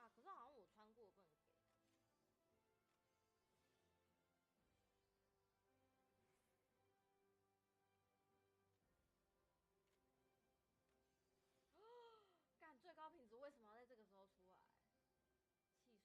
啊，可是好像我穿过不能给。干最高品质为什么要在这个时候出来？气数。然后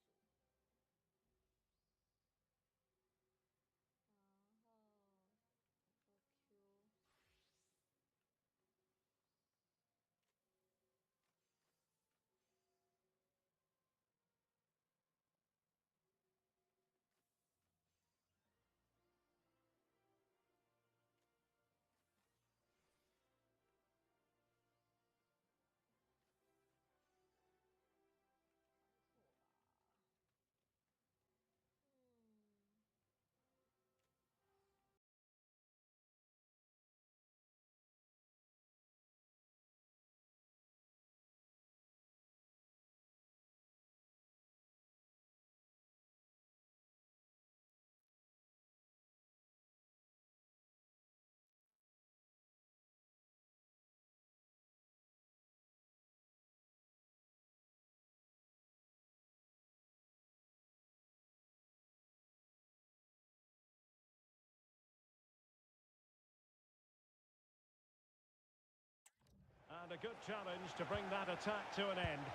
做 Q。And a good challenge to bring that attack to an end.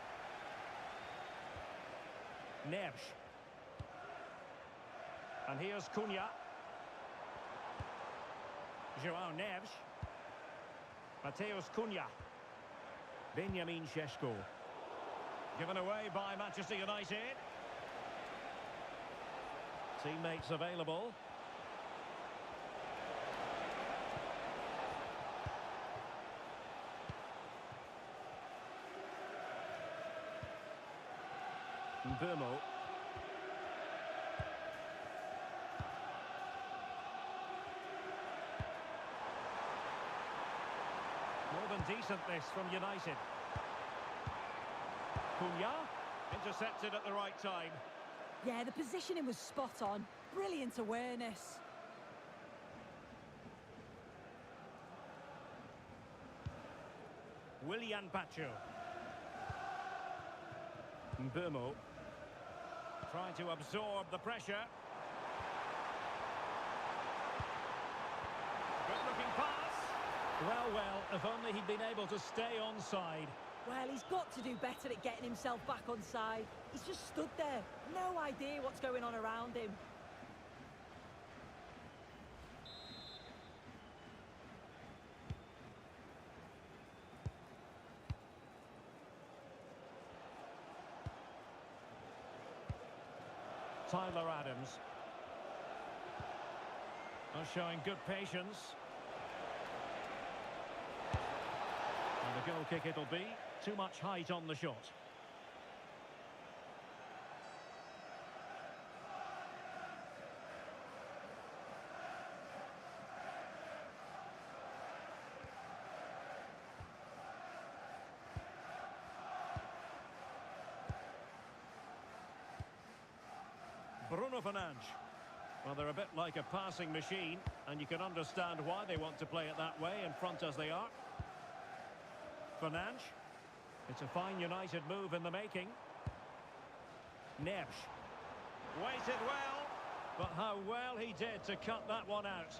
Neves. And here's Cunha. João Neves. Mateus Cunha. Benjamin Šeško. Given away by Manchester United. Teammates available. Burmo. More than decent this from United. Cunha intercepted at the right time. Yeah, the positioning was spot on. Brilliant awareness. Willian Pacho. Burmo. Trying to absorb the pressure. Good looking pass. Well, if only he'd been able to stay onside. Well, he's got to do better at getting himself back on side. He's just stood there. No idea what's going on around him. Tyler Adams. Showing good patience. And the goal kick it'll be. Too much height on the shot. Bruno Fernandes. Well, they're a bit like a passing machine, and you can understand why they want to play it that way, in front as they are. Fernandes. It's a fine United move in the making. Neves. Waited well, but how well he did to cut that one out.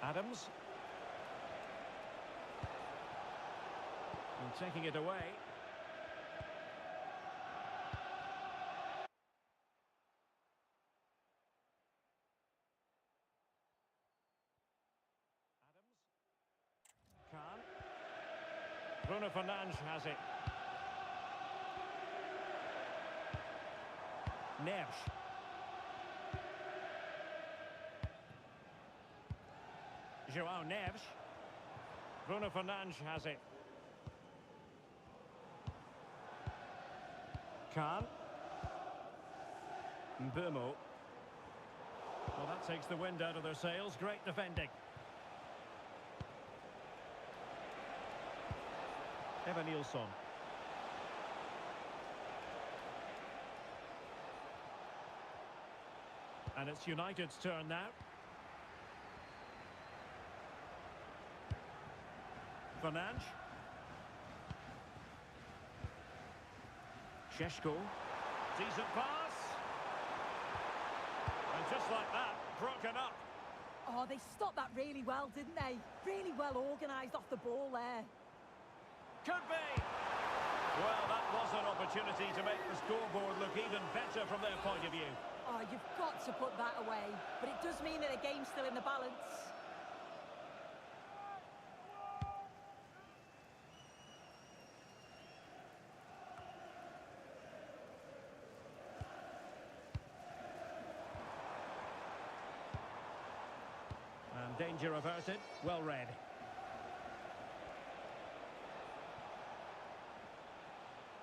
Adams. And taking it away. Adams. Khan. Bruno Fernandes has it. Neves. João Neves. Bruno Fernandes has it. Khan. Burmo. Well, that takes the wind out of their sails. Great defending. Evan Nilsson. And it's United's turn now. Fernandes. Šeško. Decent pass. And just like that, broken up. Oh, they stopped that really well, didn't they? Really well organised off the ball there. Could be. Well, that was an opportunity to make the scoreboard look even better from their point of view. Oh, you've got to put that away. But it does mean that the game's still in the balance. And danger averted. Well read.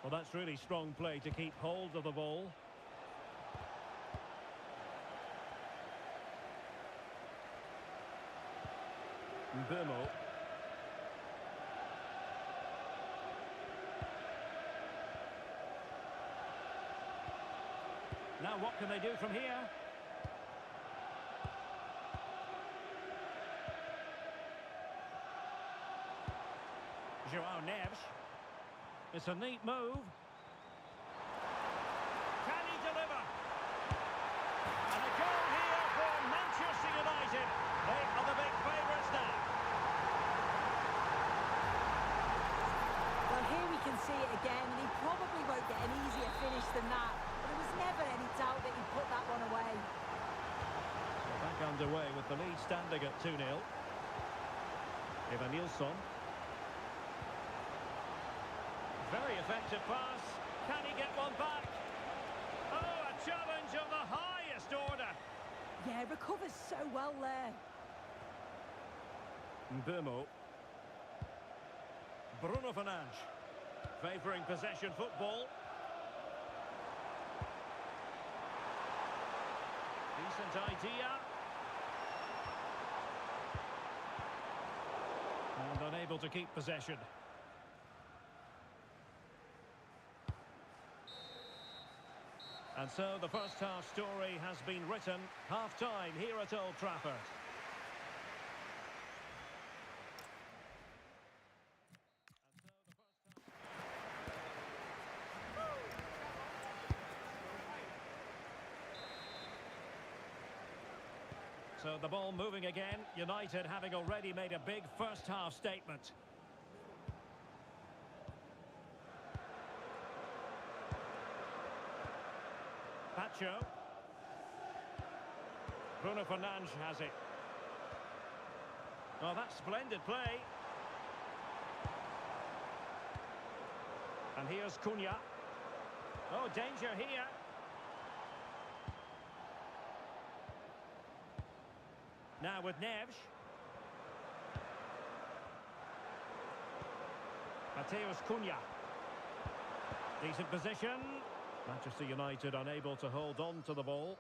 Well, that's really strong play to keep hold of the ball. Mbeumo. Now what can they do from here? João Neves. It's a neat move. Can he deliver? And a goal here for Manchester United. They are the big favourites now. Well, here we can see it again, and he probably won't get an easier finish than that. But there was never any doubt that he'd put that one away. Back underway with the lead standing at 2-0. Evanilson. Very effective pass. Can he get one back? Oh, a challenge of the highest order. Yeah, recovers so well there. Mbeumo. Bruno Fernandes. Favouring possession football. Decent idea. And unable to keep possession. And so the first half story has been written. Half-time here at Old Trafford. So the ball moving again. United having already made a big first half statement. Pacho. Bruno Fernandes has it. Oh, that's splendid play. And here's Cunha. Oh, danger here. Now with Neves. Mateus Cunha. Decent position. Manchester United unable to hold on to the ball.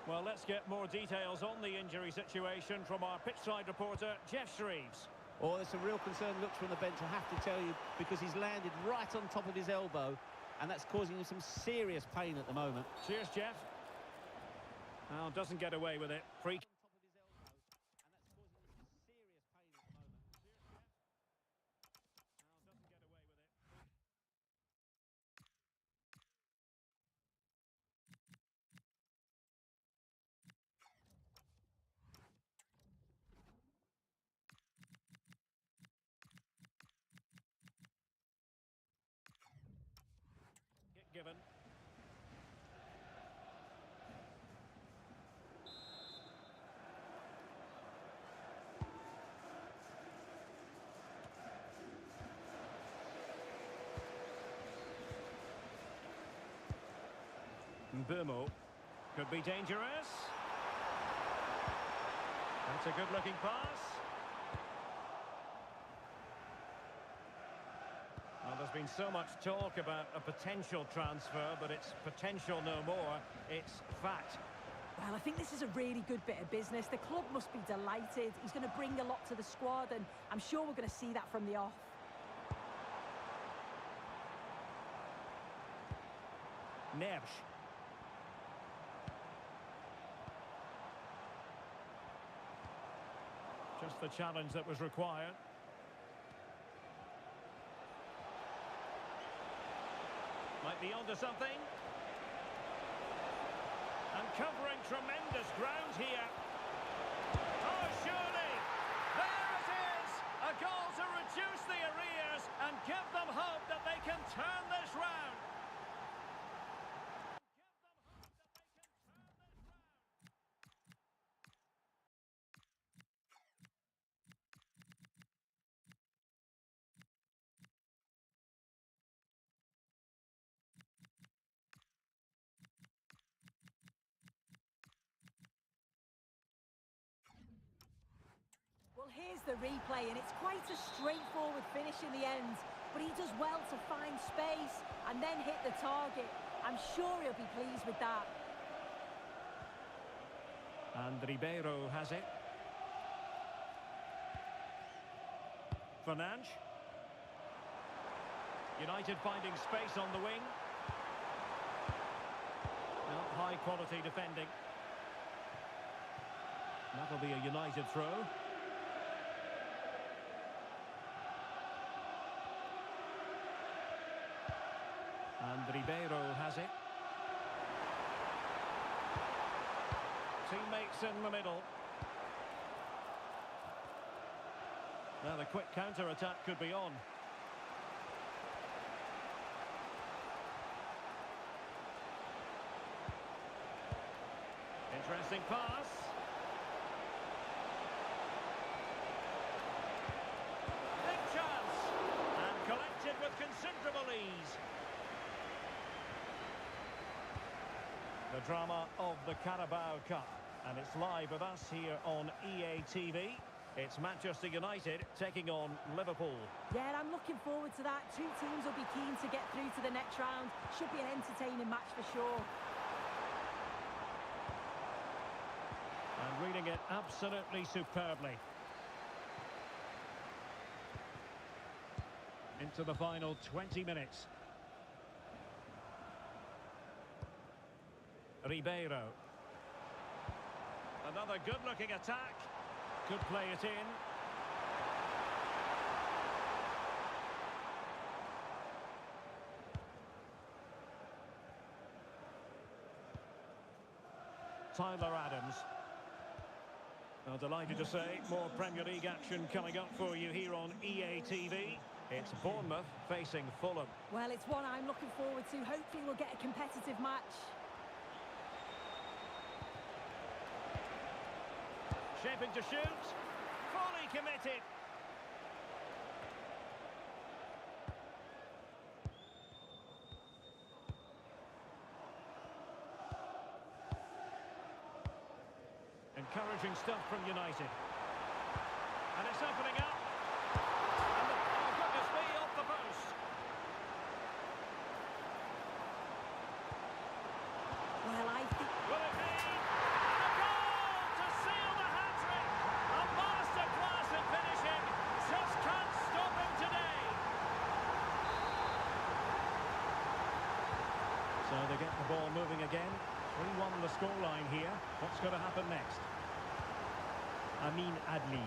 Well, let's get more details on the injury situation from our pitchside reporter, Jeff Shreves. Oh, there's some real concerned looks from the bench, I have to tell you, because he's landed right on top of his elbow, and that's causing him some serious pain at the moment. Cheers, Jeff. Well, doesn't get away with it. Free. Given. Mbeumo could be dangerous. That's a good-looking pass. Well, there's been so much talk about a potential transfer, but it's potential no more. It's fact. Well, I think this is a really good bit of business. The club must be delighted. He's going to bring a lot to the squad, and I'm sure we're going to see that from the off. Neves. Just the challenge that was required. Might be onto something. And covering tremendous ground here. Oh, surely! There it is! A goal to reduce the arrears and give them hope that they can turn this round. Well, here's the replay, and it's quite a straightforward finish in the end. But he does well to find space and then hit the target. I'm sure he'll be pleased with that. And Ribeiro has it. Fernandes. United finding space on the wing. Well, high quality defending. That'll be a United throw. And Ribeiro has it. Teammates in the middle. Now the quick counter-attack could be on. Interesting pass. Big chance. And collected with considerable ease. The drama of the Carabao Cup, and it's live with us here on EA TV. It's Manchester United taking on Liverpool. Yeah, I'm looking forward to that. Two teams will be keen to get through to the next round. Should be an entertaining match for sure. And reading it absolutely superbly. Into the final 20 minutes. Ribeiro. Another good-looking attack. Could play it in. Tyler Adams. Well, delighted to say, more Premier League action coming up for you here on EA TV. It's Bournemouth facing Fulham. Well, it's one I'm looking forward to. Hopefully we'll get a competitive match. Shaping to shoot. Fully committed. Encouraging stuff from United. And it's opening up. And the, oh goodness me, off the post. Well, I think... Will it be? A goal to seal the hat-trick. A masterclass in finishing. Just can't stop him today. So they get the ball moving again. 3-1 the scoreline here. What's going to happen next? Amin Adli.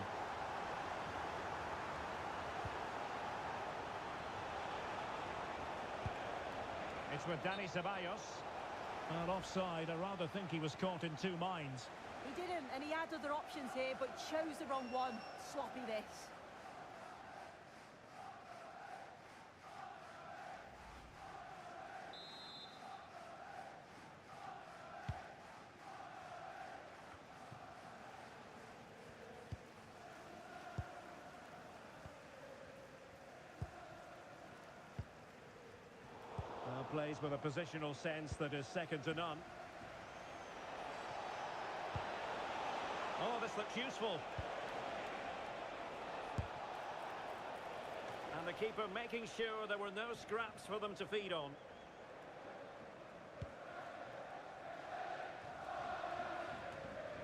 It's with Dani Ceballos. Well, offside. I rather think he was caught in two minds. He didn't, and he had other options here, but chose the wrong one. Sloppy this. Plays with a positional sense that is second to none. Oh, this looks useful. And the keeper making sure there were no scraps for them to feed on.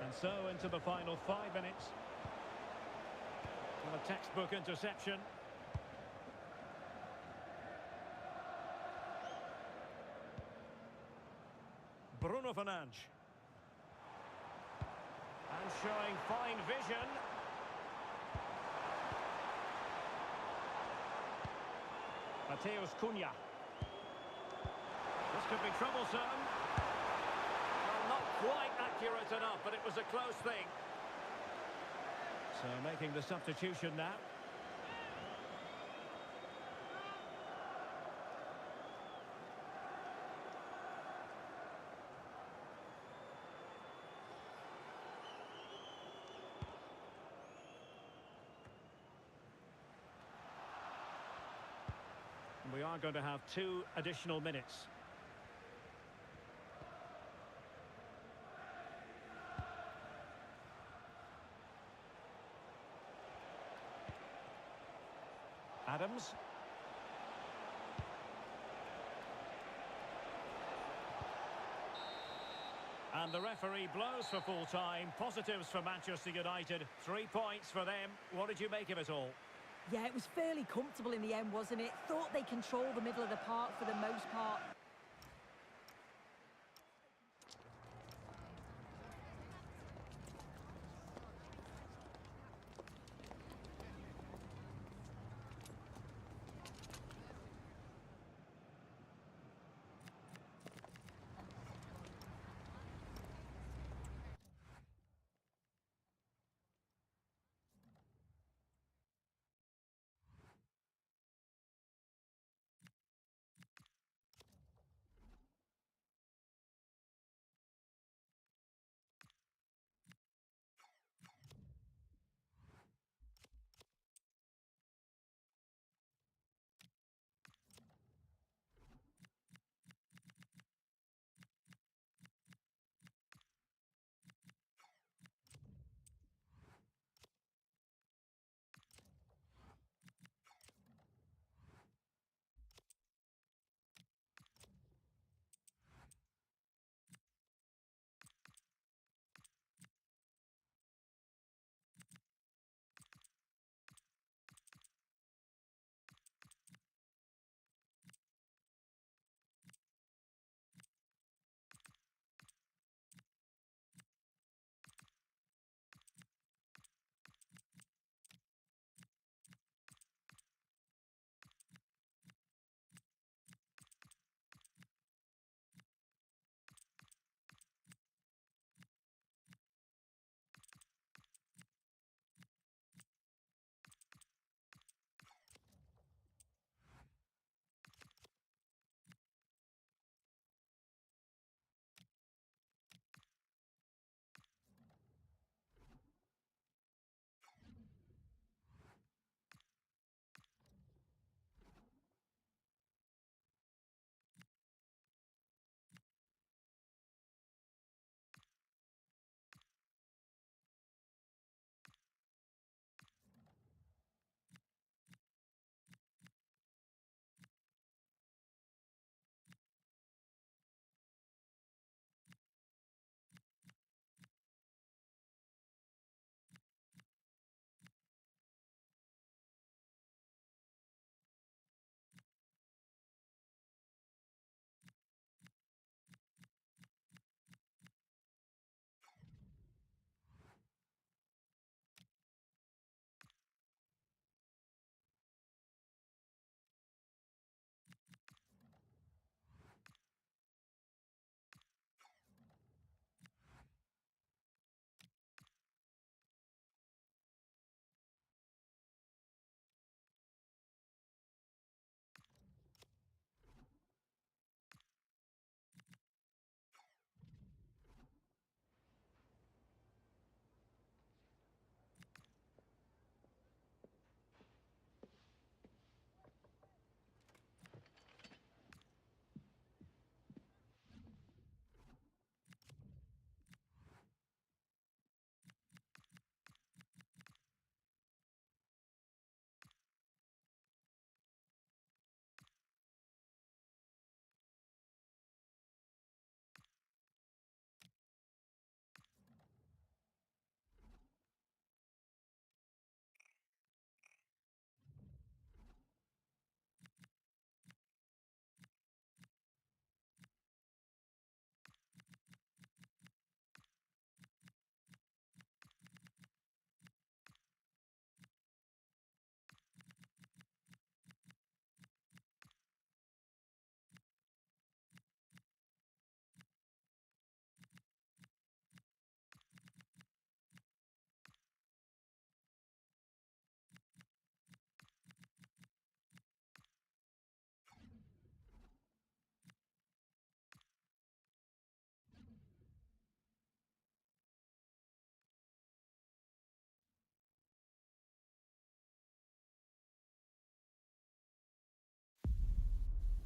And so into the final 5 minutes. And a textbook interception. Bruno Fernandes. And showing fine vision. Mateus Cunha. This could be troublesome. Well, not quite accurate enough, but it was a close thing. So making the substitution now. We are going to have 2 additional minutes. Adams. And the referee blows for full time. Positives for Manchester United. 3 points for them. What did you make of it all? Yeah, it was fairly comfortable in the end, wasn't it? Thought they controlled the middle of the park for the most part.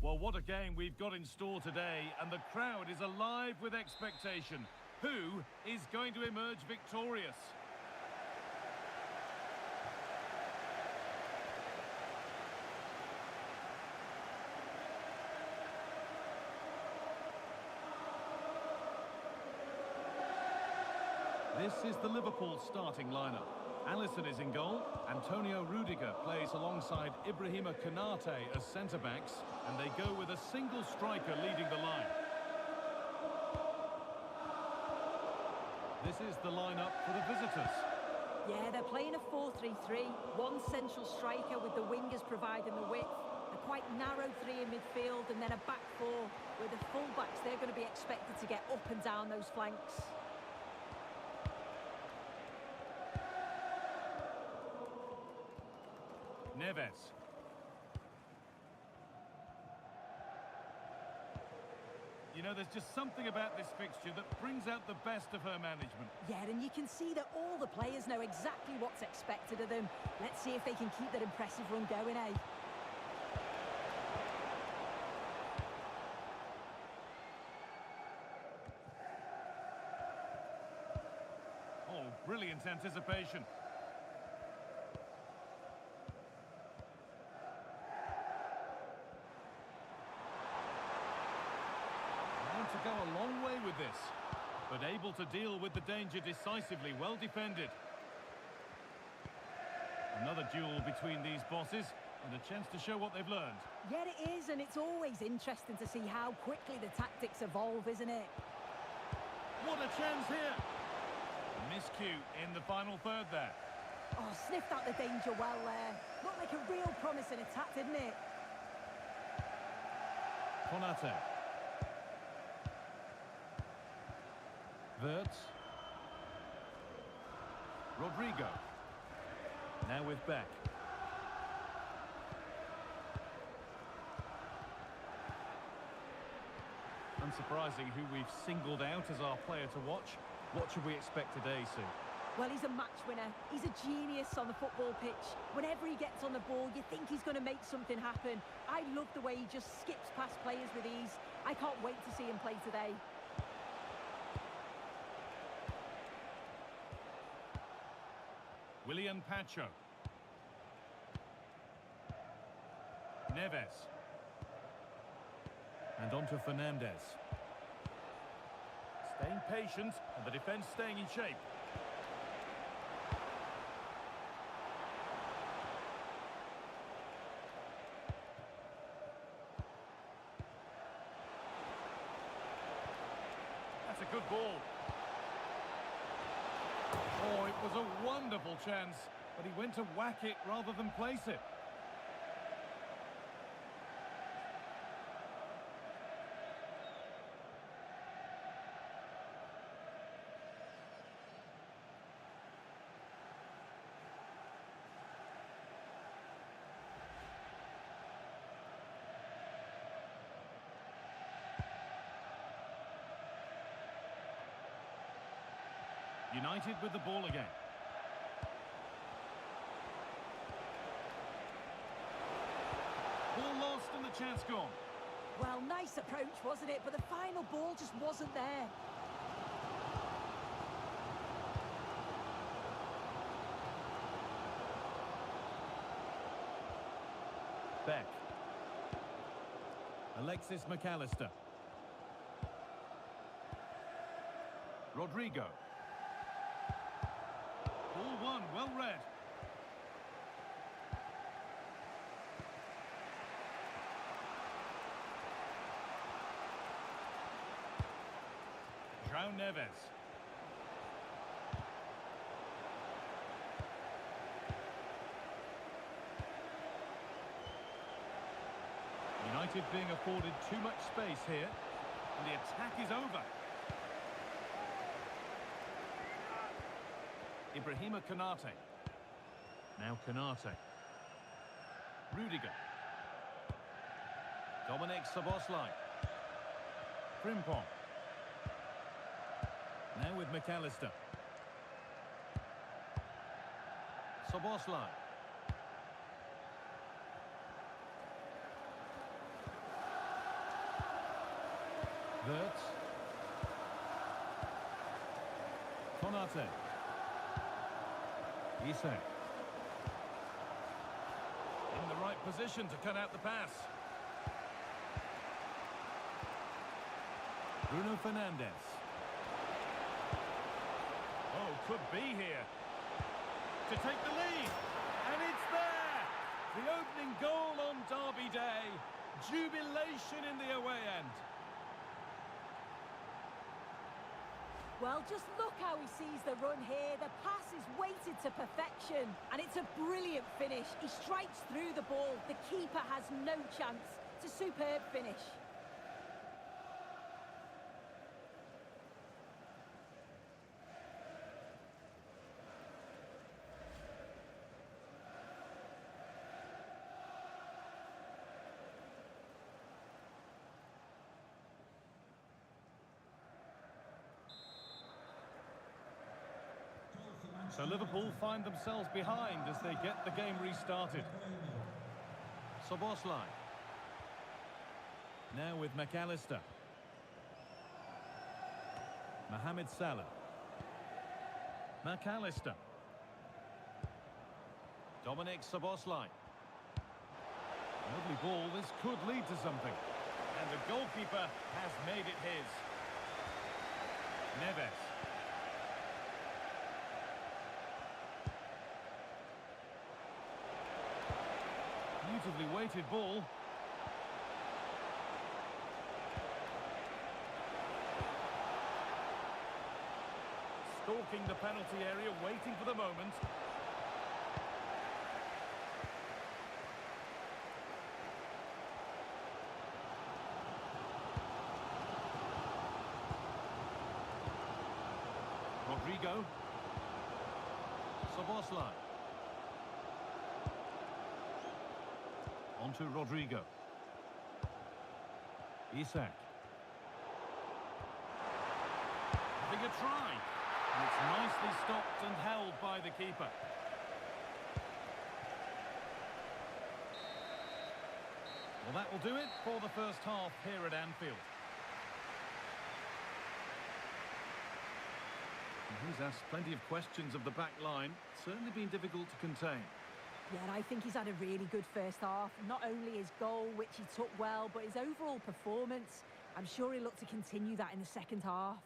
Well, what a game we've got in store today, and the crowd is alive with expectation. Who is going to emerge victorious? This is the Liverpool starting lineup. Alisson is in goal. Antonio Rudiger plays alongside Ibrahima Konate as centre-backs, and they go with a single striker leading the line. This is the lineup for the visitors. Yeah, they're playing a 4-3-3. One central striker with the wingers providing the width. A quite narrow three in midfield, and then a back four with the full-backs. They're going to be expected to get up and down those flanks. Neves. You know, there's just something about this fixture that brings out the best of her management. Yeah, and you can see that all the players know exactly what's expected of them. Let's see if they can keep that impressive run going, eh? Oh, brilliant anticipation. To go a long way with this, but able to deal with the danger decisively. Well defended. Another duel between these bosses and a chance to show what they've learned. Yeah, it is, and it's always interesting to see how quickly the tactics evolve, isn't it? What a chance here. Miscue in the final third there. Oh, sniffed out the danger well there. Looked like a real promising attack, didn't it? Konate. Wirtz. Rodrigo. Now with Beck. Unsurprising who we've singled out as our player to watch. What should we expect today, Sue? Well, he's a match winner. He's a genius on the football pitch. Whenever he gets on the ball, you think he's going to make something happen. I love the way he just skips past players with ease. I can't wait to see him play today. William Pacho. Neves. And on to Fernandez. Staying patient, and the defence staying in shape. That's a good ball. Oh, it was a wonderful chance, but he went to whack it rather than place it. United with the ball again. Ball lost and the chance gone. Well, nice approach, wasn't it? But the final ball just wasn't there. Beck. Alexis McAllister. Rodrigo. Ball one, well read. João Neves. United being afforded too much space here, and the attack is over. Ibrahima Konate. Now Konate. Rudiger. Dominic Szoboszlai. Frimpong. Now with McAllister. Szoboszlai. Wirtz. Konate. Isak. In the right position to cut out the pass. Bruno Fernandes. Oh, could be here. To take the lead. And it's there! The opening goal on Derby Day. Jubilation in the away end. Well, just look how he sees the run here. The pass is weighted to perfection, and it's a brilliant finish. He strikes through the ball. The keeper has no chance. It's a superb finish. So Liverpool find themselves behind as they get the game restarted. Szoboszlai. Now with McAllister. Mohamed Salah. McAllister. Dominic Szoboszlai. Lovely ball, this could lead to something. And the goalkeeper has made it his. Neves. Beautifully weighted ball. Stalking the penalty area, waiting for the moment. Rodrigo. Szoboszlai. On to Rodrigo. Isak. Having a try. And it's nicely stopped and held by the keeper. Well, that will do it for the first half here at Anfield. And he's asked plenty of questions of the back line. Certainly been difficult to contain. Yeah, I think he's had a really good first half. Not only his goal, which he took well, but his overall performance. I'm sure he'll look to continue that in the second half.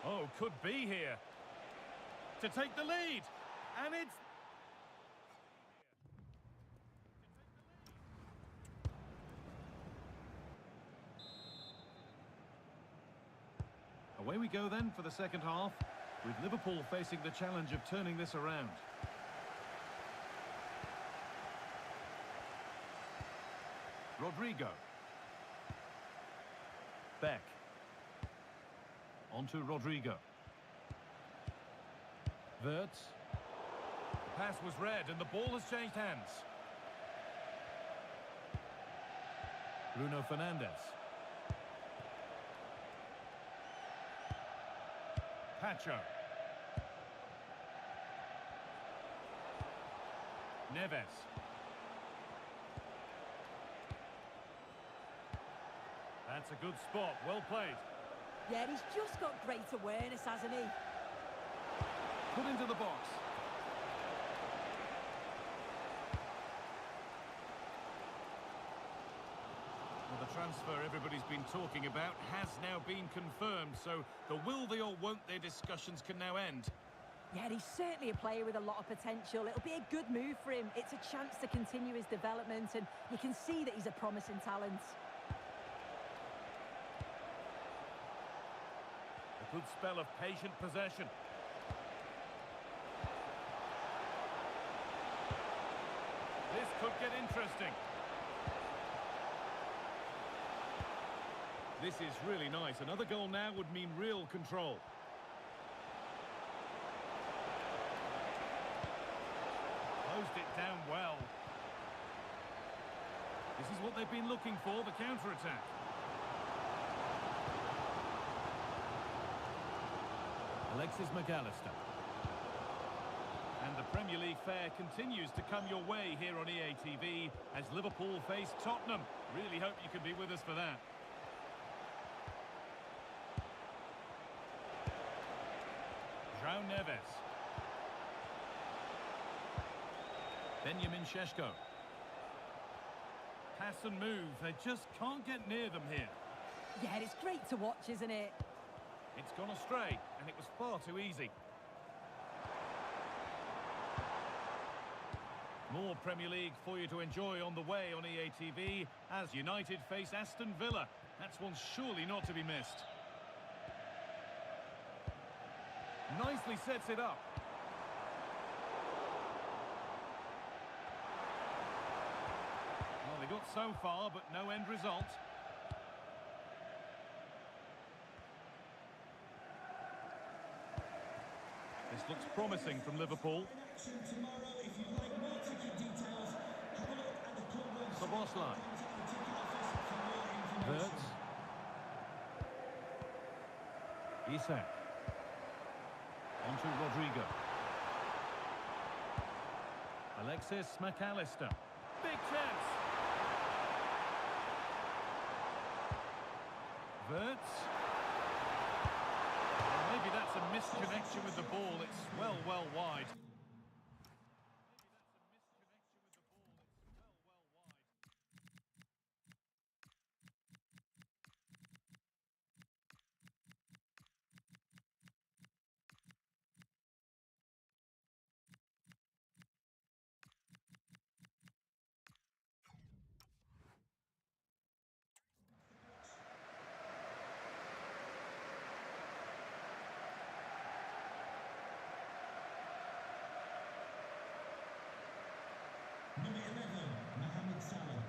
Oh, could be here. To take the lead. And it's... Away we go then for the second half, with Liverpool facing the challenge of turning this around. Rodrigo. Beck. On to Rodrigo. Wirtz. The pass was read and the ball has changed hands. Bruno Fernandes. Pacho. Neves. That's a good spot, well played. Yeah, he's just got great awareness, hasn't he? Put into the box. Well, the transfer everybody's been talking about has now been confirmed, so the will they or won't they discussions can now end. Yeah, he's certainly a player with a lot of potential. It'll be a good move for him. It's a chance to continue his development, and you can see that he's a promising talent. A good spell of patient possession. This could get interesting. This is really nice. Another goal now would mean real control. Closed it down well. This is what they've been looking for, the counter-attack. Alexis McAllister. And the Premier League fare continues to come your way here on EA TV as Liverpool face Tottenham. Really hope you can be with us for that. João Neves. Benjamin Šeško. Pass and move. They just can't get near them here. Yeah, it's great to watch, isn't it? It's gone astray, and it was far too easy. More Premier League for you to enjoy on the way on EA TV as United face Aston Villa. That's one surely not to be missed. Nicely sets it up. Well, they got so far, but no end result. This looks promising from Liverpool. Szoboszlai. Wirtz. Isak. On to Rodrigo. Alexis McAllister. Big chance. Wirtz. Maybe that's a misconnection with the ball. It's well wide. Number 11, Mohamed Salah.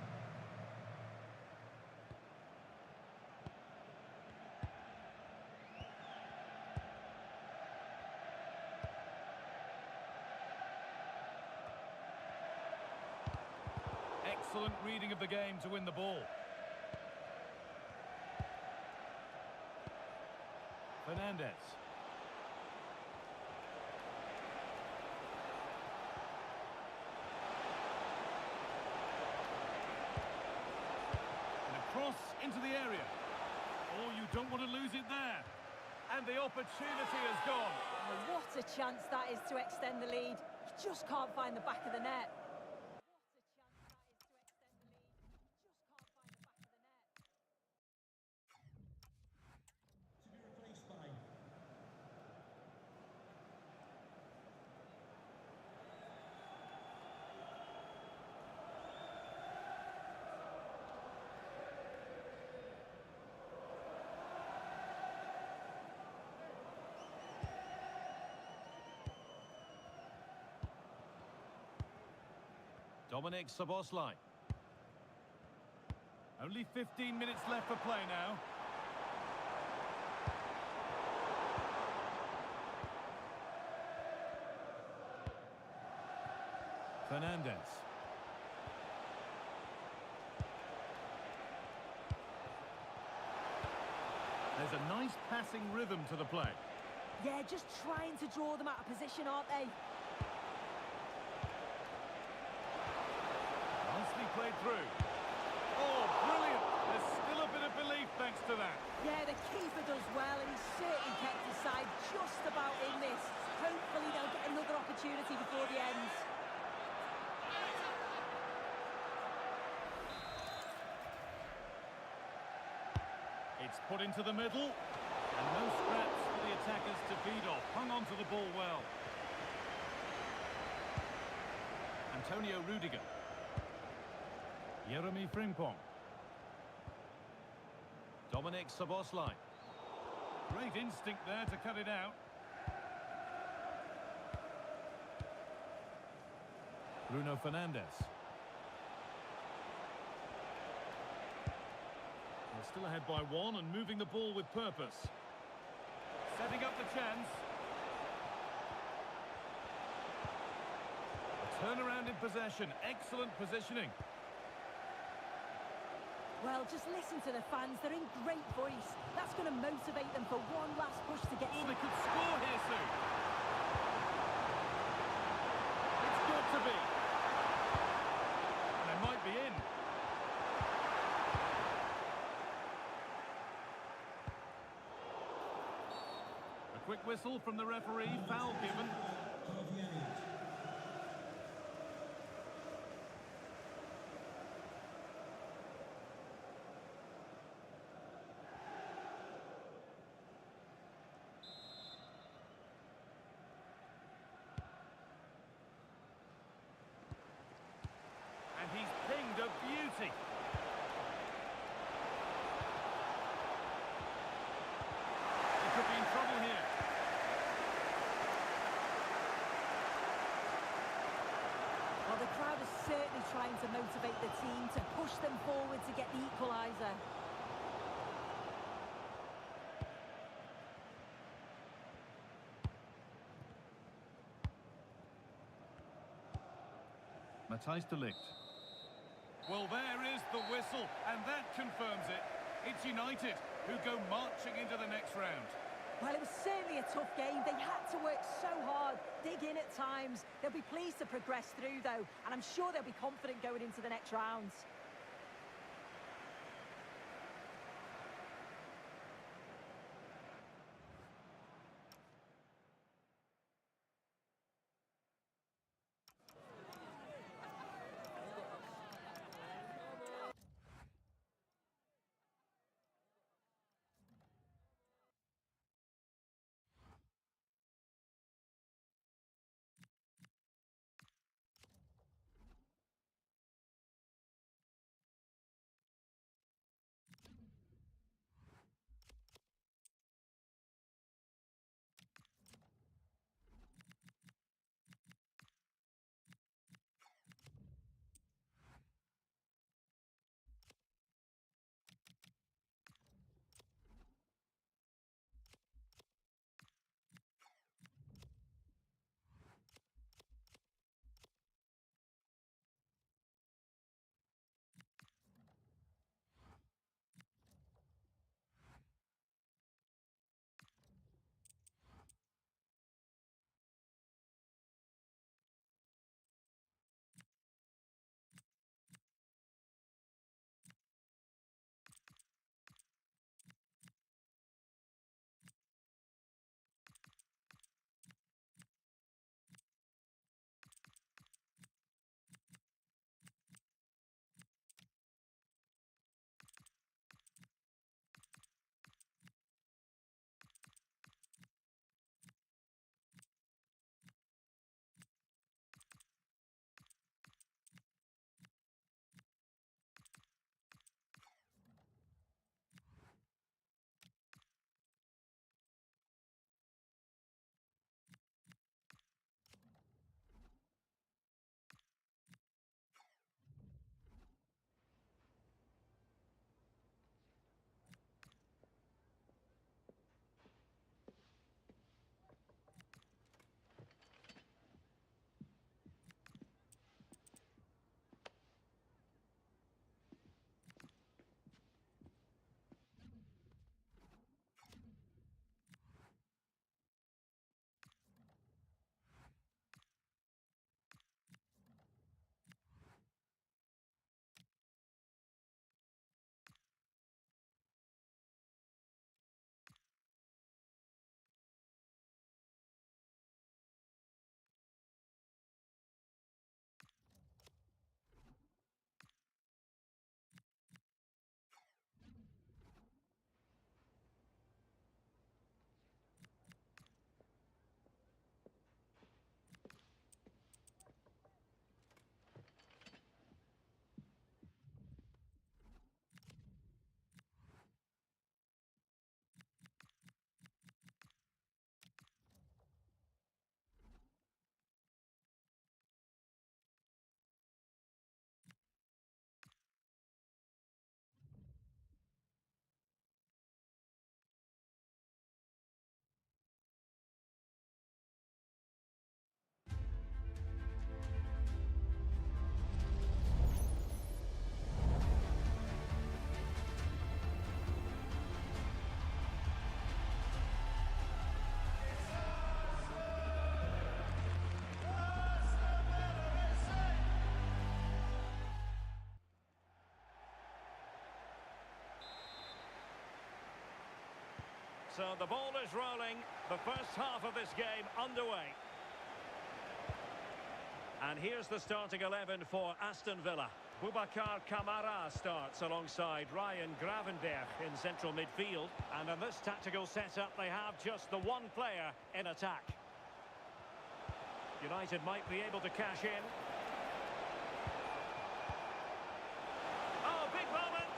Excellent reading of the game to win the ball. Fernandes. Cross into the area. Oh, you don't want to lose it there. And the opportunity has gone. Oh, what a chance that is to extend the lead. You just can't find the back of the net. To be replaced by Dominik Szoboszlai. Only 15 minutes left for play now. Fernandes. There's a nice passing rhythm to the play. Yeah, just trying to draw them out of position, aren't they? Nicely played through. Oh, brilliant! There's still a bit of belief thanks to that. Yeah, the keeper does well, and he's certainly kept his side just about in this. Hopefully they'll get another opportunity before the end. It's put into the middle, and no scraps for the attackers to feed off. Hung on to the ball well. Antonio Rudiger. Jeremy Frimpong. Dominic Szoboszlai. Great instinct there to cut it out. Bruno Fernandes. They're still ahead by one and moving the ball with purpose. Setting up the chance. A turnaround in possession. Excellent positioning. Well, just listen to the fans. They're in great voice. That's going to motivate them for one last push to get... Oh, they could score here soon. It's got to be. And they might be in. A quick whistle from the referee. Foul given. And he's pinged a beauty. He could be in trouble here. Well, the crowd is certainly trying to motivate the team to push them forward to get the equaliser. Matthijs de Ligt. Well, there is the whistle, and that confirms it. It's United who go marching into the next round. Well, it was certainly a tough game. They had to work so hard, dig in at times. They'll be pleased to progress through, though, and I'm sure they'll be confident going into the next rounds. So the ball is rolling. The first half of this game underway. And here's the starting 11 for Aston Villa. Boubacar Kamara starts alongside Ryan Gravenberch in central midfield. And in this tactical setup, they have just the one player in attack. United might be able to cash in. Oh, big moment!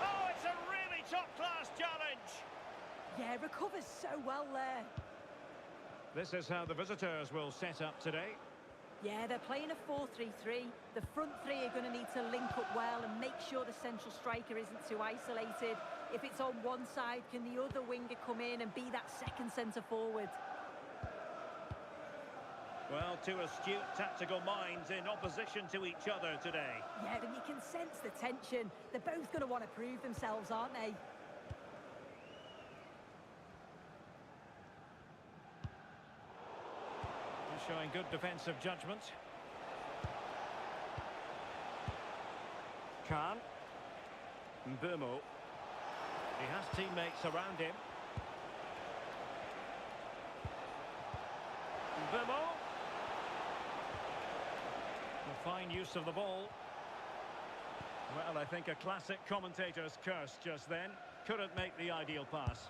Oh, it's a really top-class challenge! Yeah, recovers so well there. This is how the visitors will set up today. Yeah, they're playing a 4-3-3. The front three are going to need to link up well and make sure the central striker isn't too isolated. If it's on one side, can the other winger come in and be that second centre-forward? Well, two astute tactical minds in opposition to each other today. Yeah, and you can sense the tension. They're both going to want to prove themselves, aren't they? Showing good defensive judgment. Khan. Mbumo. He has teammates around him. Mbumo. A fine use of the ball. Well, I think a classic commentator's curse just then. Couldn't make the ideal pass.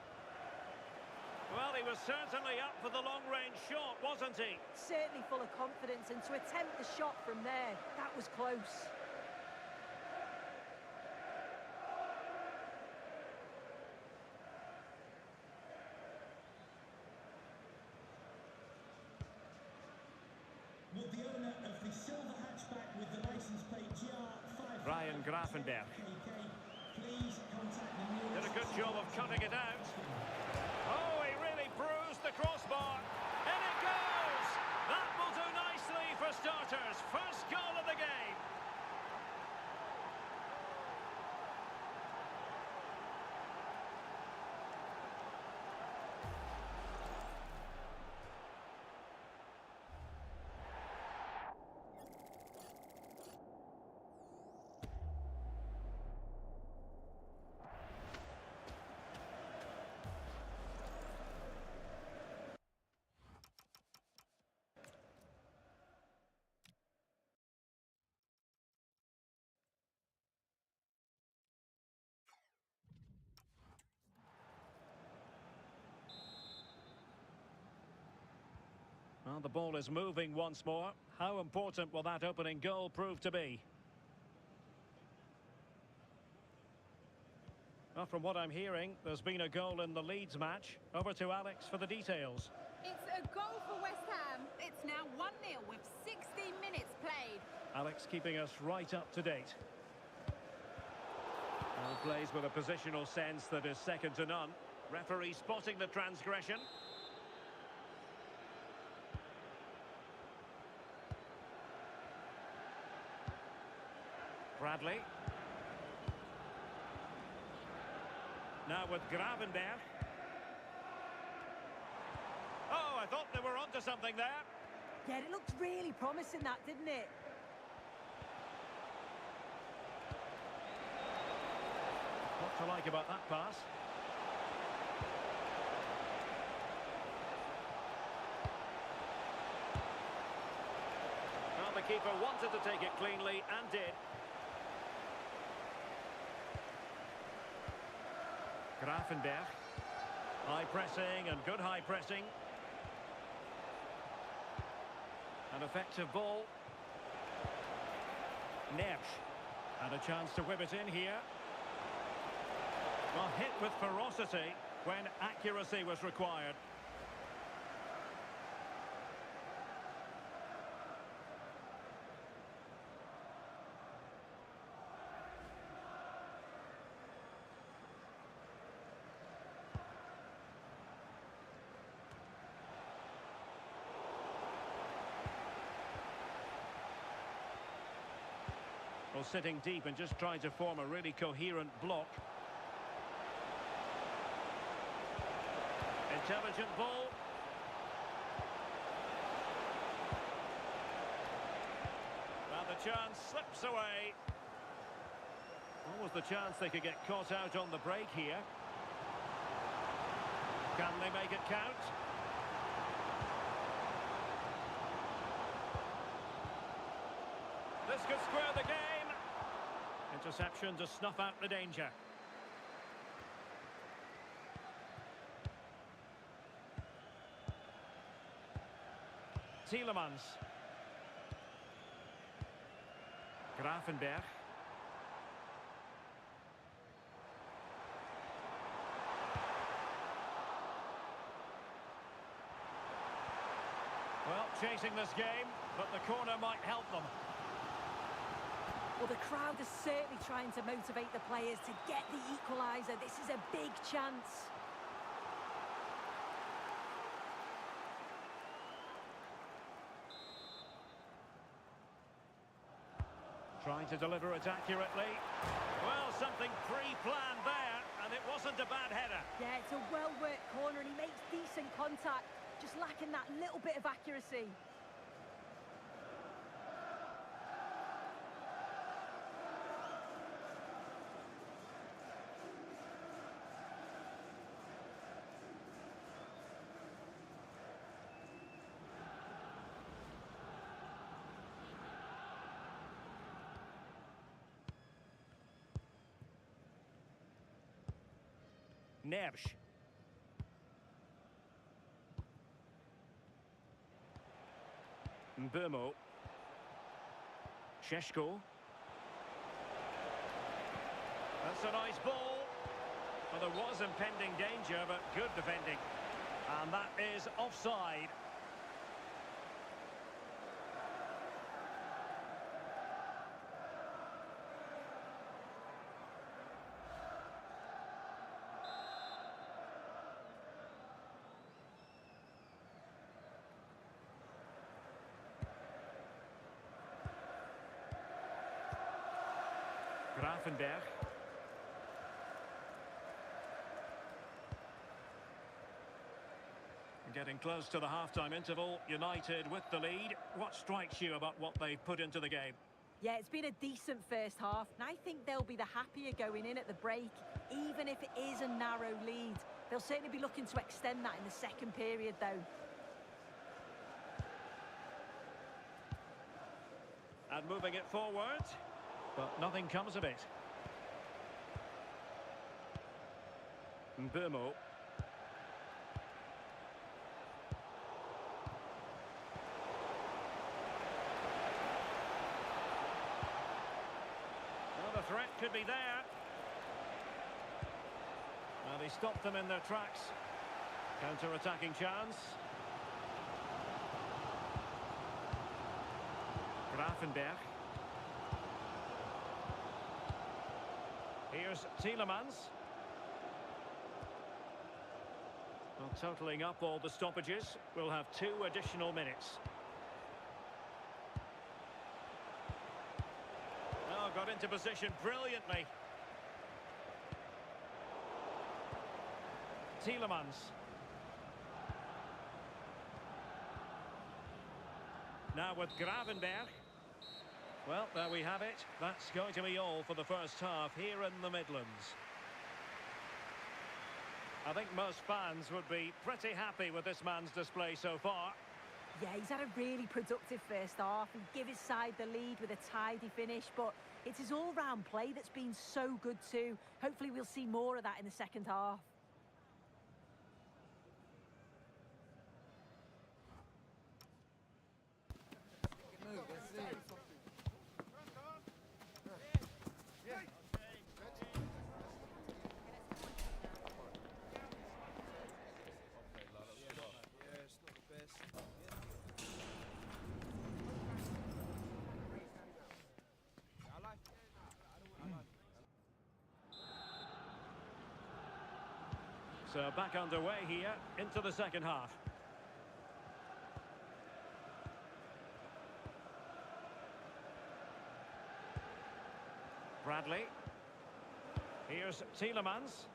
Well, he was certainly up for the long-range shot, wasn't he? Certainly full of confidence, and to attempt the shot from there, that was close. Will the owner of the silver hatchback with the license plate GR5 Ryan Gravenberch please contact the nearest... did a good job of cutting it out. Oh, he really bruised the crossbar. And it goes! That will do nicely for starters. First goal of the game. Well, the ball is moving once more. How important will that opening goal prove to be? Well, from what I'm hearing, there's been a goal in the Leeds match. Over to Alex for the details. It's a goal for West Ham. It's now 1-0 with 60 minutes played. Alex keeping us right up to date. Well, plays with a positional sense that is second to none. Referee spotting the transgression. Bradley. Now with Gravenberch. Oh, I thought they were onto something there. Yeah, it looked really promising, that, didn't it? What to like about that pass? Well, the keeper wanted to take it cleanly and did. Gravenberch. High pressing and good high pressing. An effective ball. Nersch. And a chance to whip it in here. Well, hit with ferocity when accuracy was required. Well, sitting deep and just trying to form a really coherent block. Intelligent ball. And the chance slips away. What was the chance they could get caught out on the break here? Can they make it count? This could square the game. Interception to snuff out the danger. Tielemans. Gravenberg. Well, chasing this game, but the corner might help them. Well, the crowd is certainly trying to motivate the players to get the equaliser. This is a big chance. Trying to deliver it accurately. Well, something pre-planned there, and it wasn't a bad header. Yeah, it's a well-worked corner, and he makes decent contact, just lacking that little bit of accuracy. Neves. Mbeumo. Šeško. That's a nice ball. Well, there was impending danger, but good defending. And that is offside. Gravenberg. Getting close to the half-time interval, United with the lead. What strikes you about what they've put into the game? Yeah, it's been a decent first half, and I think they'll be the happier going in at the break, even if it is a narrow lead. They'll certainly be looking to extend that in the second period, though. And moving it forward, but nothing comes of it. Mbeumo. Well, the threat could be there. Well, he stopped them in their tracks. Counter-attacking chance. Gravenberg. Here's Tielemans. Well, totalling up all the stoppages, we'll have 2 additional minutes. Oh, got into position brilliantly. Tielemans. Now with Gravenberg. Well, there we have it. That's going to be all for the first half here in the Midlands. I think most fans would be pretty happy with this man's display so far. Yeah, he's had a really productive first half and give his side the lead with a tidy finish, but it's his all-round play that's been so good too. Hopefully we'll see more of that in the second half. So back underway here into the second half. Bradley. Here's Tielemans.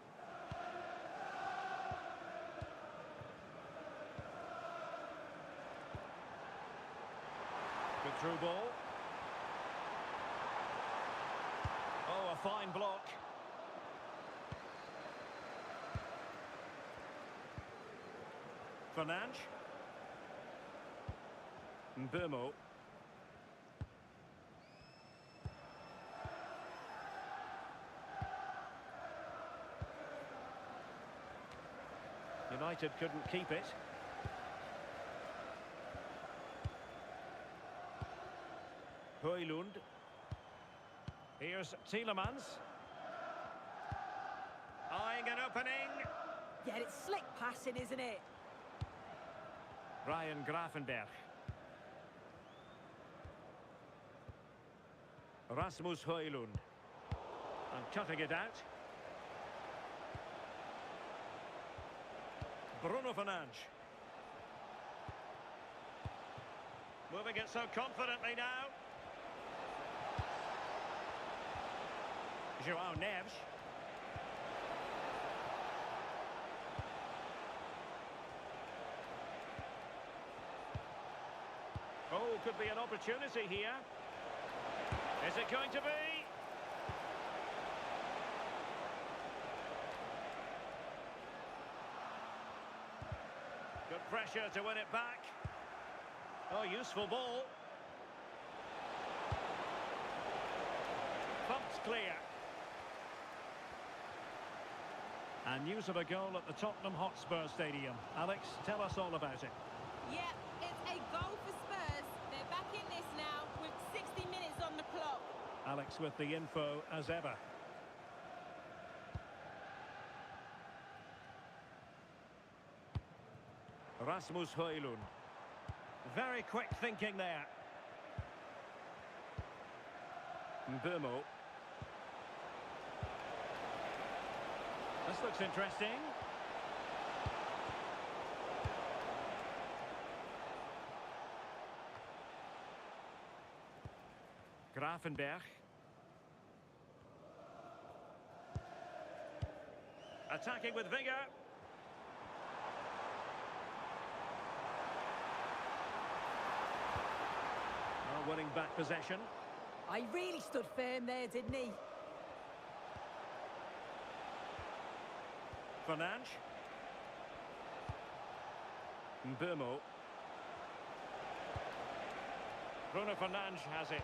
Good through ball. Oh, a fine block. Fernandes. Mbumo. United couldn't keep it. Højlund. Here's Tielemans. Eyeing an opening. Yeah, it's slick passing, isn't it? Ryan Gravenberch. Rasmus Højlund. And cutting it out. Bruno Fernandes. Moving it so confidently now. João Neves. Oh, could be an opportunity here. Is it going to be? Good pressure to win it back. Oh, useful ball. Bumped clear. And news of a goal at the Tottenham Hotspur Stadium. Alex, tell us all about it. Yeah, it's a goal for Spurs. They're back in this now with 60 minutes on the clock. Alex with the info as ever. Rasmus Højlund. Very quick thinking there. Mbumo. This looks interesting. Gravenberch. Attacking with vigour. Oh, winning back possession. I really stood firm there, didn't he? Fernandes. Mbumo. Bruno Fernandes has it.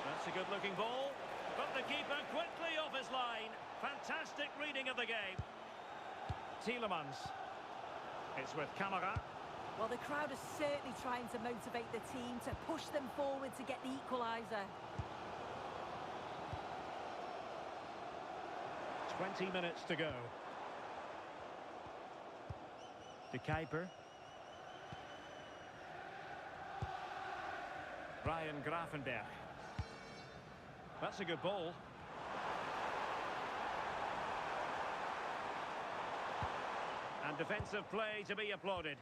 That's a good-looking ball. But the keeper quickly off his line. Fantastic reading of the game. Tielemans. It's with Camara. Well, the crowd is certainly trying to motivate the team to push them forward to get the equaliser. 20 minutes to go. De Kuiper. Ryan Gravenberch. That's a good ball. And defensive play to be applauded.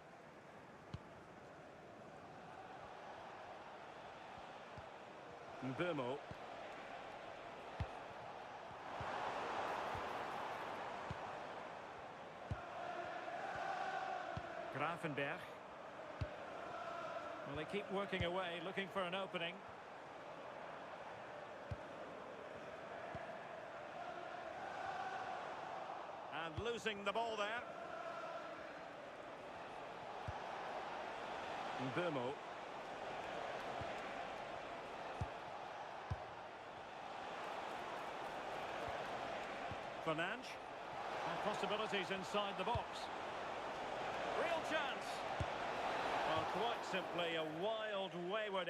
Mbumo. Gravenberch. Well, they keep working away, looking for an opening. And losing the ball there. Mbumo. Fernandes. And possibilities inside the box. Real chance. Well, quite simply a wild, wayward...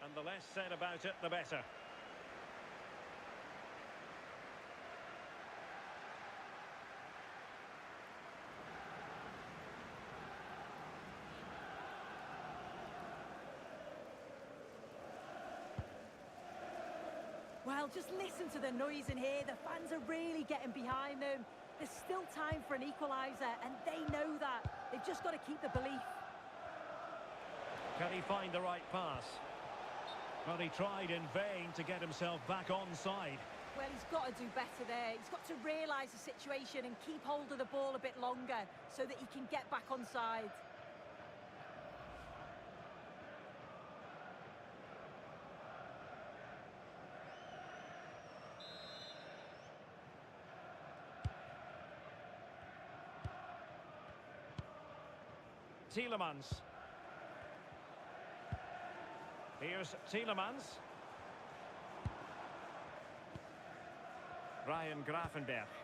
And the less said about it, the better. Well, just listen to the noise in here. The fans are really getting behind them. There's still time for an equaliser, and they know that. They've just got to keep the belief. Can he find the right pass? Well, he tried in vain to get himself back onside. Well, he's got to do better there. He's got to realise the situation and keep hold of the ball a bit longer so that he can get back onside. Tielemans. Here's Tielemans. Ryan Gravenberch.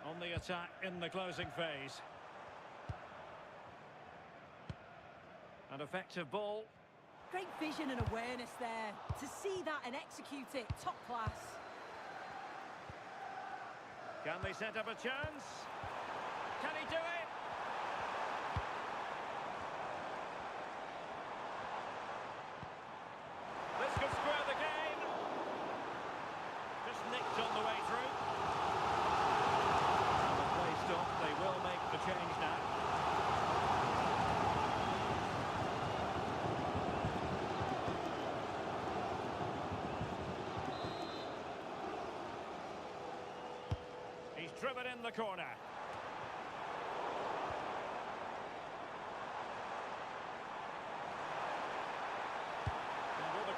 On the attack in the closing phase. An effective ball. Great vision and awareness there. To see that and execute it, top class. Can they set up a chance? Can he do it? This could square the game. Just nicked on the way through. And the play stopped. They will make the change now. He's driven in the corner.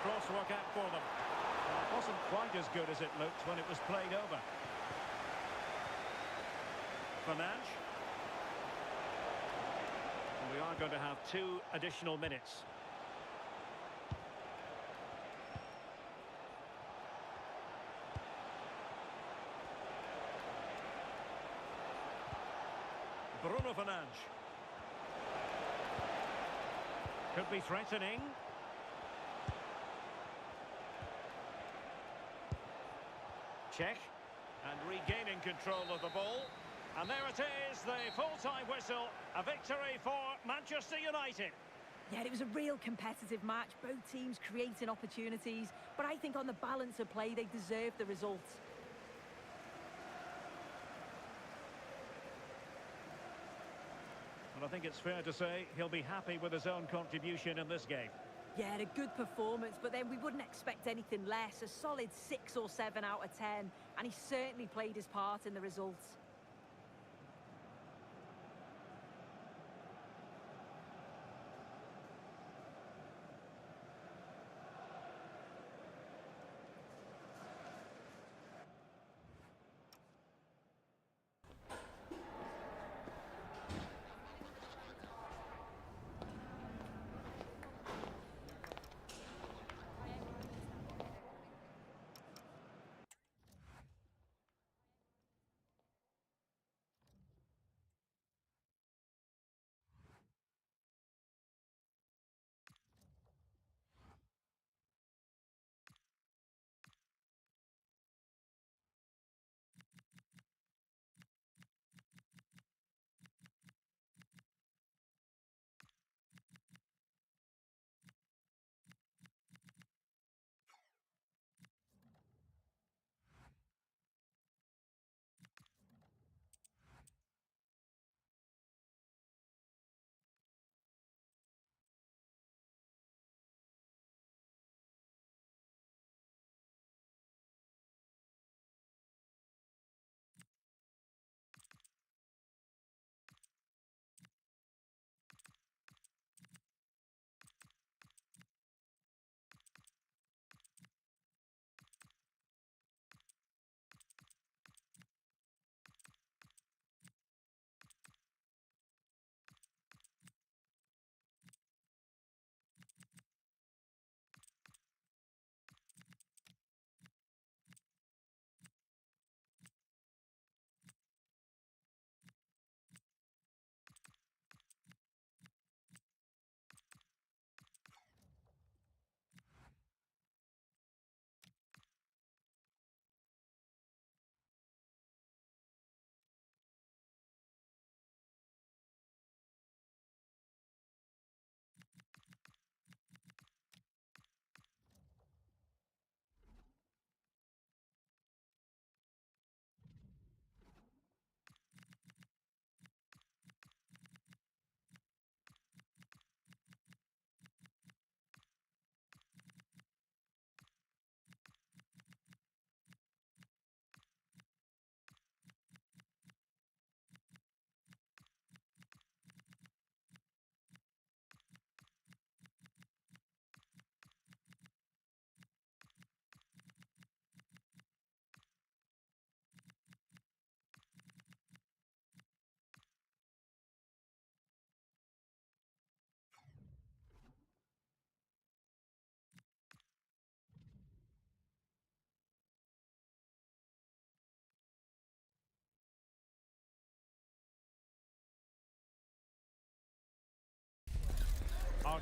Cross work out for them. Well, it wasn't quite as good as it looked when it was played over. Fernandes. We are going to have 2 additional minutes. Bruno Fernandes. Could be threatening. Check, and regaining control of the ball. And there it is, the full-time whistle. A victory for Manchester United. Yeah, it was a real competitive match. Both teams creating opportunities. But I think on the balance of play, they deserved the result. Well, I think it's fair to say he'll be happy with his own contribution in this game. Yeah, a good performance, but then we wouldn't expect anything less. A solid 6 or 7 out of 10, and he certainly played his part in the results.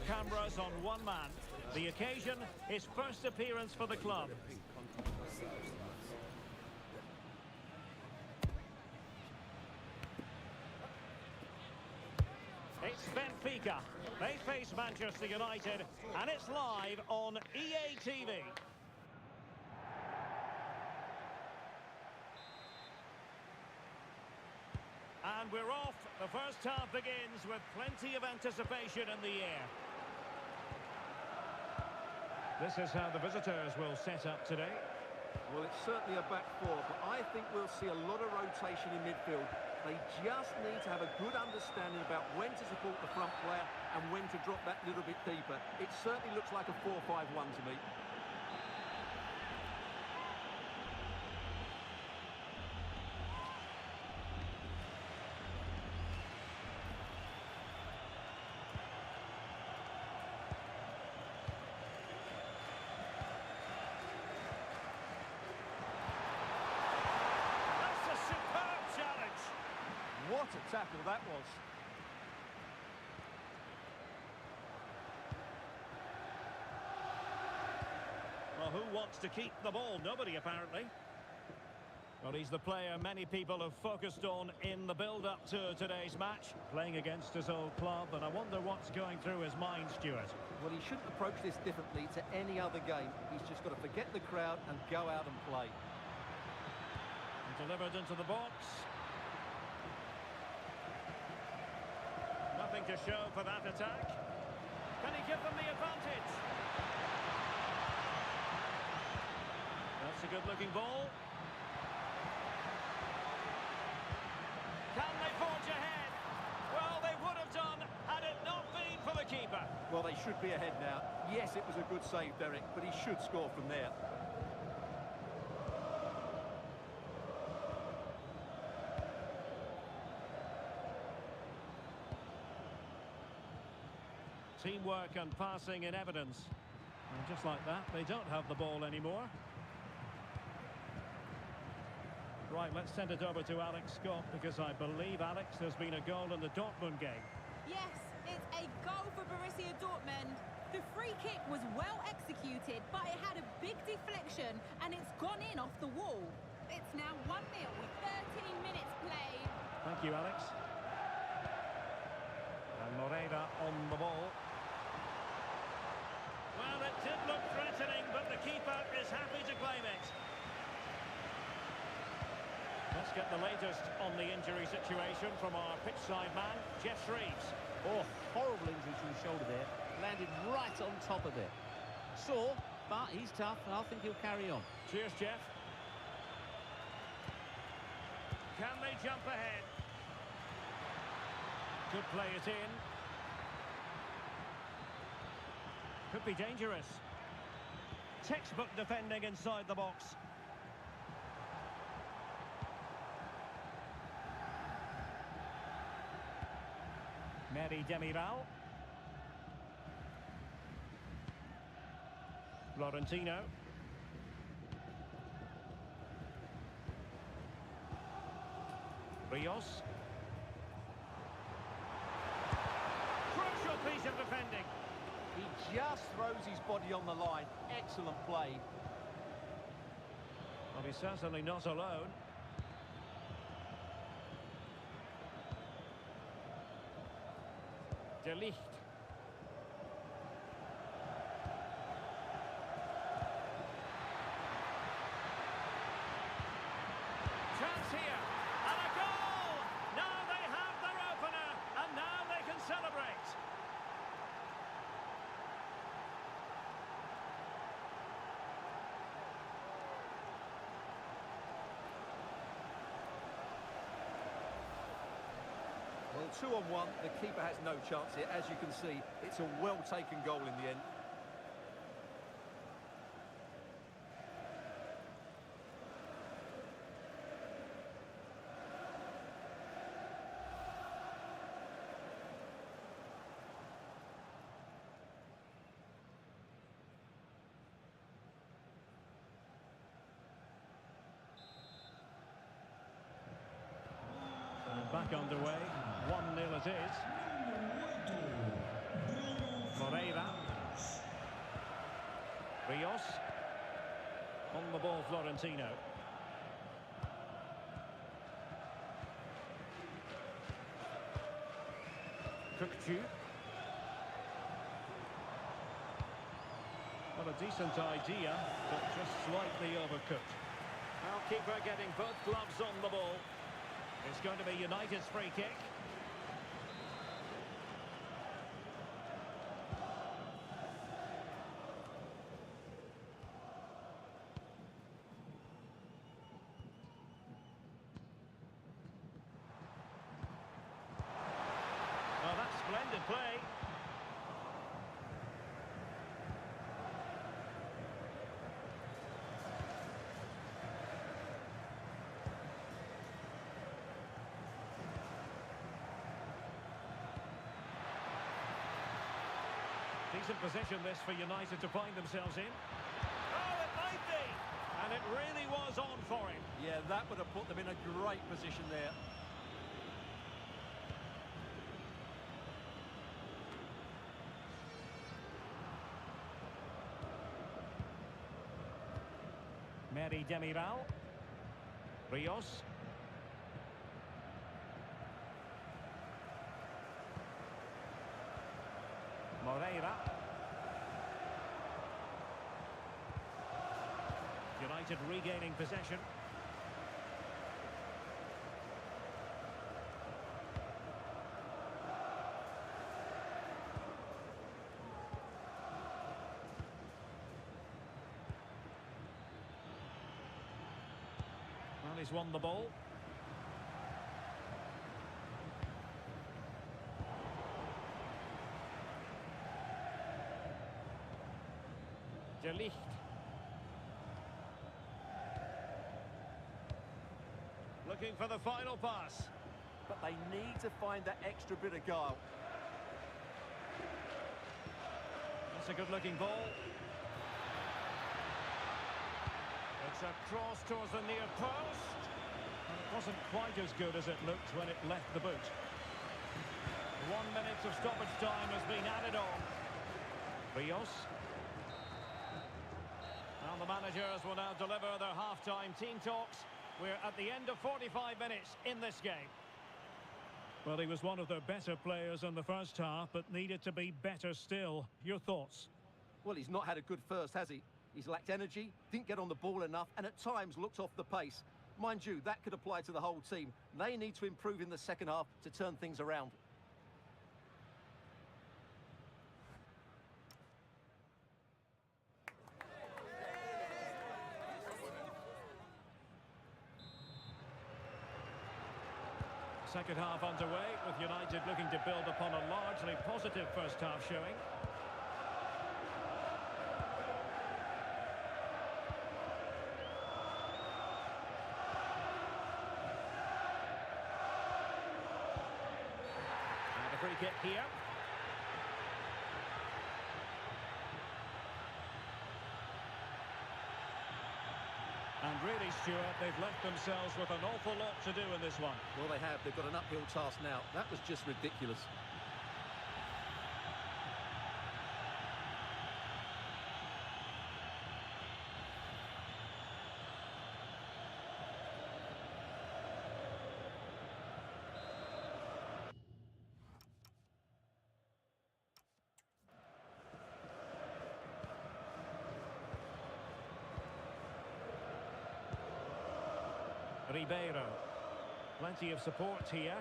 cameras on one man. The occasion, his first appearance for the club. It's Benfica. They face Manchester United, and it's live on EA TV. And we're off. The first half begins with plenty of anticipation in the air. This is how the visitors will set up today. Well, it's certainly a back four, but I think we'll see a lot of rotation in midfield. They just need to have a good understanding about when to support the front player and when to drop that little bit deeper. It certainly looks like a 4-5-1 to me. What a tackle that was. Well, who wants to keep the ball? Nobody, apparently. Well, he's the player many people have focused on in the build-up to today's match, playing against his old club, and I wonder what's going through his mind, Stuart. Well, he shouldn't approach this differently to any other game. He's just got to forget the crowd and go out and play. And delivered into the box. Nothing to show for that attack. Can he give them the advantage? That's a good-looking ball. Can they forge ahead? Well, they would have done had it not been for the keeper. Well, they should be ahead now. Yes, it was a good save, Derek, but he should score from there. Teamwork and passing in evidence. And just like that, they don't have the ball anymore. Right, let's send it over to Alex Scott, because I believe, Alex, there's been a goal in the Dortmund game. Yes, it's a goal for Borussia Dortmund. The free kick was well executed, but it had a big deflection, and it's gone in off the wall. It's now 1-0 with 13 minutes played. Thank you, Alex. And Moreira on the ball. Well, it did look threatening, but the keeper is happy to claim it. Let's get the latest on the injury situation from our pitchside man, Jeff Shreves. Oh, horrible injury to the shoulder there. Landed right on top of it. Sore, but he's tough, and I think he'll carry on. Cheers, Jeff. Can they jump ahead? Could play it in. Could be dangerous. Textbook defending inside the box. Mary Demiral. Florentino. Rios. Crucial piece of defending. He just throws his body on the line. Excellent play. Well, he's certainly not alone. De Ligt. Chance here, and a goal! Now they have their opener, and now they can celebrate. Well, 2-on-1, the keeper has no chance here. As you can see, it's a well-taken goal in the end. Back underway, 1-0 it is. Moreira. Rios. On the ball, Florentino. Kukcu. Well, a decent idea, but just slightly overcooked. Well, keeper getting both gloves on the ball. It's going to be United's free kick. Well, that's splendid play. Decent position this for United to find themselves in. Oh, it might be! And it really was on for him. Yeah, that would have put them in a great position there. Mary Demiral. Rios. Moreira. United regaining possession. Well, he's won the ball. De Ligt. Looking for the final pass. But they need to find that extra bit of guile. That's a good-looking ball. It's a cross towards the near post. And it wasn't quite as good as it looked when it left the boot. 1 minute of stoppage time has been added on. Rios. And the managers will now deliver their half-time team talks. We're at the end of 45 minutes in this game. Well, he was one of their better players in the first half, but needed to be better still. Your thoughts? Well, he's not had a good first, has he? He's lacked energy, didn't get on the ball enough, and at times looked off the pace. Mind you, that could apply to the whole team. They need to improve in the second half to turn things around. Second half underway, with United looking to build upon a largely positive first half showing. And a free kick here. And really, Stuart, they've left themselves with an awful lot to do in this one. Well, they have. They've got an uphill task now. That was just ridiculous. Ribeiro. Plenty of support here.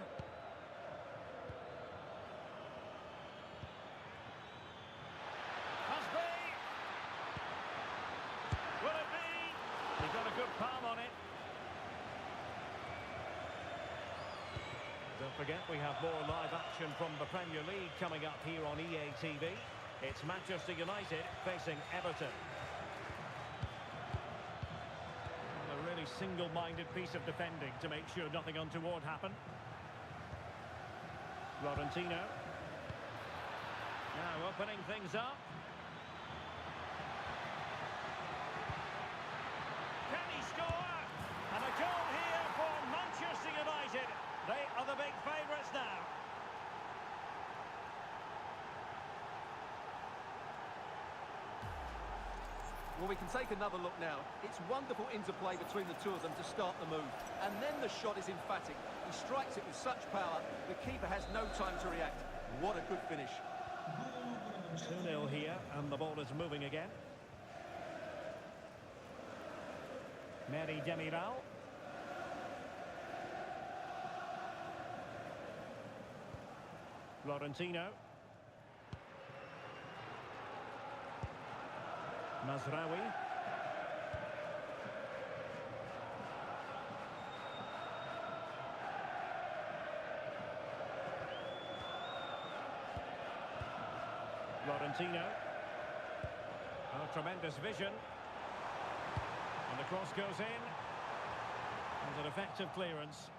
Must be! Will it be? He got a good palm on it. Don't forget, we have more live action from the Premier League coming up here on EA TV. It's Manchester United facing Everton. Single-minded piece of defending to make sure nothing untoward happened. Florentino. Now opening things up. Can he score? And a goal here for Manchester United. They are the big favourites now. Well, we can take another look now. It's wonderful interplay between the two of them to start the move. And then the shot is emphatic. He strikes it with such power, the keeper has no time to react. What a good finish. 2-0 here, and the ball is moving again. Mary Demiral. Florentino. Mazraoui. Florentino. Oh, tremendous vision. And the cross goes in. And an effective clearance.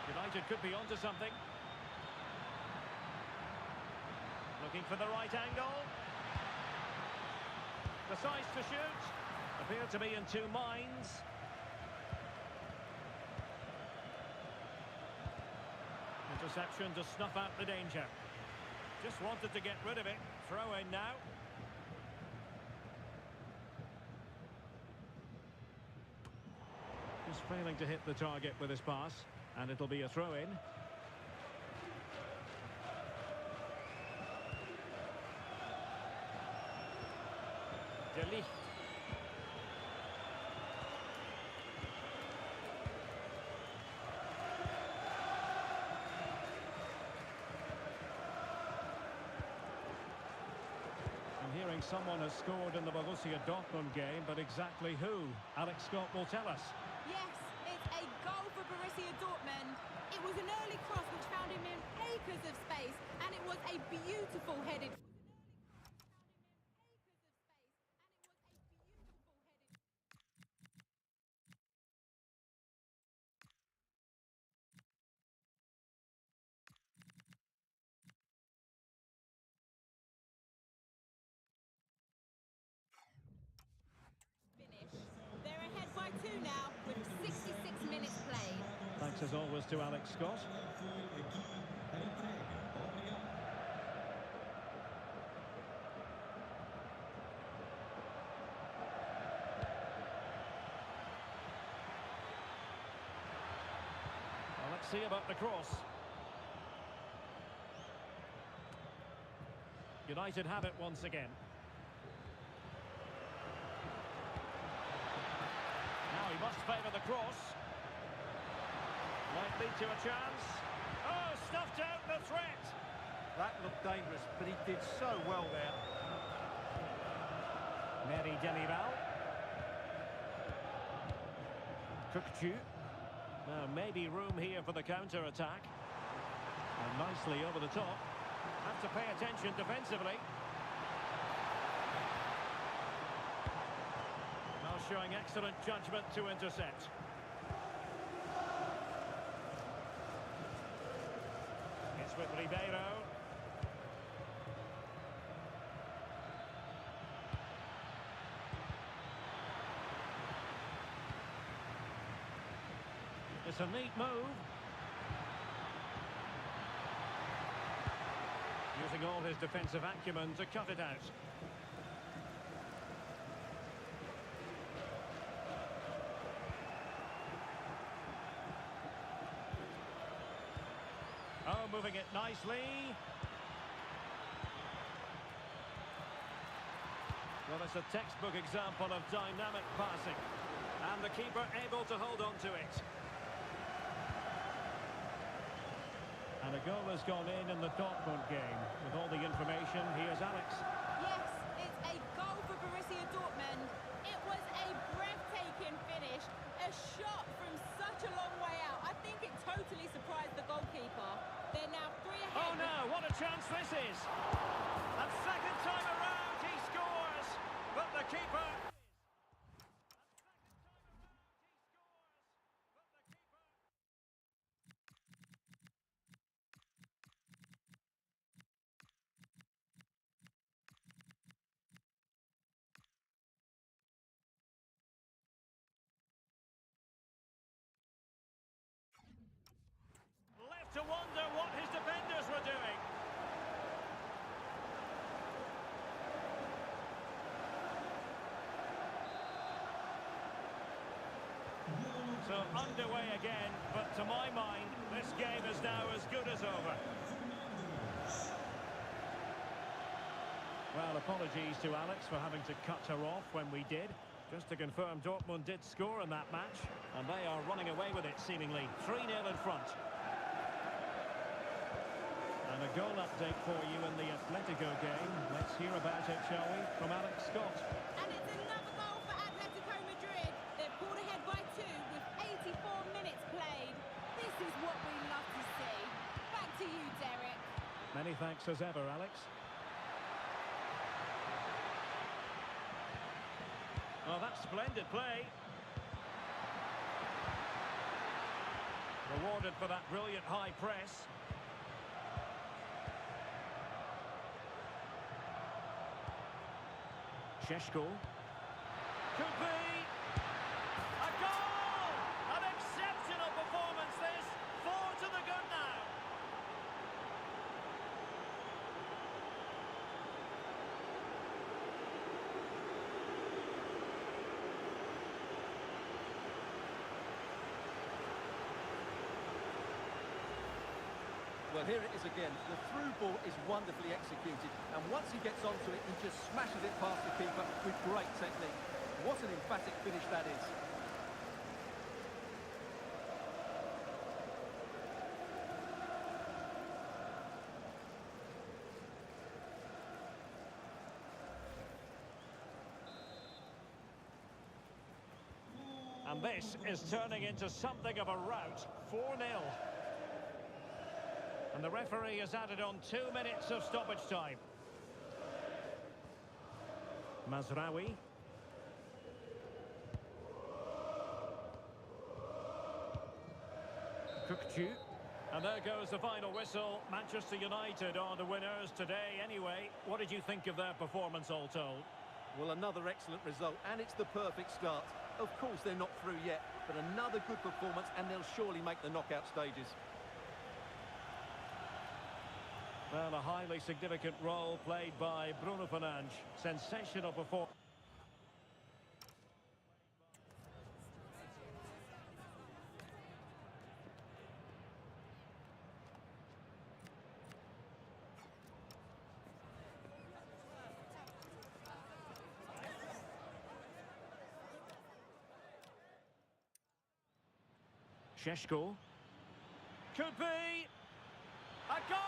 United could be onto something. Looking for the right angle. Decides to shoot. Appeared to be in two minds. Interception to snuff out the danger. Just wanted to get rid of it. Throw in now. Just failing to hit the target with his pass. And it'll be a throw-in. De Ligt. I'm hearing someone has scored in the Borussia Dortmund game, but exactly who? Alex Scott will tell us. Yes, it's a goal for Borussia Dortmund. It was an early cross which found him in acres of space, and it was a beautiful headed. They're ahead by 2 now, with 66 minutes played. Thanks as always to Alex Scott. Well, let's see about the cross. United have it once again. Now he must favour the cross. Might lead to a chance. Oh, stuffed out the threat. That looked dangerous, but he did so well there. Mary Demiral. Cookchu. Now maybe room here for the counter-attack. And nicely over the top. Have to pay attention defensively. Now showing excellent judgment to intercept. It's with Ribeiro. It's a neat move. Using all his defensive acumen to cut it out. Oh, moving it nicely. Well, it's a textbook example of dynamic passing. And the keeper able to hold on to it. And a goal has gone in the Dortmund game. With all the information, here's Alex. Yes, it's a goal for Borussia Dortmund. It was a breathtaking finish. A shot from such a long way out. I think it totally surprised the goalkeeper. They're now 3 ahead. Oh no, what a chance this is! And second time around, he scores! But the keeper... Left to wonder what his defender underway again, but to my mind, this game is now as good as over. Well, apologies to Alex for having to cut her off when we did. Just to confirm, Dortmund did score in that match, and they are running away with it, seemingly. 3-0 in front. And a goal update for you in the Atletico game. Let's hear about it, shall we, from Alex Scott. And it's another goal for Atletico Madrid. They've pulled ahead by 2 with 84 minutes played. This is what we love to see. Back to you, Derek. Many thanks as ever, Alex. Oh, that's splendid play. Rewarded for that brilliant high press. Šeško. Could be a goal! An exceptional performance this. 4 to the good now. Well, here it is again. The through ball is wonderfully executed, and once he gets onto it, he just smashes it past the keeper with great technique. What an emphatic finish that is. And this is turning into something of a rout. 4-0. And the referee has added on 2 minutes of stoppage time. Mazraoui. Kukçu. And there goes the final whistle. Manchester United are the winners today anyway. What did you think of their performance all told? Well, another excellent result, and it's the perfect start. Of course, they're not through yet, but another good performance, and they'll surely make the knockout stages. Well, a highly significant role played by Bruno Fernandes. Sensational performance. Šeško. Could be a goal!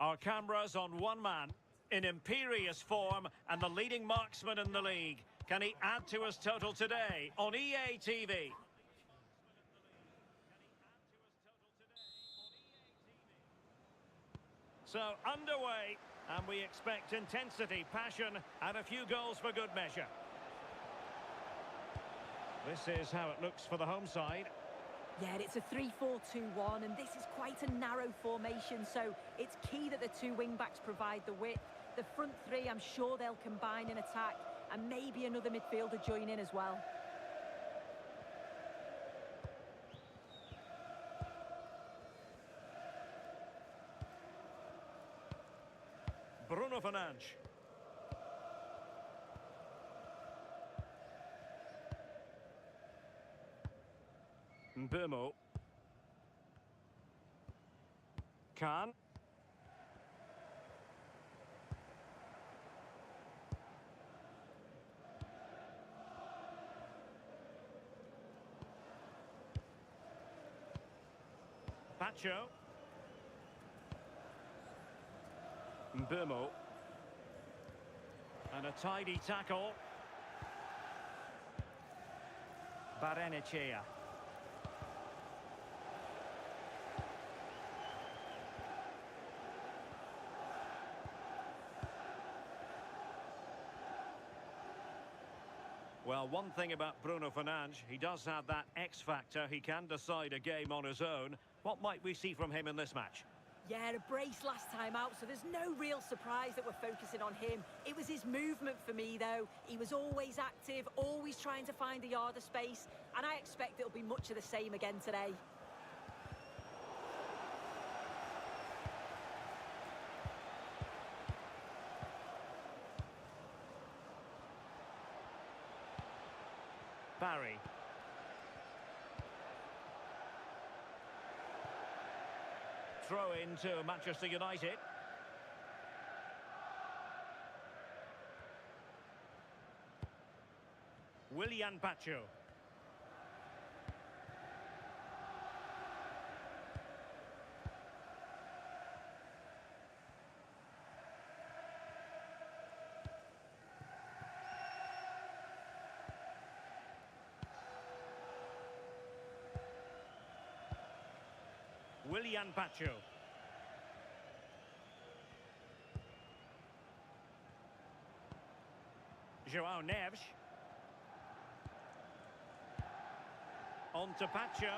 Our cameras on one man, in imperious form and the leading marksman in the league. Can he add to his total today on EA TV? So underway, and we expect intensity, passion, and a few goals for good measure. This is how it looks for the home side. Yeah, it's a 3-4-2-1, and this is quite a narrow formation, so it's key that the two wing-backs provide the width. The front three, I'm sure they'll combine in attack, and maybe another midfielder join in as well. Bruno Fernandes. Mbeumo. Khan. Pacho. Mbeumo. And a tidy tackle. Barrenechea. Well, one thing about Bruno Fernandes, he does have that X factor. He can decide a game on his own. What might we see from him in this match? Yeah, a brace last time out, so there's no real surprise that we're focusing on him. It was his movement for me, though. He was always active, always trying to find a yard of space, and I expect it'll be much of the same again today. Barry. Throw in to Manchester United. Willian Pacho. Willian Pacho. João Neves. On to Pacho.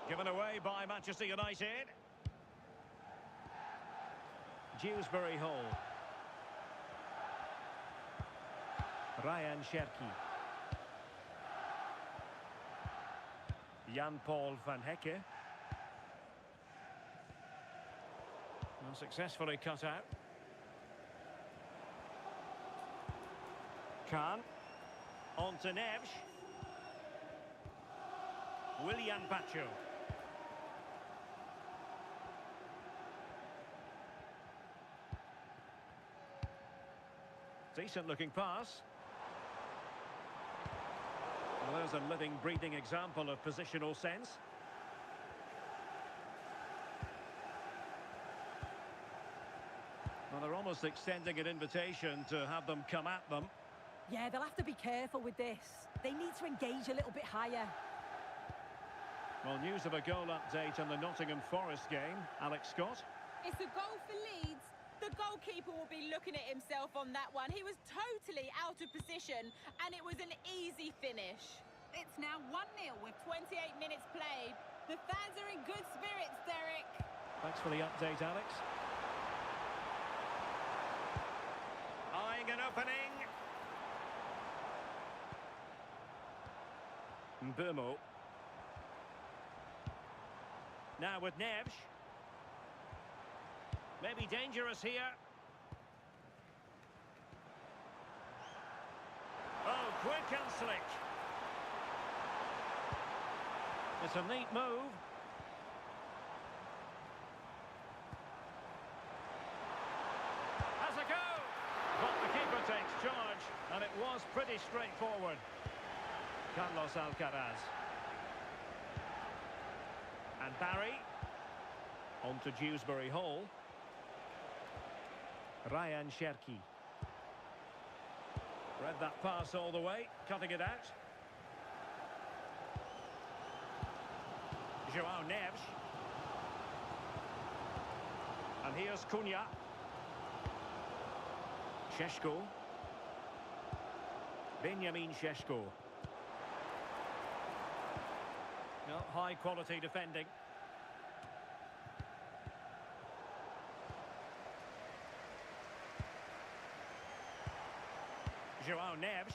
Given away by Manchester United. Dewsbury Hall. Ryan Cherki. Jan-Paul van Hecke. Well, successfully cut out. Khan. On to Neves. Willian Pacho. Decent looking pass. Well, there's a living, breathing example of positional sense. Well, they're almost extending an invitation to have them come at them. Yeah, they'll have to be careful with this. They need to engage a little bit higher. Well, news of a goal update on the Nottingham Forest game. Alex Scott. It's a goal for Leeds. The goalkeeper will be looking at himself on that one. He was totally out of position, and it was an easy finish. It's now 1-0 with 28 minutes played. The fans are in good spirits, Derek. Thanks for the update, Alex. Eyeing an opening. Mbeumo. Now with Neves. Maybe dangerous here. Oh, quick and slick. It's a neat move. Has a go. But the keeper takes charge, and it was pretty straightforward. Carlos Alcaraz. And Barry. On to Dewsbury Hall. Ryan Cherki. Read that pass all the way, cutting it out. João Neves. And here's Cunha. Šeško. Benjamin Šeško. No, high quality defending. João Neves.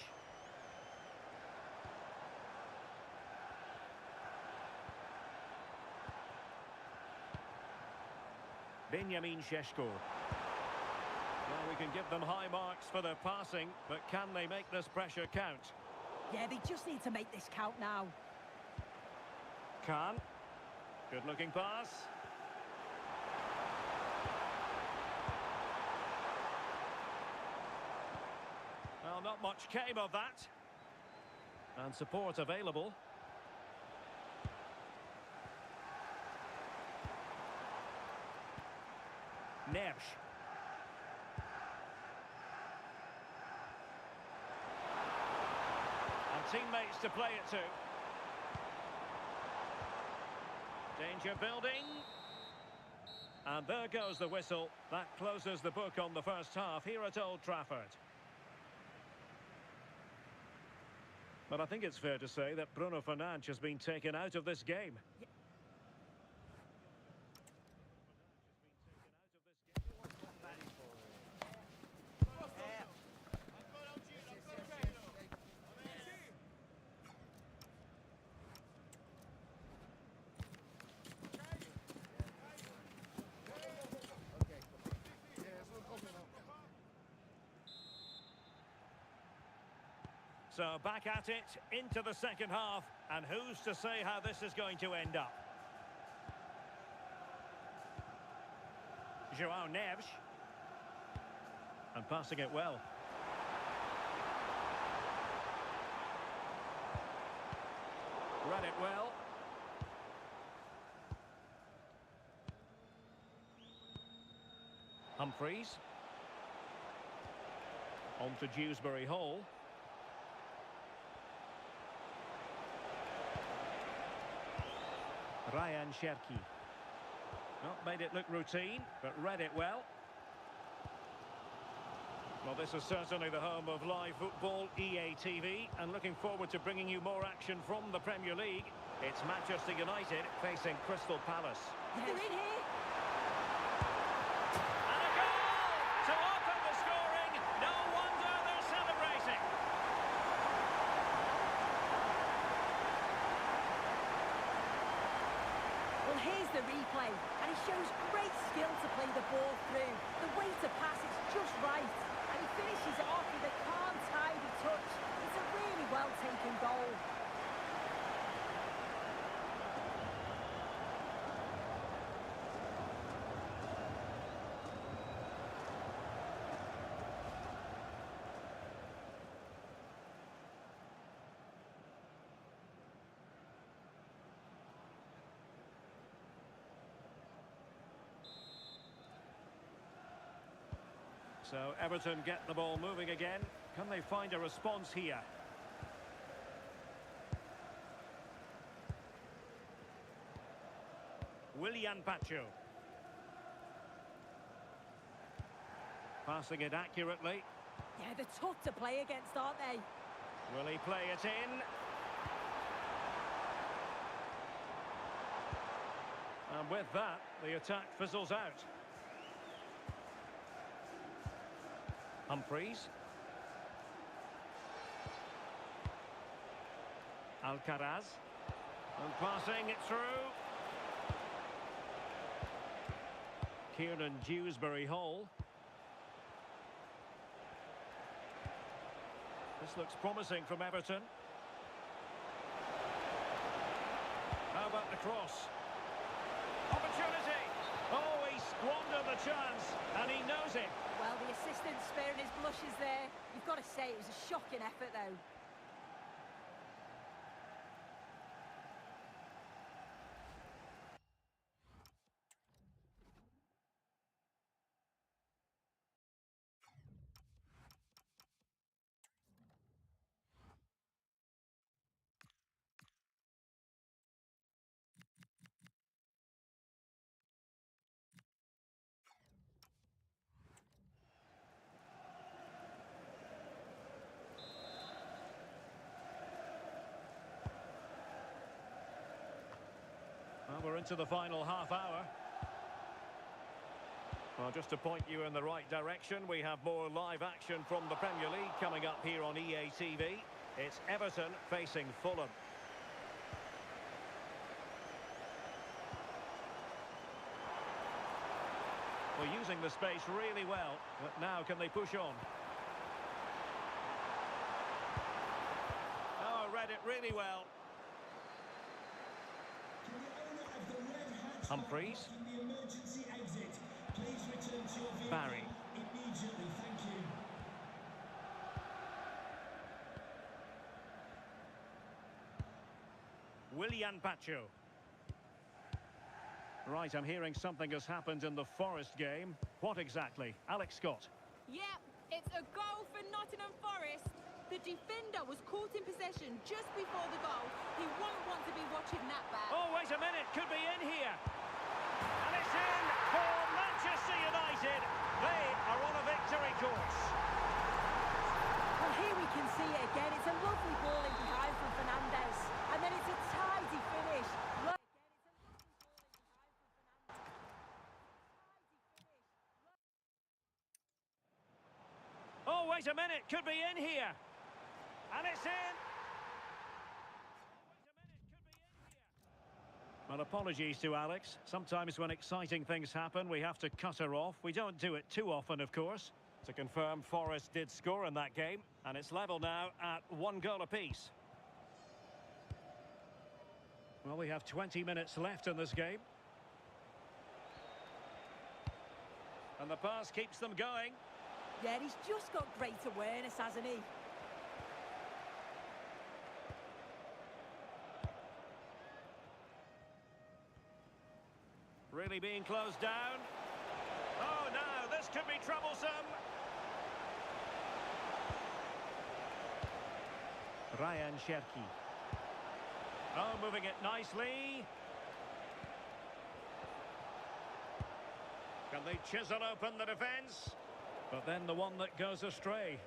Benjamin Šeško. Well, we can give them high marks for their passing, but can they make this pressure count? Yeah, they just need to make this count now. Khan. Good looking pass. Well, not much came of that. And support available. Neves. And teammates to play it to. Danger building. And there goes the whistle. That closes the book on the first half here at Old Trafford. But I think it's fair to say that Bruno Fernandes has been taken out of this game. So back at it, into the second half, and who's to say how this is going to end up? João Neves. And passing it well. Read it well. Humphreys. On to Dewsbury Hall. Ryan Cherki. Not made it look routine, but read it well. Well, this is certainly the home of live football, EA TV, and looking forward to bringing you more action from the Premier League. It's Manchester United facing Crystal Palace. They're in here. And a goal to open the scoring. No wonder they're celebrating. Well, here's the replay, and it shows great skill to play the ball through. The way to pass is just right, and he finishes it off with a calm, tidy touch. It's a really well-taken goal. So Everton get the ball moving again. Can they find a response here? Willian Pacho. Passing it accurately. Yeah, they're tough to play against, aren't they? Will he play it in? And with that, the attack fizzles out. Humphreys. Alcaraz. And passing it through. Kieran Dewsbury Hall. This looks promising from Everton. How about the cross? Opportunity! Oh, he squandered the chance, and he knows it. Well, the assistant's sparing his blushes there. You've got to say it was a shocking effort, though. into the final half hour. Well, just to point you in the right direction, we have more live action from the Premier League coming up here on EA TV. It's Everton facing Fulham. We're using the space really well, but now can they push on? Oh, read it really well. Humphreys. The emergency exit. Please return to your vehicle Barry. immediately. Thank you. Willian Pacho. Right, I'm hearing something has happened in the Forest game. What exactly? Alex Scott. Yep, it's a goal for Nottingham Forest. The defender was caught in possession just before the goal. He won't want to be watching that back. Oh, wait a minute, could be in here. And it's in for Manchester United. They are on a victory course. Well, here we can see it again. It's a lovely ball in behind from Fernandes. And then it's a tidy finish. Look. Oh, wait a minute, could be in here. And it's in. Well, apologies to Alex. Sometimes when exciting things happen, we have to cut her off. We don't do it too often, of course. To confirm, Forest did score in that game, and it's level now at 1 goal apiece. Well, we have 20 minutes left in this game. And the pass keeps them going. Yeah, he's just got great awareness, hasn't he? Really being closed down. Oh, no, this could be troublesome. Ryan Cherki. Oh, moving it nicely. Can they chisel open the defence? But then the one that goes astray.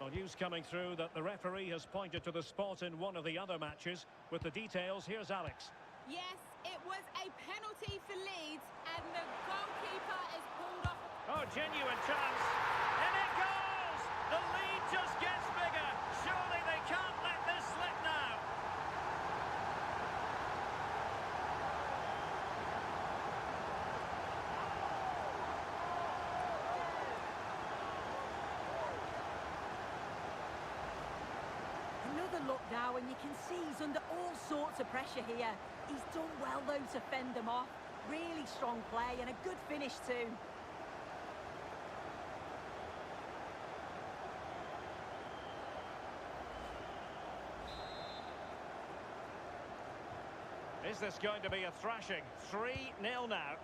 Well, news coming through that the referee has pointed to the spot in one of the other matches. With the details, here's Alex. Yes, it was a penalty for Leeds, and the goalkeeper is pulled off. Oh, genuine chance. And it goes! The lead just gets bigger. Surely they can't let this slip now. Another look now, and you can see he's under all sorts of pressure here. He's done well, though, to fend them off. Really strong play and a good finish, too. Is this going to be a thrashing? 3-0 now.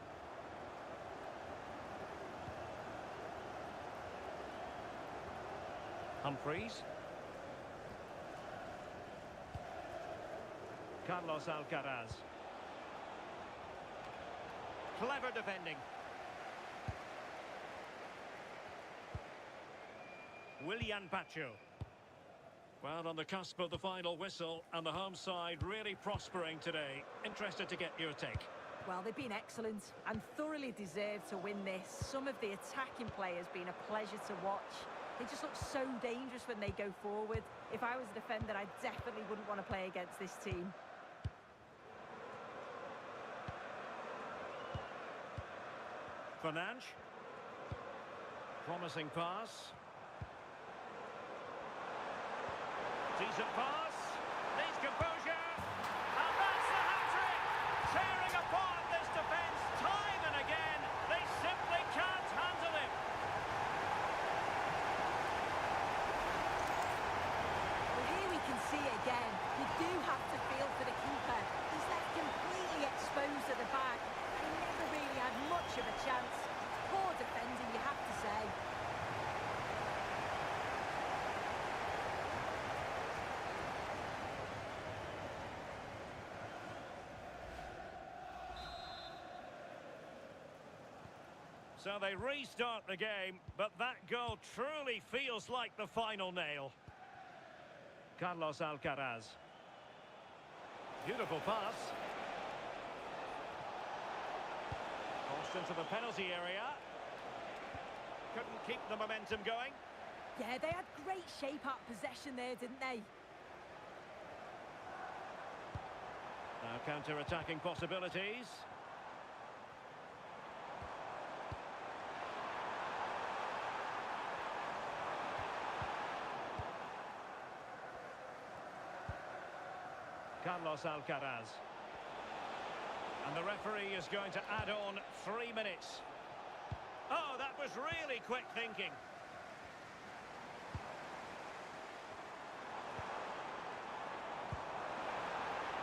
Humphreys. Carlos Alcaraz. Clever defending. Willian Pacho. Well, on the cusp of the final whistle, and the home side really prospering today. Interested to get your take. Well, they've been excellent and thoroughly deserved to win this. Some of the attacking play has been a pleasure to watch. They just look so dangerous when they go forward. If I was a defender, I definitely wouldn't want to play against this team. Fernandes. Promising pass. Decent pass. Needs composure. And that's the hat-trick. Tearing apart this defence time and again. They simply can't handle him. Well, here we can see it again. You do have to feel for the keeper. He's left completely exposed at the back. He never really had much of a chance. Poor defending, you have to say. So they restart the game, but that goal truly feels like the final nail. Carlos Alcaraz. Beautiful pass. into the penalty area. Couldn't keep the momentum going. Yeah, they had great shape-up possession there, didn't they? Now counter-attacking possibilities. Carlos Alcaraz. And the referee is going to add on 3 minutes. Oh, that was really quick thinking.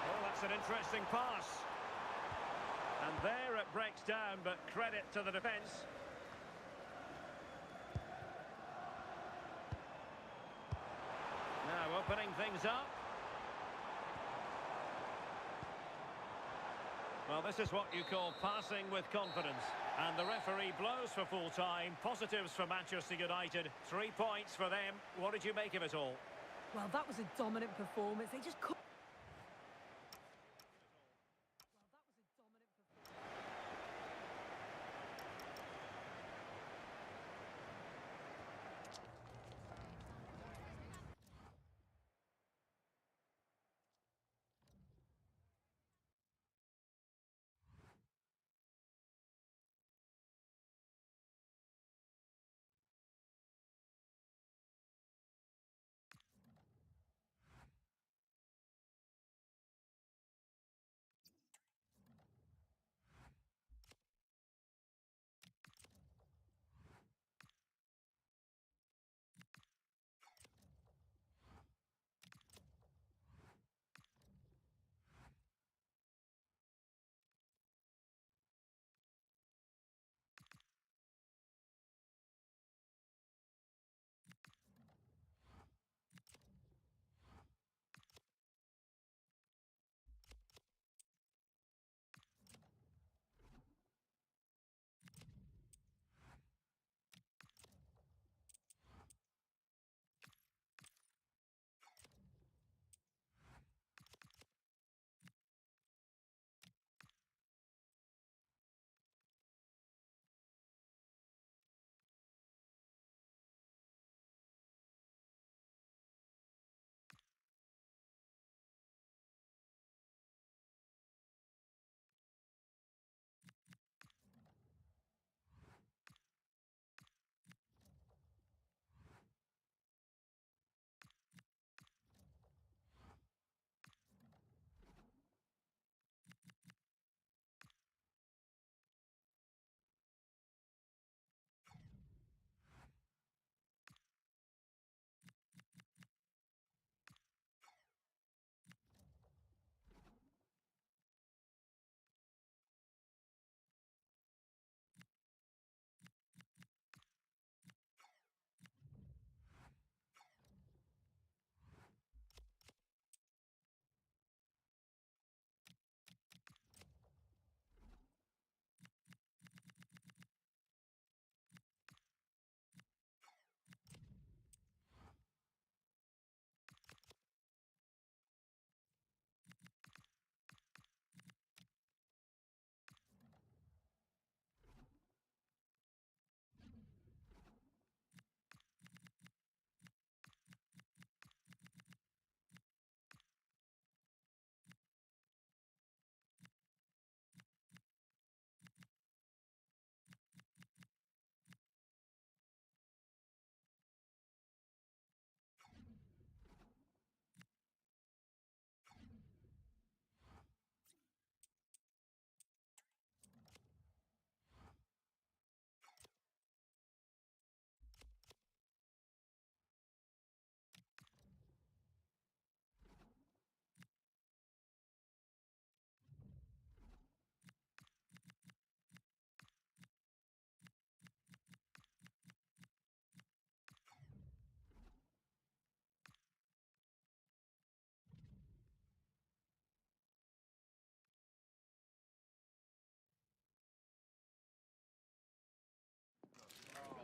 Oh, that's an interesting pass. And there it breaks down, but credit to the defence. Now opening things up. Well, this is what you call passing with confidence. And the referee blows for full time. Positives for Manchester United. 3 points for them. What did you make of it all? Well, that was a dominant performance. They just couldn't.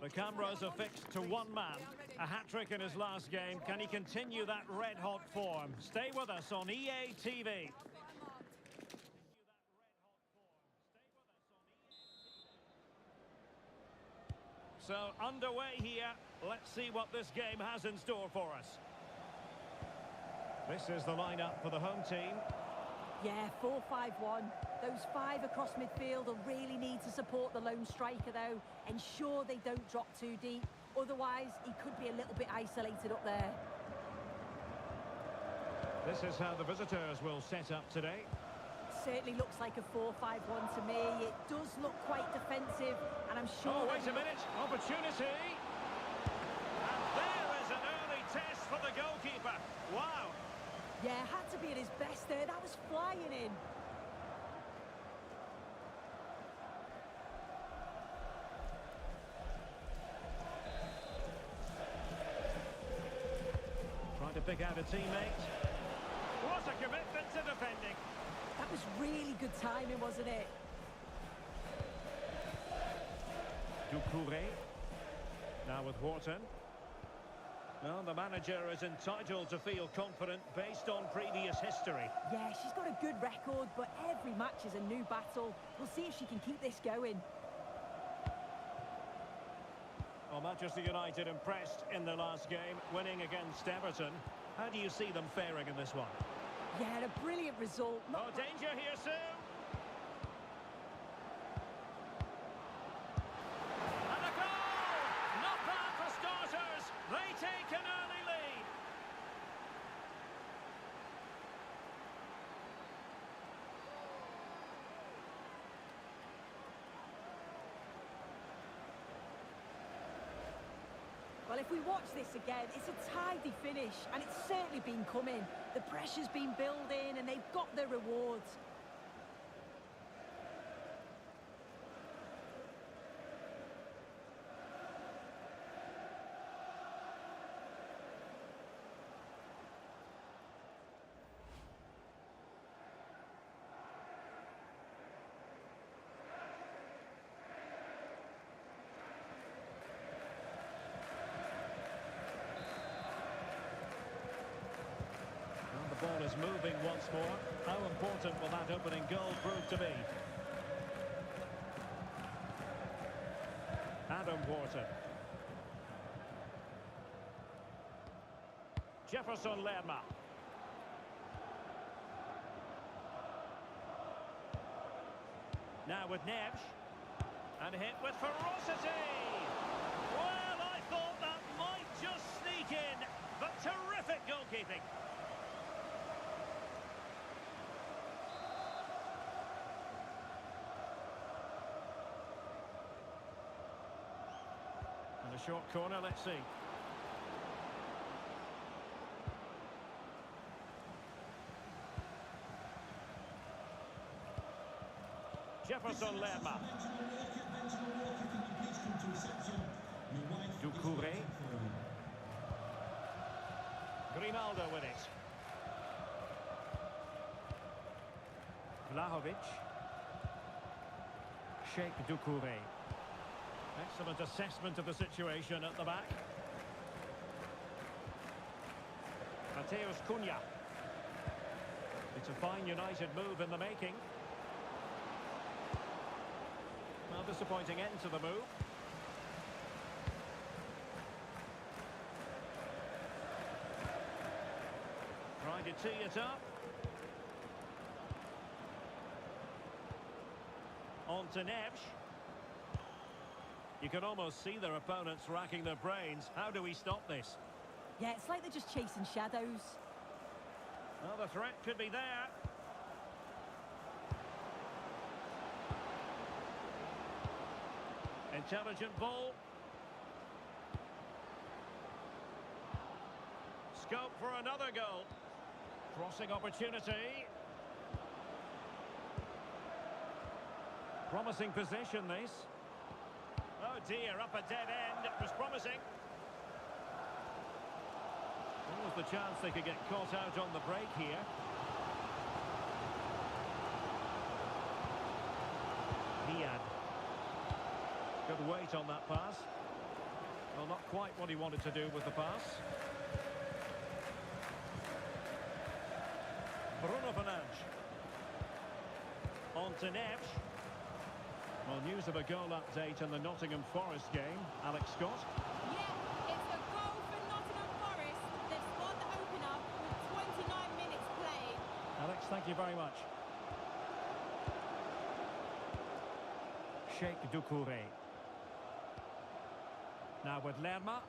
The cameras are fixed to one man. A hat-trick in his last game. Can he continue that red-hot form? Stay with us on EA TV. So, underway here. Let's see what this game has in store for us. This is the lineup for the home team. Yeah, 4-5-1. Those five across midfield will really need to support the lone striker, though. Ensure they don't drop too deep. Otherwise, he could be a little bit isolated up there. This is how the visitors will set up today. Certainly looks like a 4-5-1 to me. It does look quite defensive, and I'm sure... Oh, wait a minute. Opportunity. And there is an early test for the goalkeeper. Wow. Yeah, had to be at his best there. That was flying in. Trying to pick out a teammate. What a commitment to defending. That was really good timing, wasn't it? Doucouré. Now with Wharton. Well, the manager is entitled to feel confident based on previous history. Yeah, she's got a good record, but every match is a new battle. We'll see if she can keep this going. Well, Manchester United impressed in their last game, winning against Everton. How do you see them faring in this one? Yeah, a brilliant result. Oh, danger here soon. And a goal! Not bad for starters. They take an early lead. Well, if we watch this again, it's a tidy finish, and it's certainly been coming. The pressure's been building, and they've got their rewards. The ball is moving once more. How important will that opening goal prove to be? Adam Wharton. Jefferson Lerma. Now with Neves. And hit with ferocity. Well, I thought that might just sneak in. But terrific goalkeeping. And a short corner, let's see. Jefferson Lerma. Doucouré. Grimaldo with it. Vlahovic. Sheikh Doucouré. Excellent assessment of the situation at the back. Mateus Cunha. It's a fine United move in the making. Well, disappointing end to the move. Trying to tee it up. On to Neves. You can almost see their opponents racking their brains. How do we stop this? Yeah, it's like they're just chasing shadows. Well, the threat could be there. Intelligent ball. Scope for another goal. Crossing opportunity. Promising position, this. Oh dear, up a dead end. It was promising. What was the chance they could get caught out on the break here? Diad. Good weight on that pass. Well, not quite what he wanted to do with the pass. Bruno Fernandes. On to Neves. Well, news of a goal update in the Nottingham Forest game. Alex Scott. Yeah, it's a goal for Nottingham Forest. They've scored the opener with 29 minutes played. Alex, thank you very much. Sheikh Doucouré. Now with Lerma.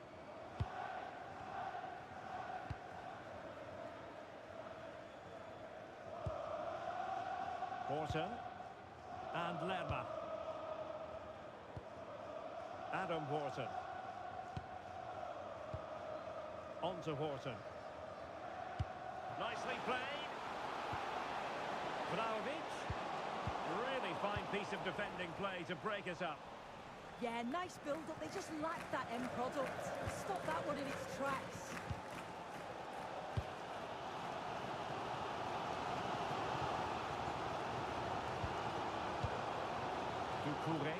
Horton. And Lerma. Adam Horton. On to Horton. Nicely played. Vlahovic. Really fine piece of defending play to break us up. Yeah, nice build-up. They just lacked that end product. Stop that one in its tracks. Doucouré.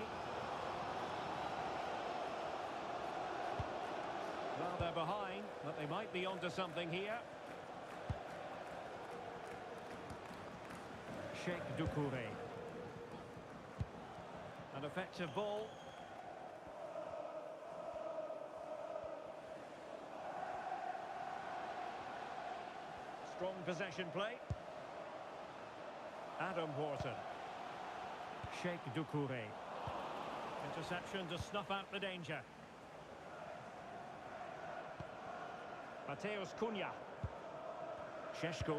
Well, they're behind, but they might be onto something here. Sheikh Doucouré. An effective ball. Strong possession play. Adam Horton. Sheikh Doucouré. Interception to snuff out the danger. Mateus Cunha. Šeško.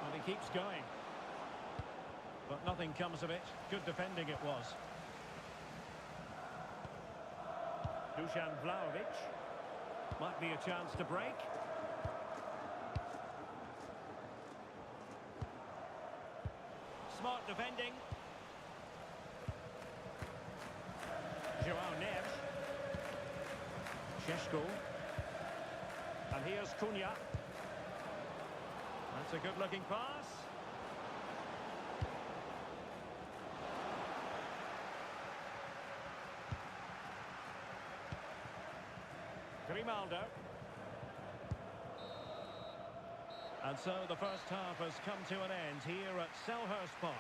And he keeps going. But nothing comes of it. Good defending it was. Dusan Vlahovic. Might be a chance to break. Smart defending. João Neves. Šeško. And here's Cunha. That's a good-looking pass. Grimaldo. And so the first half has come to an end here at Selhurst Park.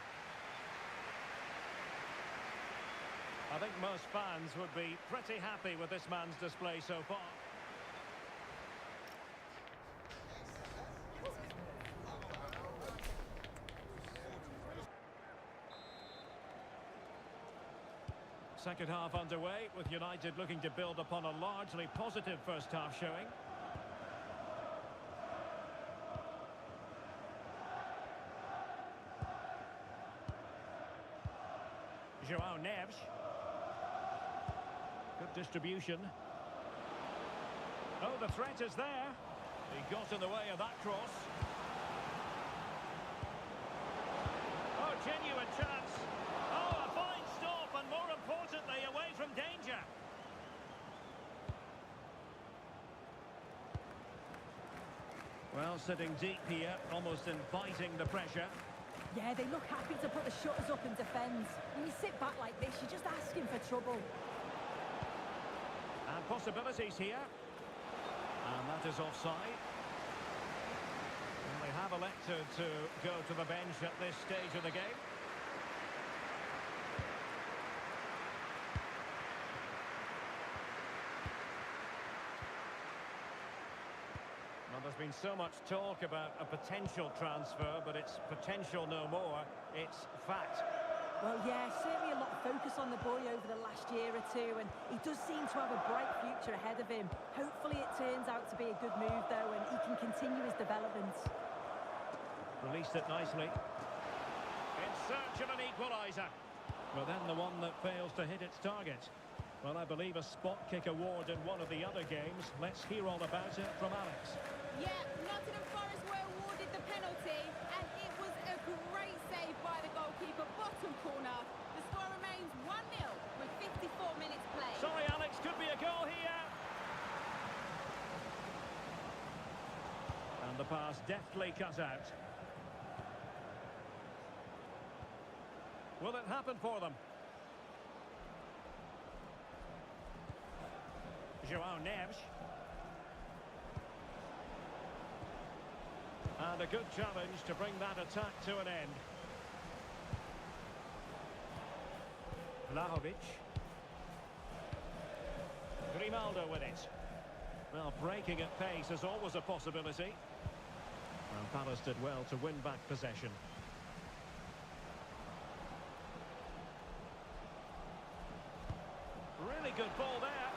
I think most fans would be pretty happy with this man's display so far. Second half underway, with United looking to build upon a largely positive first half showing. João Neves. Good distribution. Oh, the threat is there. He got in the way of that cross. Oh, genuine chance. Oh, a fine stop, and more importantly, away from danger. Well, sitting deep here, almost inviting the pressure. Yeah, they look happy to put the shutters up and defend. When you sit back like this, you're just asking for trouble. And possibilities here. And that is offside. And they have elected to go to the bench at this stage of the game. Well, there's been so much talk about a potential transfer, but it's potential no more. It's fact. Well, yeah, certainly a lot of focus on the boy over the last year or two, and he does seem to have a bright future ahead of him. Hopefully it turns out to be a good move, though, and he can continue his development. Released it nicely. In search of an equaliser. Well, then the one that fails to hit its target. Well, I believe a spot kick award in one of the other games. Let's hear all about it from Alex. Yeah, Nottingham Forest were awarded the penalty, and it was a great save by the goalkeeper, bottom corner. The score remains 1-0 with 54 minutes played. Sorry, Alex, could be a goal here. And the pass deftly cut out. Will it happen for them? João Neves. And a good challenge to bring that attack to an end. Vlahovic. Grimaldo with it. Well, breaking at pace is always a possibility. And Palace did well to win back possession. Really good ball there.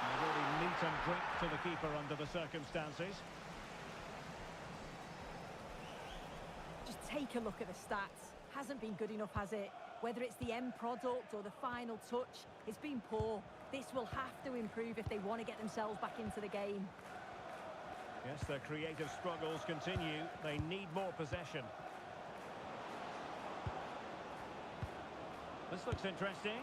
And really neat and quick to the keeper under the circumstances. Just take a look at the stats. Hasn't been good enough, has it? Whether it's the end product or the final touch, it's been poor. This will have to improve if they want to get themselves back into the game. Yes, their creative struggles continue. They need more possession. This looks interesting.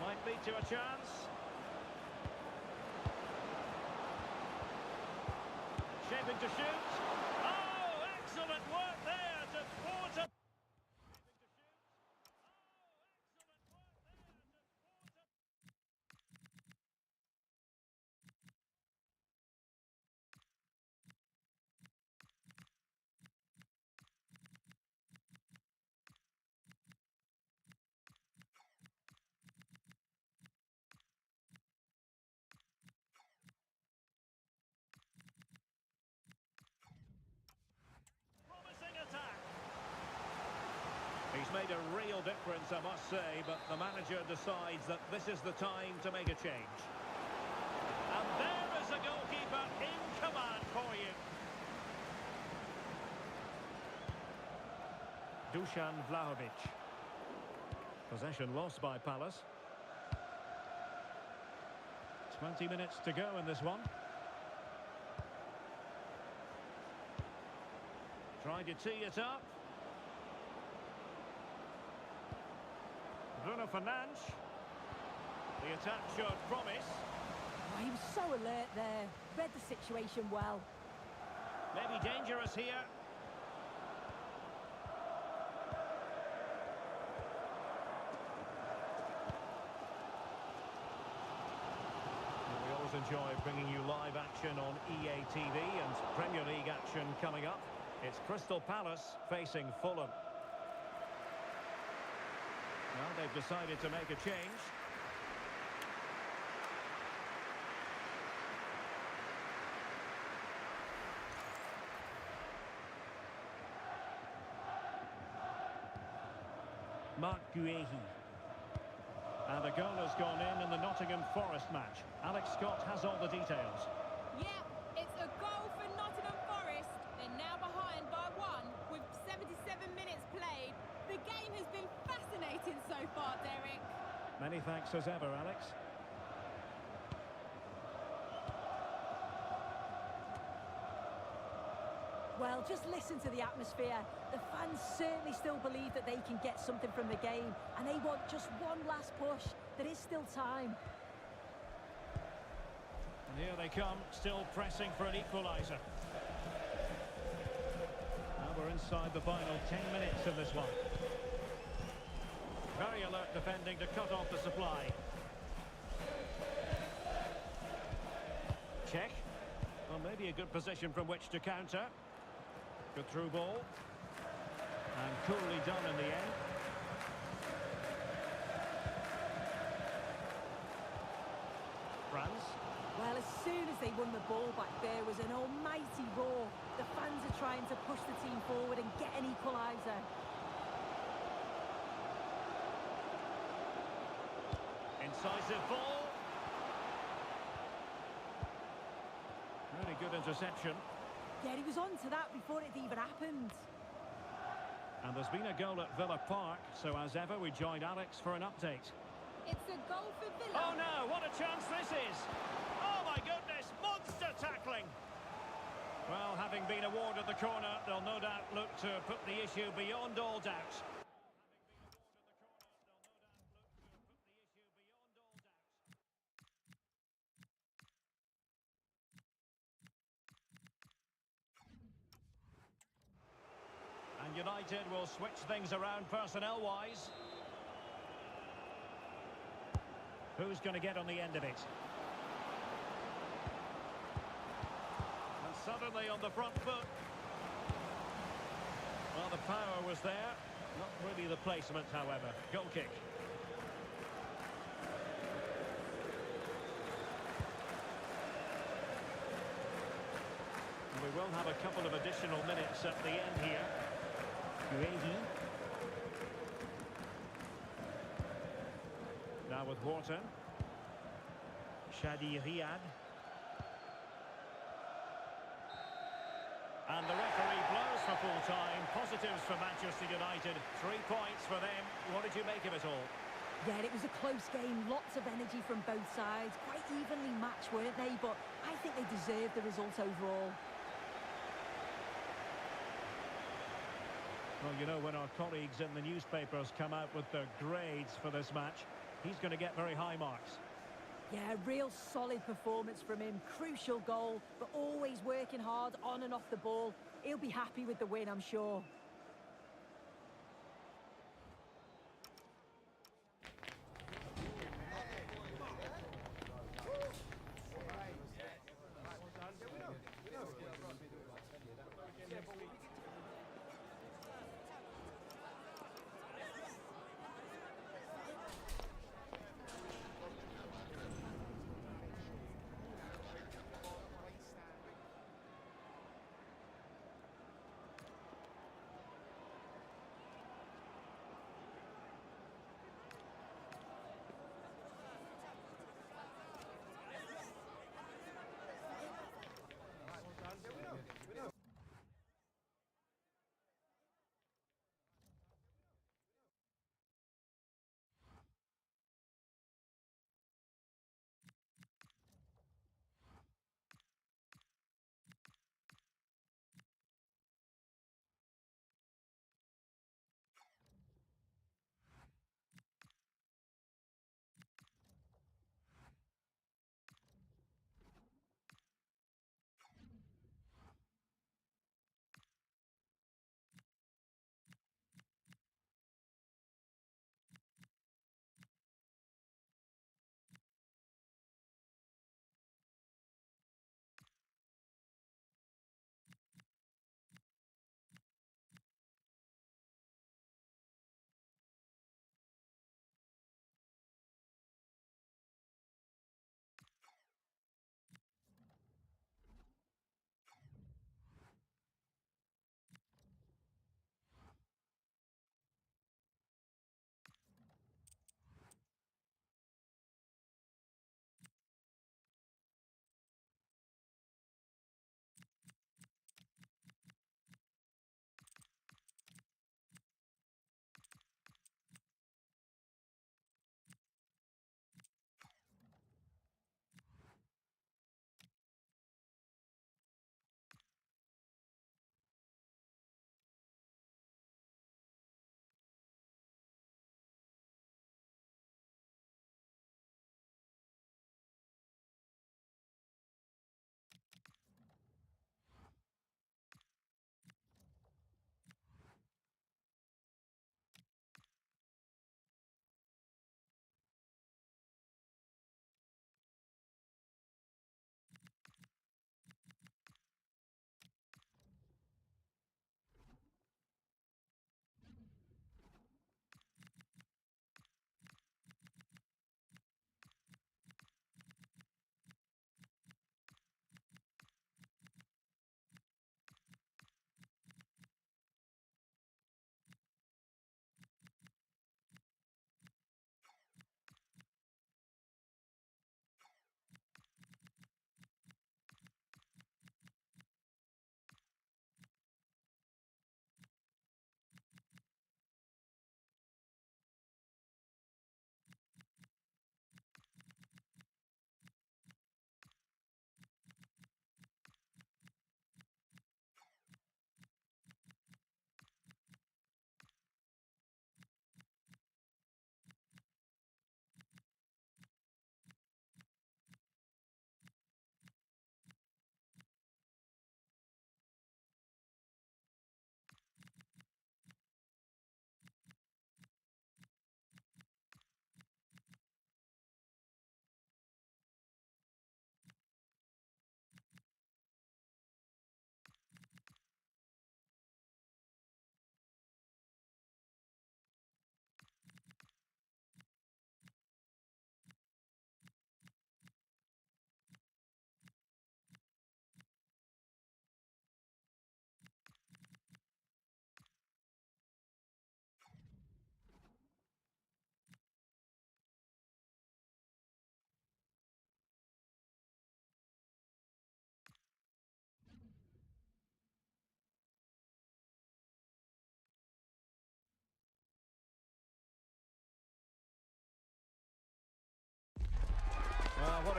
Might lead to a chance. Shaping to shoot. Oh, excellent work there to thwart a... He's made a real difference, I must say, but the manager decides that this is the time to make a change. And there is a goalkeeper in command for you. Dusan Vlahovic. Possession lost by Palace. 20 minutes to go in this one. Trying to tee it up. Bruno Fernandes. The attack showed promise. Oh, he was so alert there. Read the situation well. Maybe dangerous here. We always enjoy bringing you live action on EA TV and Premier League action coming up. It's Crystal Palace facing Fulham. Well, they've decided to make a change. Mark Guehi. And a goal has gone in the Nottingham Forest match. Alex Scott has all the details. Yeah, it's a goal for Nottingham Forest. They're now behind by 1 with 77 minutes played. The game has been fascinating so far, Derek. Many thanks as ever, Alex. Well, just listen to the atmosphere. The fans certainly still believe that they can get something from the game, and they want just one last push. There is still time. And here they come, still pressing for an equaliser. Now we're inside the final 10 minutes of this one. Very alert defending to cut off the supply. Check. Well, maybe a good position from which to counter. Good through ball. And coolly done in the end. France. Well, as soon as they won the ball back, there was an almighty roar. The fans are trying to push the team forward and get an equaliser. Incisive ball. Really good interception. Yeah, he was on to that before it even happened. And there's been a goal at Villa Park, so as ever we joined Alex for an update. It's a goal for Villa. Oh no, what a chance this is! Oh my goodness, monster tackling! Well, having been awarded the corner, they'll no doubt look to put the issue beyond all doubt. And United will switch things around personnel-wise. Who's going to get on the end of it? And suddenly on the front foot. Well, the power was there. Not really the placement, however. Goal kick. We will have a couple of additional minutes at the end here. Guehi. Now with Wharton. Shadi Riyad. And the referee blows for full time. Positives for Manchester United. 3 points for them. What did you make of it all? Yeah, it was a close game. Lots of energy from both sides. Quite evenly matched, weren't they? But I think they deserved the result overall. Well, you know, when our colleagues in the newspapers come out with their grades for this match, he's going to get very high marks. Yeah, real solid performance from him. Crucial goal, but always working hard on and off the ball. He'll be happy with the win, I'm sure.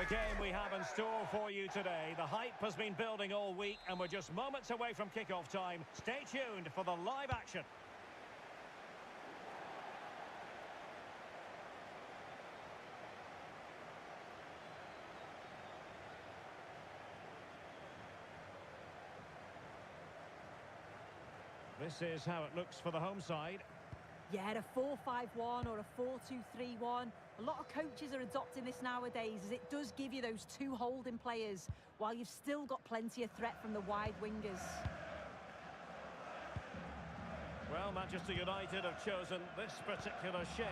game we have in store for you today. The hype has been building all week and we're just moments away from kick-off time. Stay tuned for the live action. This is how it looks for the home side. Yeah, a 4-5-1 or a 4-2-3-1. A lot of coaches are adopting this nowadays as it does give you those two holding players while you've still got plenty of threat from the wide wingers. Well, Manchester United have chosen this particular shape.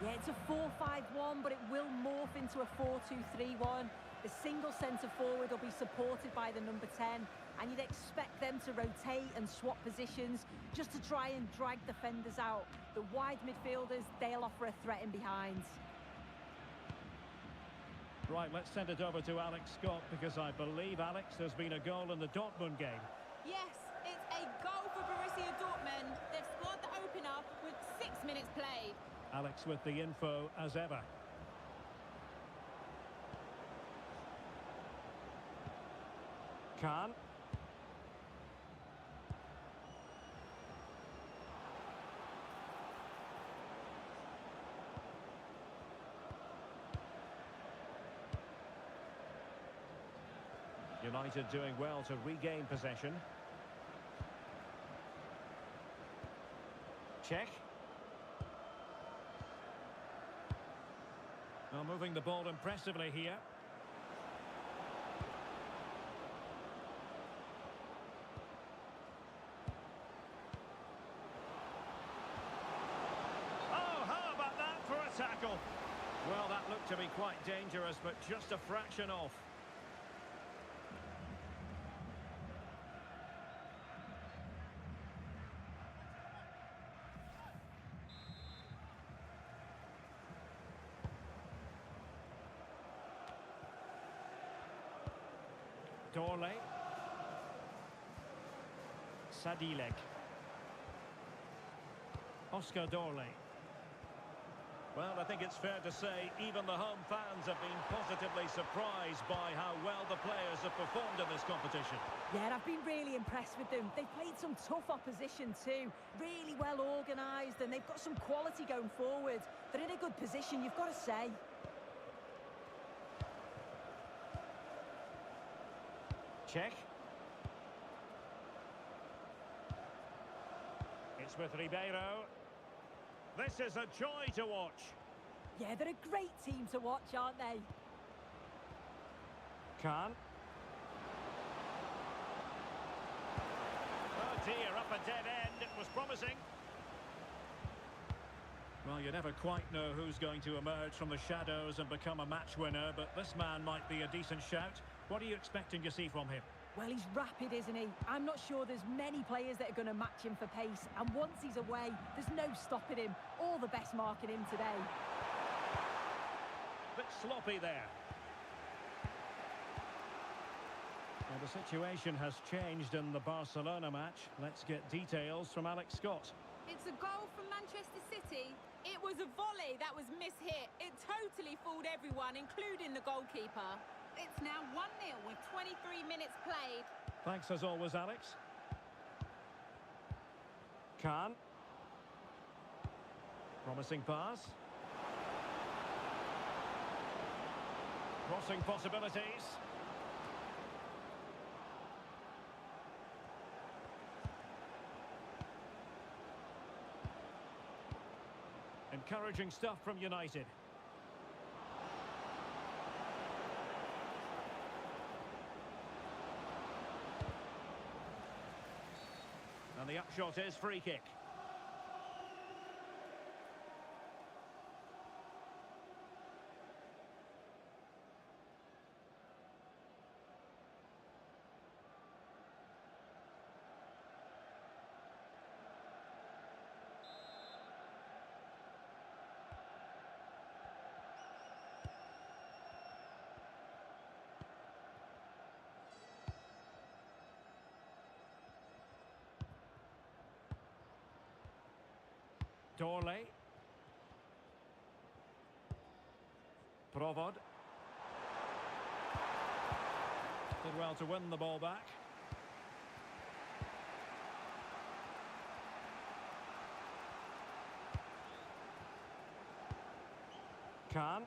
Yeah, it's a 4-5-1, but it will morph into a 4-2-3-1. The single centre-forward will be supported by the number 10, and you'd expect them to rotate and swap positions just to try and drag defenders out. The wide midfielders, they'll offer a threat in behind. Right, let's send it over to Alex Scott, because I believe, Alex, there's been a goal in the Dortmund game. Yes, it's a goal for Borussia Dortmund. They've scored the opener with 6 minutes played. Alex with the info as ever. Khan. United doing well to regain possession. Check. Now moving the ball impressively here. Oh, how about that for a tackle? Well, that looked to be quite dangerous, but just a fraction off. Dorley. Sadilek. Oscar Dorley. Well, I think it's fair to say even the home fans have been positively surprised by how well the players have performed in this competition. Yeah, I've been really impressed with them. They've played some tough opposition too. Really well organised, and they've got some quality going forward. They're in a good position, you've got to say. Check. It's with Ribeiro. This is a joy to watch. Yeah, they're a great team to watch, aren't they? Khan. Oh dear, up a dead end. It was promising. Well, you never quite know who's going to emerge from the shadows and become a match winner, but this man might be a decent shout. What are you expecting to see from him? Well, he's rapid, isn't he? I'm not sure there's many players that are going to match him for pace, and once he's away, there's no stopping him. All the best marking him today. Bit sloppy there. Well, the situation has changed in the Barcelona match. Let's get details from Alex Scott. It's a goal from Manchester City. It was a volley that was mishit. It totally fooled everyone, including the goalkeeper. It's now 1-0 with 23 minutes played. Thanks as always, Alex. Khan. Promising pass. Crossing possibilities. Encouraging stuff from United. And the upshot is free kick. Dorley. Provod. Did well to win the ball back. Khan.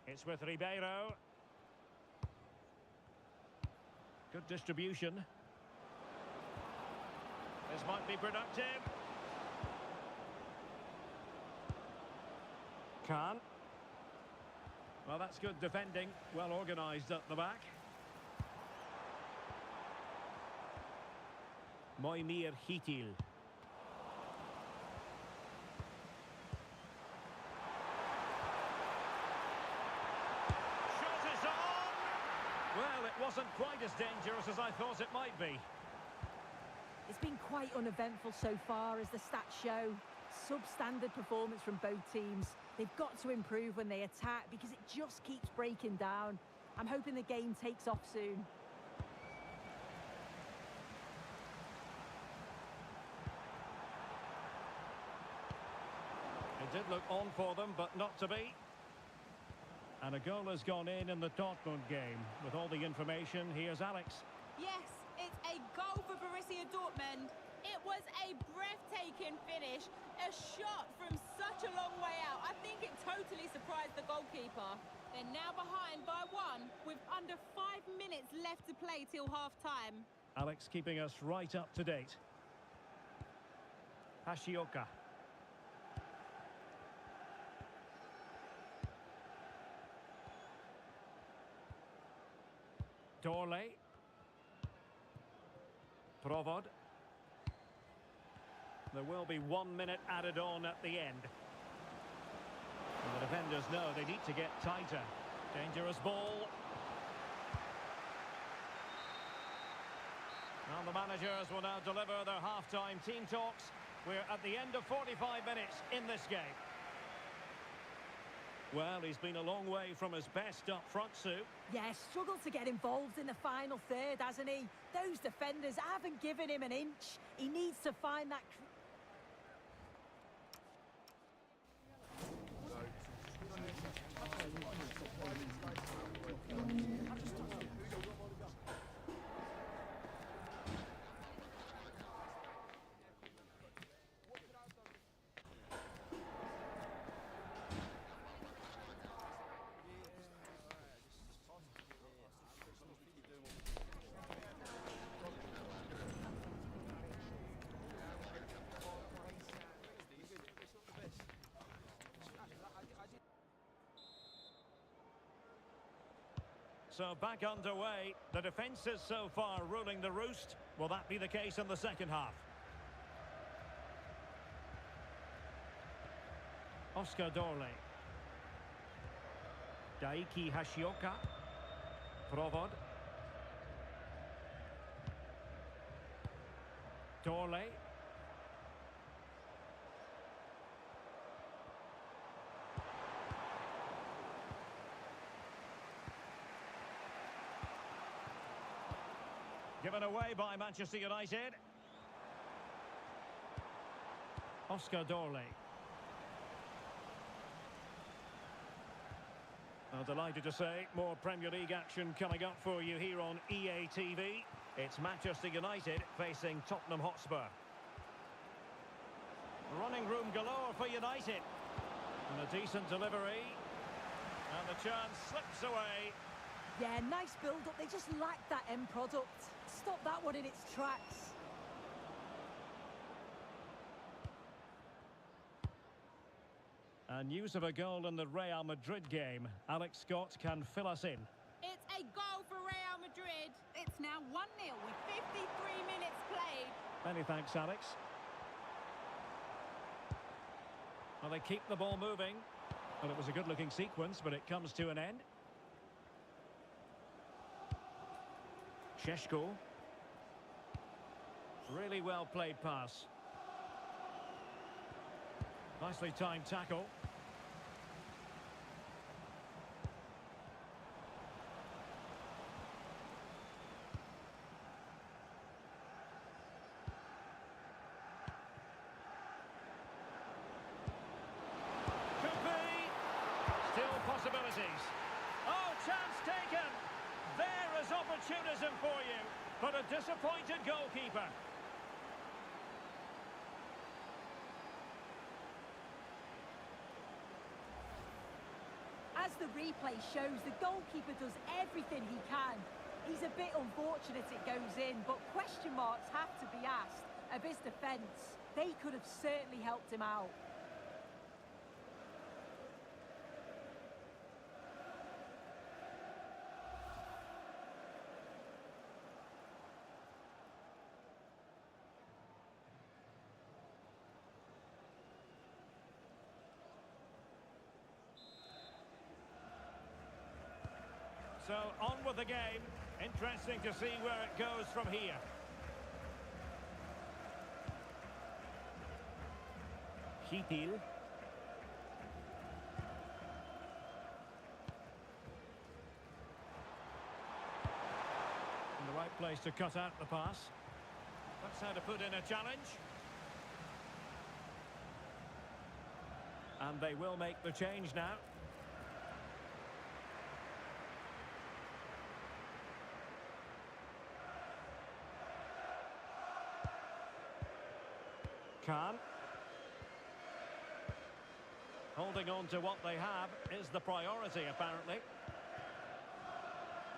It's with Ribeiro. Good distribution. This might be productive. Khan. Well, that's good defending. Well organised at the back. Moimir Hitil. Shot is on! Well, it wasn't quite as dangerous as I thought it might be. It's been quite uneventful so far, as the stats show. Substandard performance from both teams. They've got to improve when they attack because it just keeps breaking down. I'm hoping the game takes off soon. It did look on for them, but not to be. And a goal has gone in the Dortmund game. With all the information, here's Alex. Yes, it's a goal for Borussia Dortmund. It was a breathtaking finish, a shot from such a long way out. I think it totally surprised the goalkeeper. They're now behind by 1 with under 5 minutes left to play till half-time. Alex keeping us right up to date. Hashioka. Dorley. Provod. There will be 1 minute added on at the end. And the defenders know they need to get tighter. Dangerous ball. Now the managers will now deliver their half-time team talks. We're at the end of 45 minutes in this game. Well, he's been a long way from his best up front, Sue. Yeah, struggled to get involved in the final third, hasn't he? Those defenders haven't given him an inch. He needs to find that... So back underway. The defence is so far ruling the roost. Will that be the case in the second half? Oscar Dorley. Daiki Hashioka. Provod. Dorley. Given away by Manchester United. Oscar Dorley. Well, delighted to say, more Premier League action coming up for you here on EA TV. It's Manchester United facing Tottenham Hotspur. Running room galore for United. And a decent delivery. And the chance slips away. Yeah, nice build-up. They just lack that end product. Stop that one in its tracks. And news of a goal in the Real Madrid game. Alex Scott can fill us in. It's a goal for Real Madrid. It's now 1-0 with 53 minutes played. Many thanks, Alex. Well, they keep the ball moving. Well, it was a good-looking sequence, but it comes to an end. Šeško. Really well played pass. Nicely timed tackle. Could be. Still possibilities. Oh! opportunism for you, but a disappointed goalkeeper. As the replay shows, the goalkeeper does everything he can. He's a bit unfortunate it goes in, but question marks have to be asked of his defence. They could have certainly helped him out. So, on with the game. Interesting to see where it goes from here. Hitil. In the right place to cut out the pass. That's how to put in a challenge. And they will make the change now. Khan. Holding on to what they have is the priority, apparently.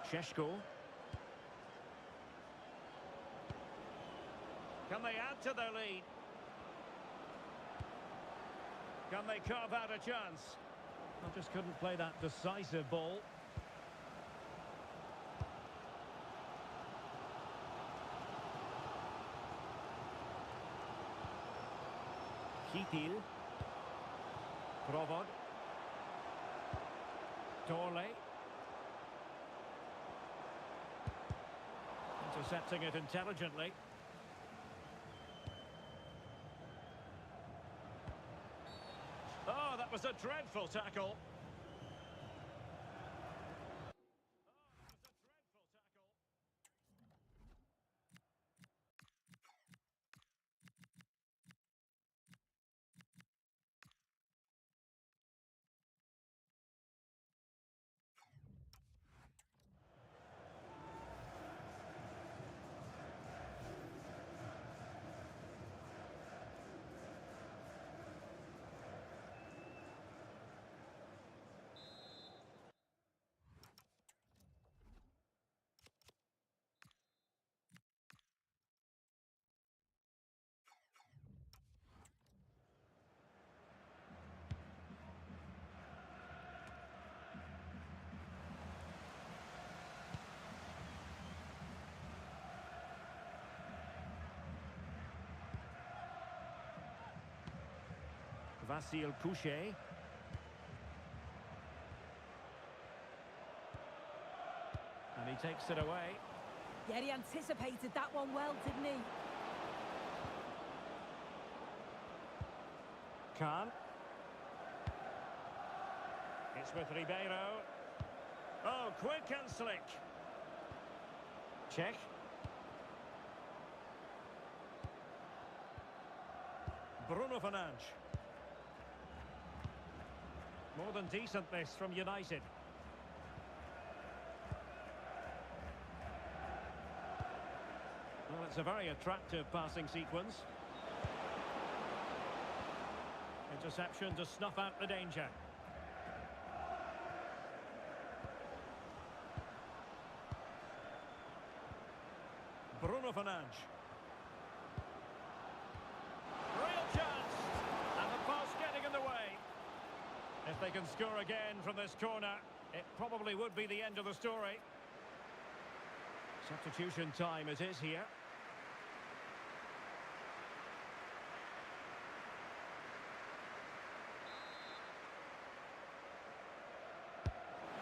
Sheshko. Can they add to their lead? Can they carve out a chance? I just couldn't play that decisive ball. Hitil. Provod. Torley. Intercepting it intelligently. Oh, that was a dreadful tackle. Vasil Couchet. And he takes it away. Yeah, he anticipated that one well, didn't he? Khan. It's with Ribeiro. Oh, quick and slick. Check. Bruno Fernandes. More than decent this from United. Well, it's a very attractive passing sequence. Interception to snuff out the danger. Bruno Fernandes. Real chance! And the pass getting in the way. If they can score again from this corner, it probably would be the end of the story. Substitution time it is here.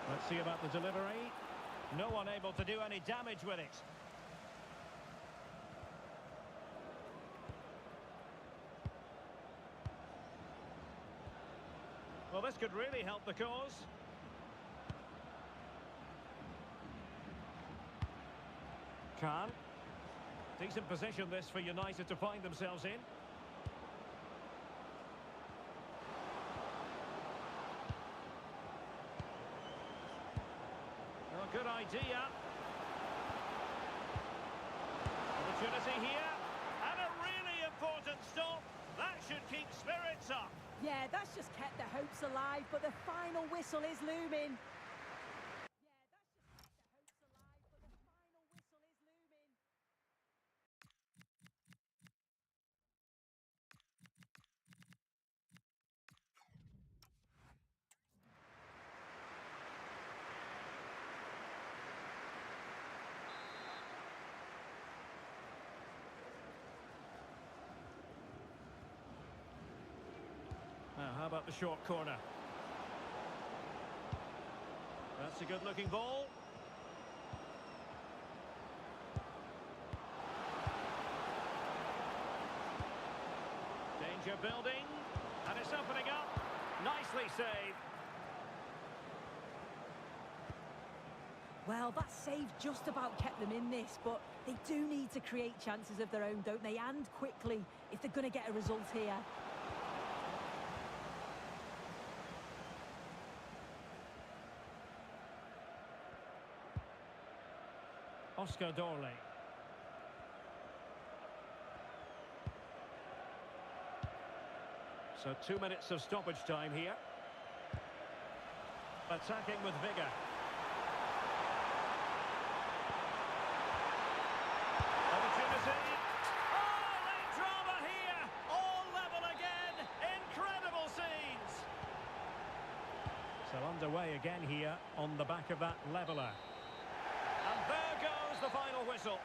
Let's see about the delivery. No one able to do any damage with it. Well, this could really help the cause. Khan. Decent position this for United to find themselves in. Well, good idea. Opportunity here, and a really important stop. That should keep spirits up. Yeah, that's just kept the hopes alive, but the final whistle is looming. Now, how about the short corner? That's a good-looking ball. Danger building, and it's opening up. Nicely saved. Well, that save just about kept them in this, but they do need to create chances of their own, don't they? And quickly, if they're going to get a result here. Oscar Dorley. So 2 minutes of stoppage time here. Attacking with vigour. Opportunity. Oh, late drama here. All level again. Incredible scenes. So underway again here on the back of that leveller. And there goes the final whistle.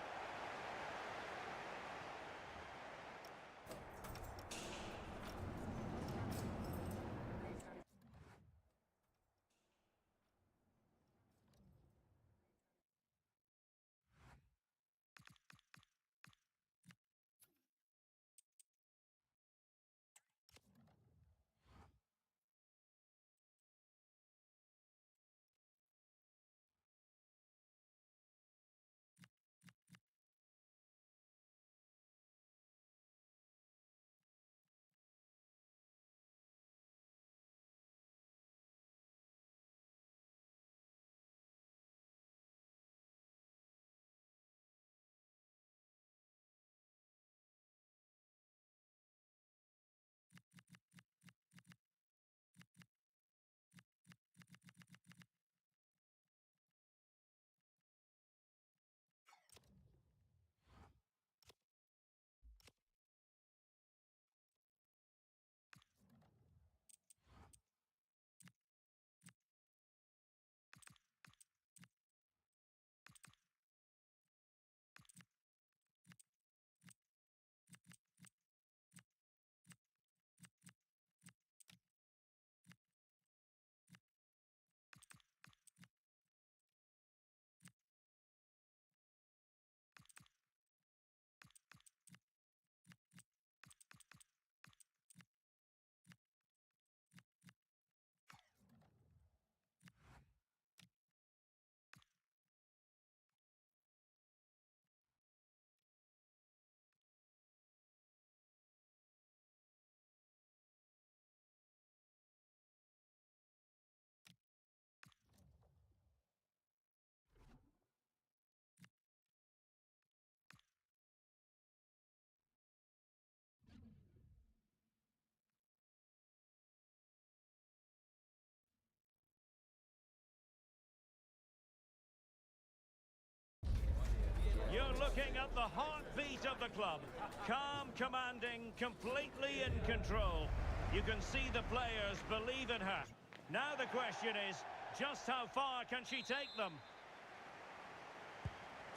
You're looking at the heartbeat of the club. Calm, commanding, completely in control. You can see the players believe in her. Now the question is, just how far can she take them?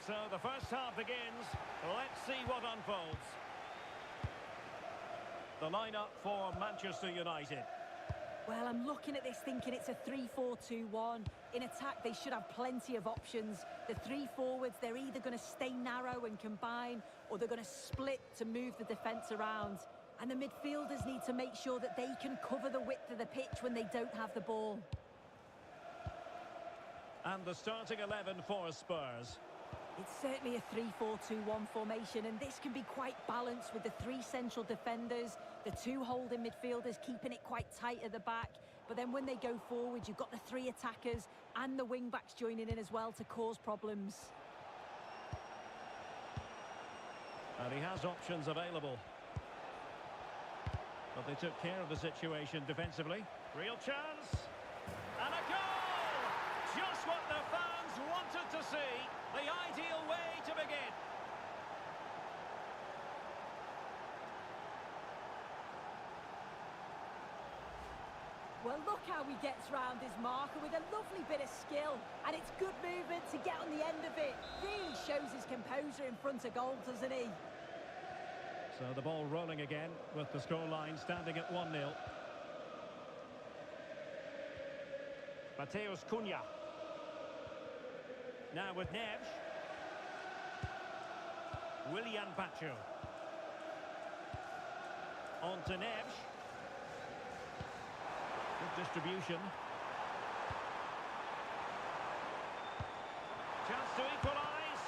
So the first half begins. Let's see what unfolds. The lineup for Manchester United. Well, I'm looking at this thinking it's a 3-4-2-1. In attack, they should have plenty of options. The three forwards, they're either going to stay narrow and combine, or they're going to split to move the defence around. And the midfielders need to make sure that they can cover the width of the pitch when they don't have the ball. And the starting 11 for Spurs. It's certainly a 3-4-2-1 formation, and this can be quite balanced with the three central defenders, the two holding midfielders keeping it quite tight at the back. But then when they go forward, you've got the three attackers and the wing-backs joining in as well to cause problems. And he has options available. But they took care of the situation defensively. Real chance. And a goal! Just what the fans wanted to see. The ideal way to begin. Well, look how he gets round his marker with a lovely bit of skill. And it's good movement to get on the end of it. Really shows his composure in front of goal, doesn't he? So the ball rolling again with the scoreline standing at 1-0. Mateus Cunha. Now with Neves. Willian Pacho. On to Neves. Good distribution. Chance to equalise.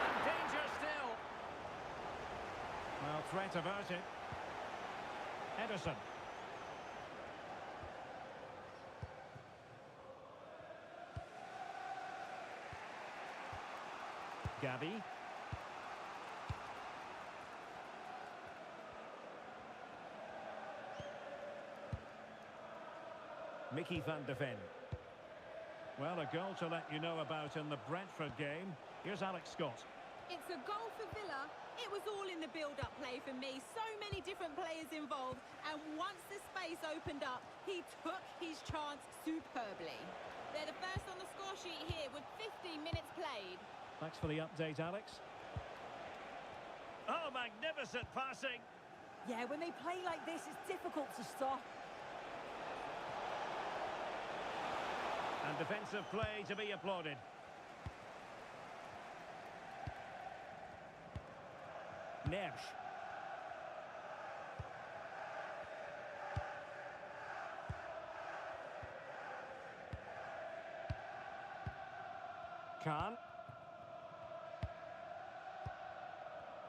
And danger still. Well, threat averted. Ederson. Gavi. Mickey van de Ven. Well, a goal to let you know about in the Brentford game. Here's Alex Scott. It's a goal for Villa. It was all in the build-up play for me. So many different players involved. And once the space opened up, he took his chance superbly. They're the first on the score sheet here with 15 minutes played. Thanks for the update, Alex. Oh, magnificent passing. Yeah, when they play like this, it's difficult to stop. And defensive play to be applauded. Neves. Khan.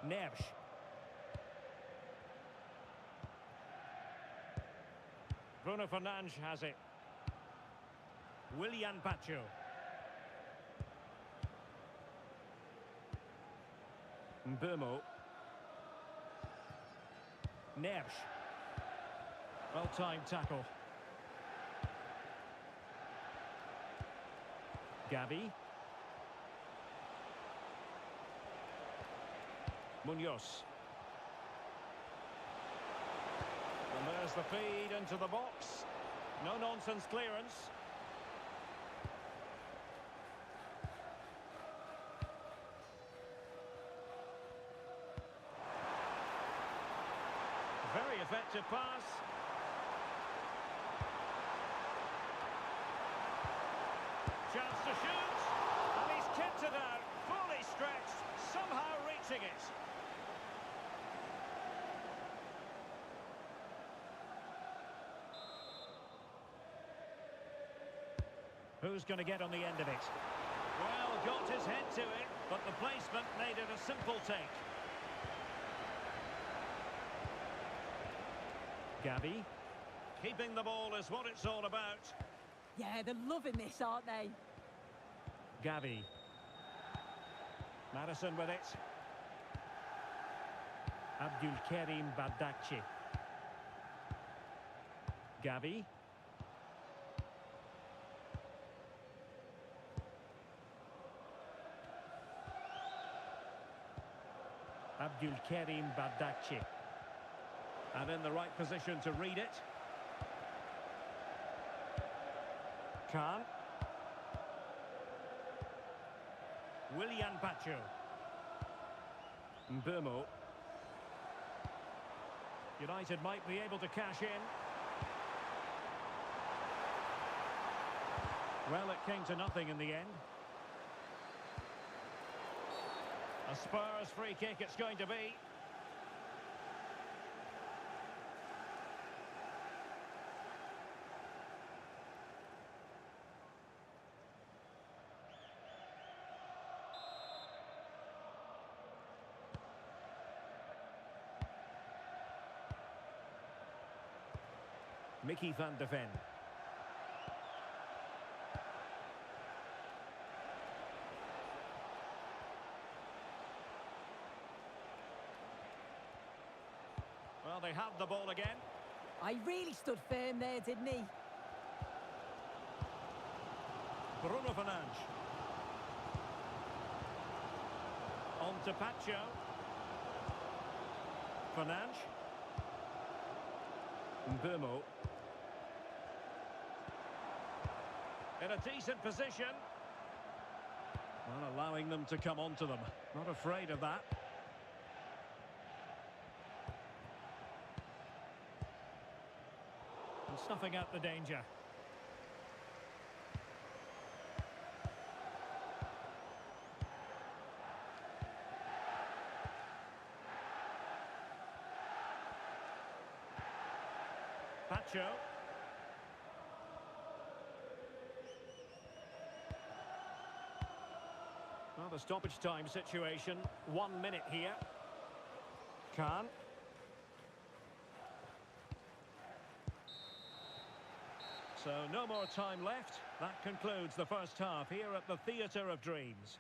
Neves. Bruno Fernandes has it. Willian Pacho. Mbomo. Neves. Well-timed tackle. Gavi. Munoz. And there's the feed into the box. No-nonsense clearance. Very effective pass. Chance to shoot. And he's kept it out. Fully stretched. Somehow reaching it. Who's going to get on the end of it? Well, got his head to it, but the placement made it a simple take. Gavi. Keeping the ball is what it's all about. Yeah, they're loving this, aren't they? Gavi. Madison with it. Abdulkarim Bardakci. Gavi. Abdulkarim Bardakci. And in the right position to read it. Khan. Willian Pacho. Mbomo. United might be able to cash in. Well, it came to nothing in the end. A Spurs free kick it's going to be. Mickey van de Ven. Well, they have the ball again. He really stood firm there, didn't he? Bruno Fernandes. On to Pacho. Fernandes. Mbeumo. In a decent position. Well, allowing them to come onto them. Not afraid of that. And snuffing out the danger. Pacho. Well, the stoppage time situation, 1 minute here. Khan. So no more time left. That concludes the first half here at the Theatre of Dreams.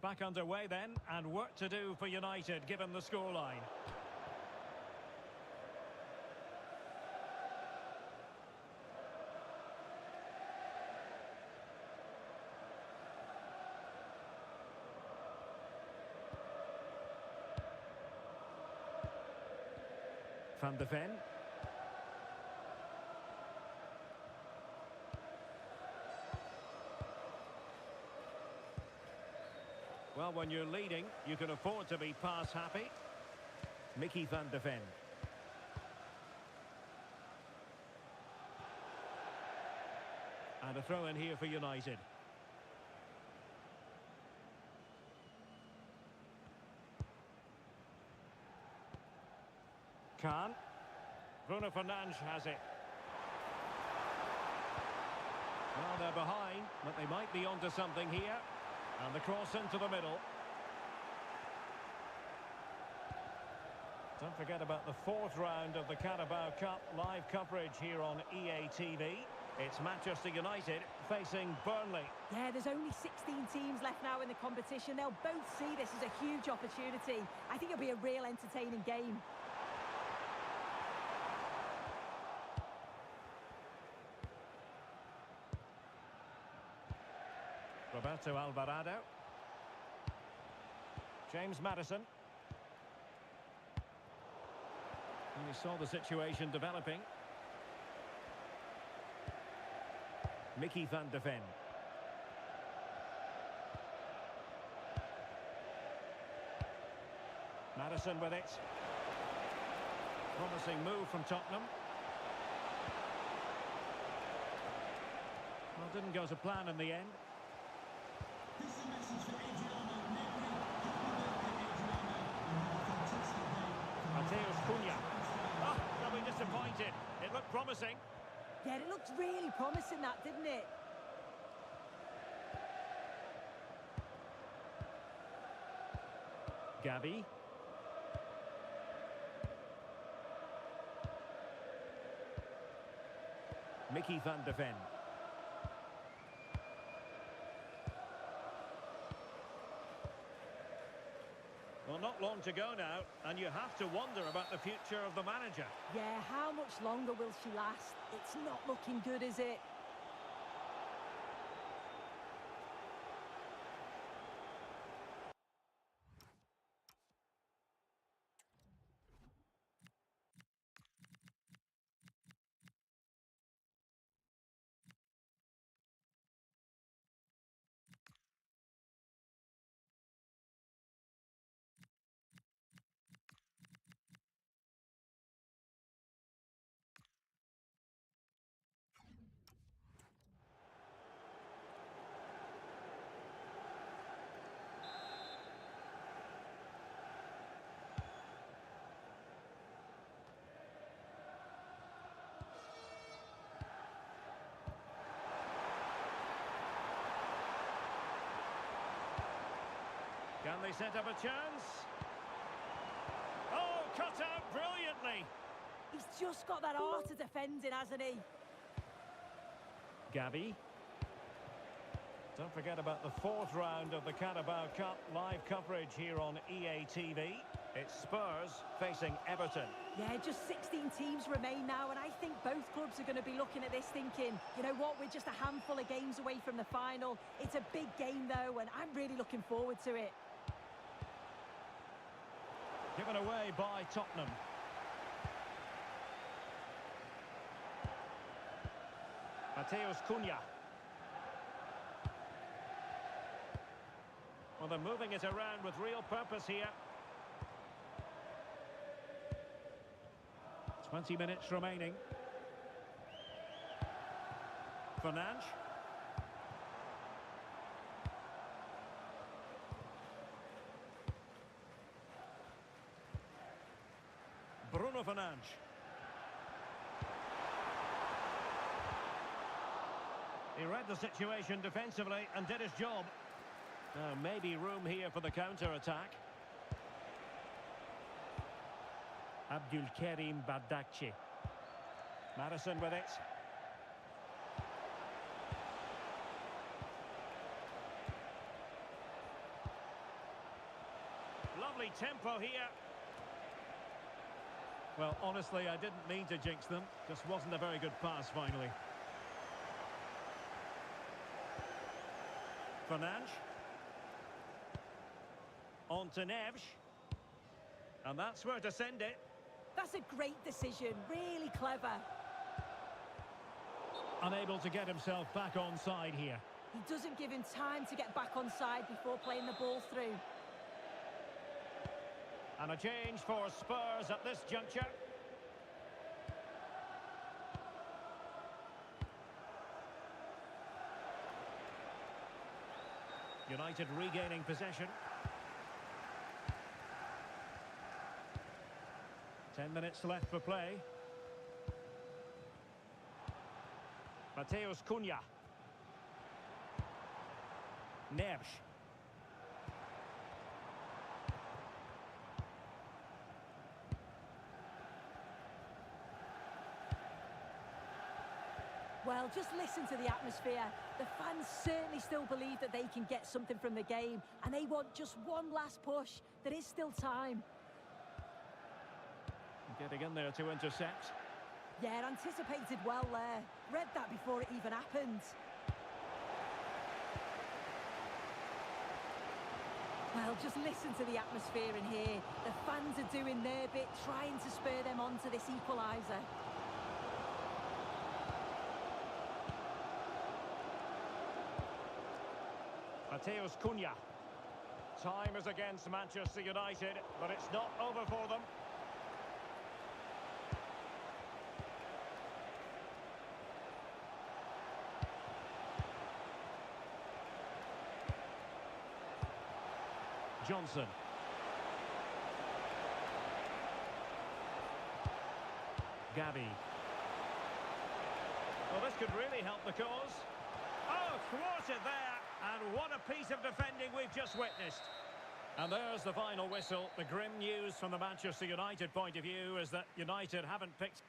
Back underway then, and work to do for United given the scoreline. Van de Ven. Well, when you're leading, you can afford to be pass happy. Mickey van de Ven. And a throw in here for United. Khan. Bruno Fernandes has it. Well, they're behind, but they might be onto something here. And the cross into the middle. Don't forget about the fourth round of the Carabao Cup live coverage here on EA TV. It's Manchester United facing Burnley. Yeah, there's only 16 teams left now in the competition. They'll both see this as a huge opportunity. I think it'll be a real entertaining game. Roberto Alvarado. James Maddison. And we saw the situation developing. Mickey van de Ven. Maddison with it. Promising move from Tottenham. Well, didn't go to plan in the end. This is a message for Adriano. Fantastic game. Mateus Cunha. Oh, they'll be disappointed. It looked promising. Yeah, it looked really promising, that, didn't it? Gabi. Mickey van de Ven. Well, not long to go now, and you have to wonder about the future of the manager. Yeah, how much longer will she last? It's not looking good, is it? Can they set up a chance? Oh, cut out brilliantly. He's just got that art of defending, hasn't he? Gavi. Don't forget about the fourth round of the Carabao Cup live coverage here on EA TV. It's Spurs facing Everton. Yeah, just 16 teams remain now, and I think both clubs are going to be looking at this thinking, you know what, we're just a handful of games away from the final. It's a big game, though, and I'm really looking forward to it. Given away by Tottenham. Mateus Cunha. Well, they're moving it around with real purpose here. 20 minutes remaining. Fernandes. Bruno Fernandes. He read the situation defensively and did his job. Maybe room here for the counter-attack. Abdulkarim Bardakci. Madison with it. Lovely tempo here. Well, honestly, I didn't mean to jinx them. Just wasn't a very good pass, finally. Fernandes. On to Neves. And that's where to send it. That's a great decision, really clever. Unable to get himself back on side here. He doesn't give him time to get back on side before playing the ball through. And a change for Spurs at this juncture. United regaining possession. 10 minutes left for play. Mateus Cunha. Neves. Well, just listen to the atmosphere. The fans certainly still believe that they can get something from the game, and they want just one last push. There is still time. Getting in there to intercept. Yeah, anticipated well there. Read that before it even happened. Well, just listen to the atmosphere in here. The fans are doing their bit, trying to spur them on to this equaliser. Mateus Cunha. Time is against Manchester United, but it's not over for them. Johnson. Gavi. Well, this could really help the cause. Oh, thwarted there. And what a piece of defending we've just witnessed. And there's the final whistle. The grim news from the Manchester United point of view is that United haven't picked...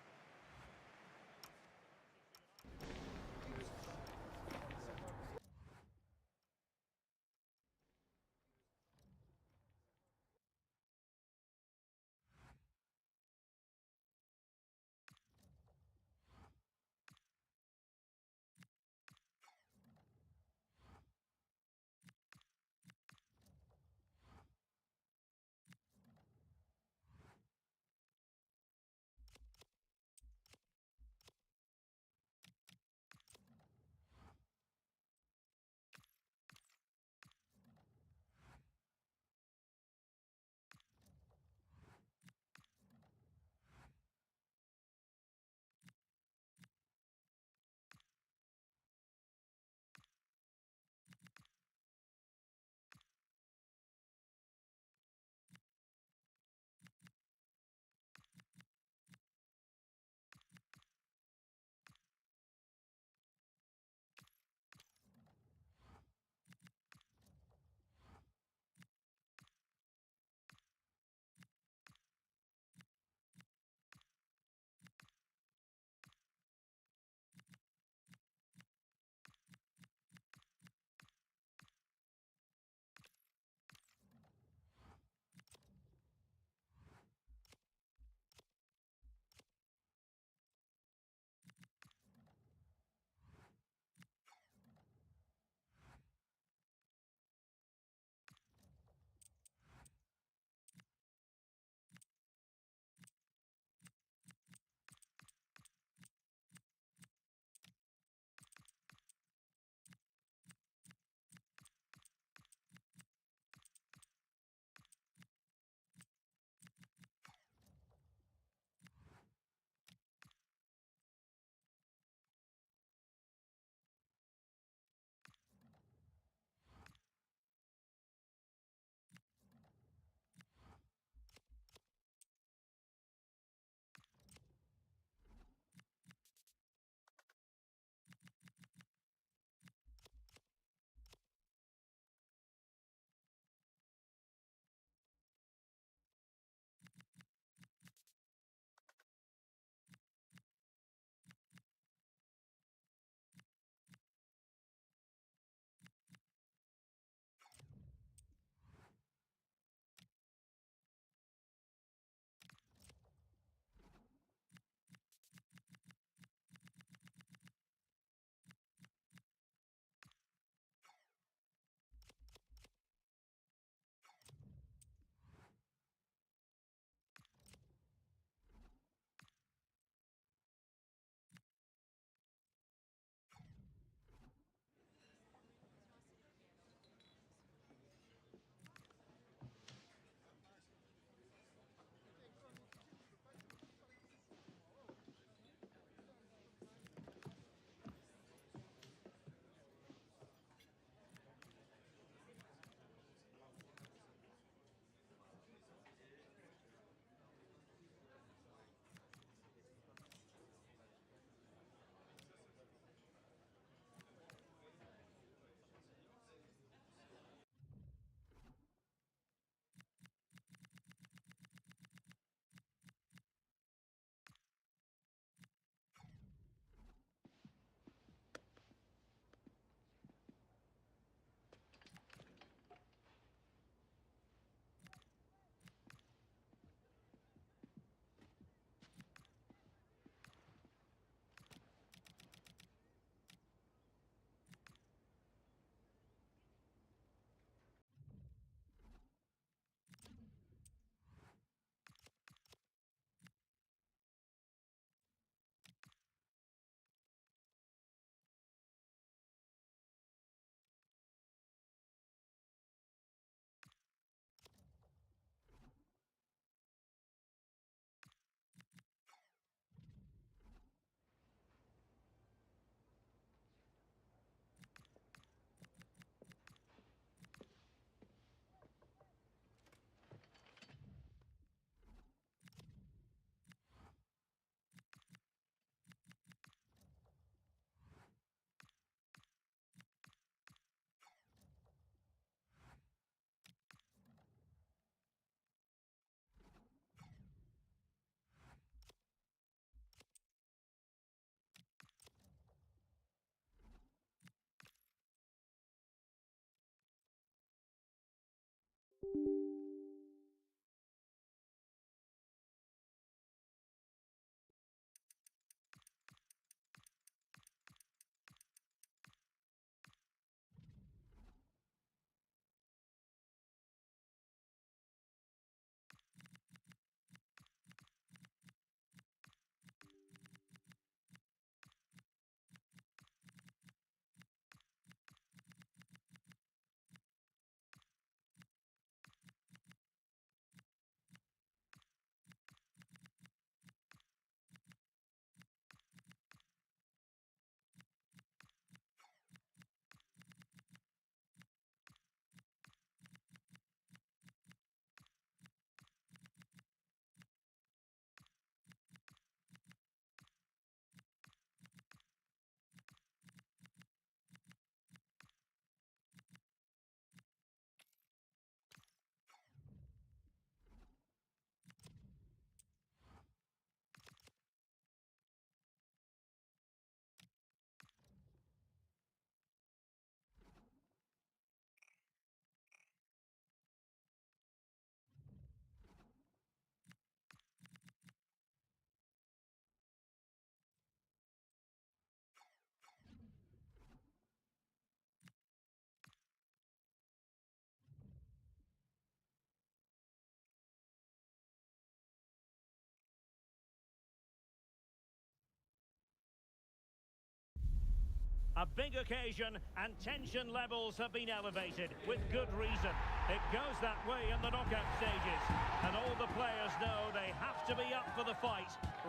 A big occasion and tension levels have been elevated with good reason. It goes that way in the knockout stages, and all the players know they have to be up for the fight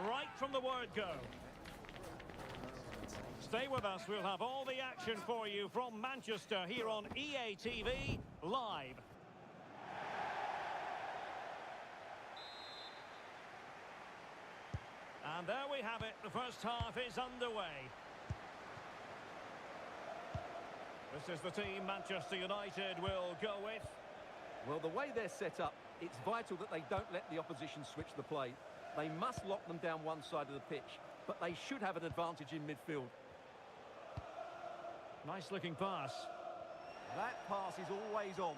right from the word go. Stay with us, we'll have all the action for you from Manchester here on EA TV live. And there we have it, the first half is underway. This is the team Manchester United will go with. Well, the way they're set up, it's vital that they don't let the opposition switch the play. They must lock them down one side of the pitch, but they should have an advantage in midfield. Nice looking pass. That pass is always on.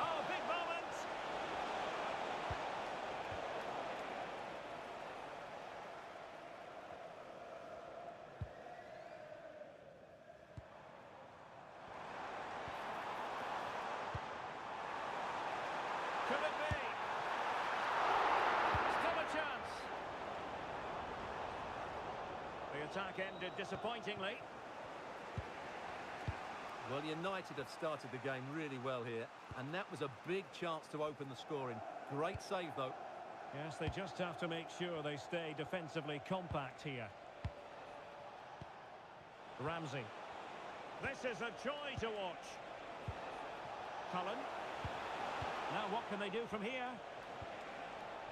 Oh, big moment! Could it be? Still a chance. The attack ended disappointingly. Well, United have started the game really well here, and that was a big chance to open the scoring. Great save, though. Yes, they just have to make sure they stay defensively compact here. Ramsey. This is a joy to watch. Cullen. Now what can they do from here?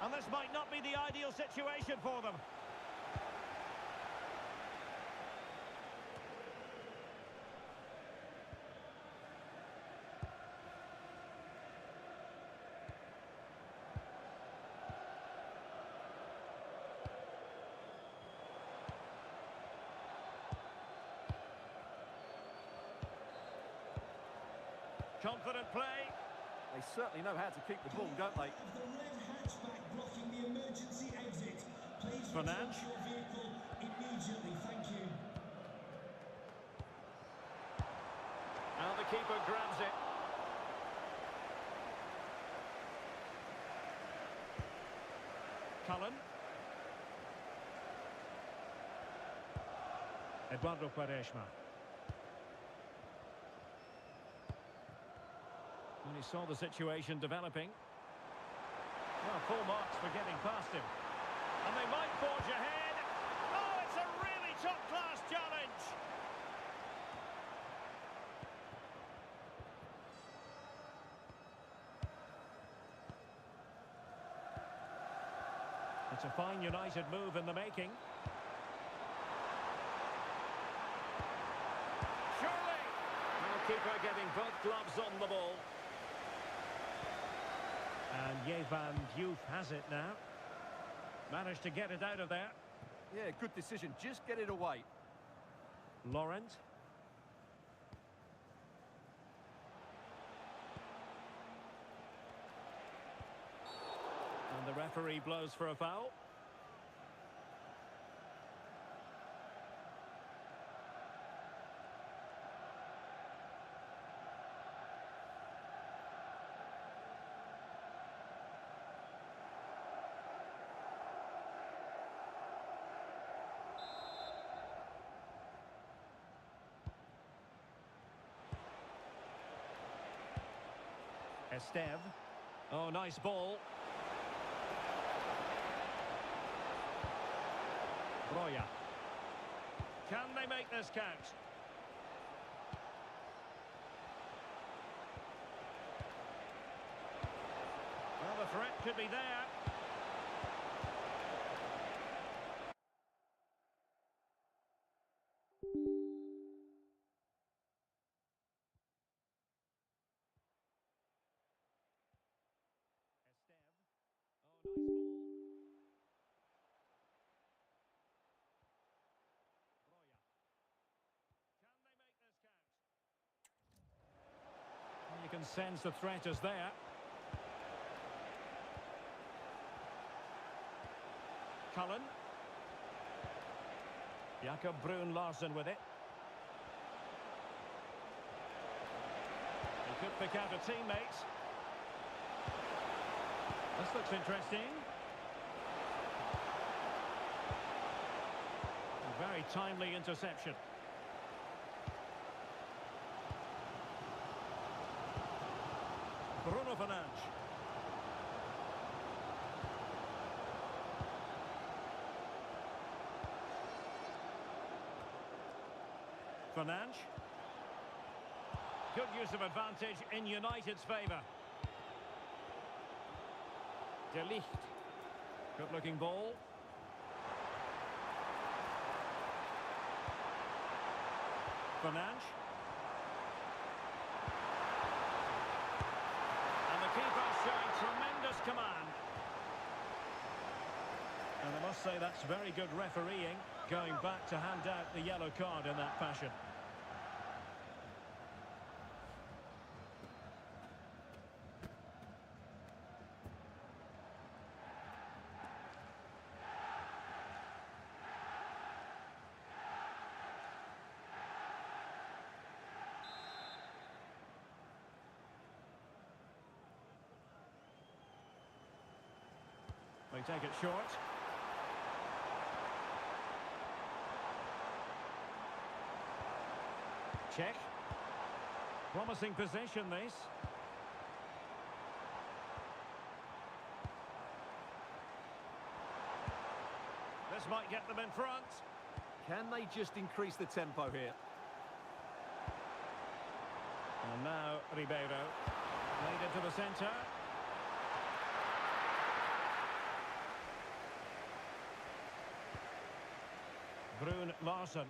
And this might not be the ideal situation for them. Confident play. They certainly know how to keep the ball, don't they? The red hatchback blocking the emergency exit. Please Fernandes. return to your vehicle immediately. Thank you. Now the keeper grabs it. Cullen. Eduardo Quaresma. When he saw the situation developing. Well, full marks for getting past him. And they might forge ahead. Oh, it's a really top-class challenge. It's a fine United move in the making. Surely! Now keeper getting both gloves on the ball. And Yevan Diouf has it now. Managed to get it out of there. Yeah, good decision. Just get it away. Laurent. And the referee blows for a foul. Esteve. Oh, nice ball. Broya. Can they make this count? Well, the threat could be there. You can sense the threat is there. Cullen. Jakob Brun Larsen with it. He could pick out a teammate. This looks interesting. timely interception. Bruno Fernandes. Fernandes. Good use of advantage in United's favour. De Ligt. Good looking ball. Fernandes. And the keeper showing tremendous command. And I must say that's very good refereeing, going back to hand out the yellow card in that fashion. They take it short. Check. Promising position, this. This might get them in front. Can they just increase the tempo here? And now Ribeiro. Played into the centre. Brun Larsen.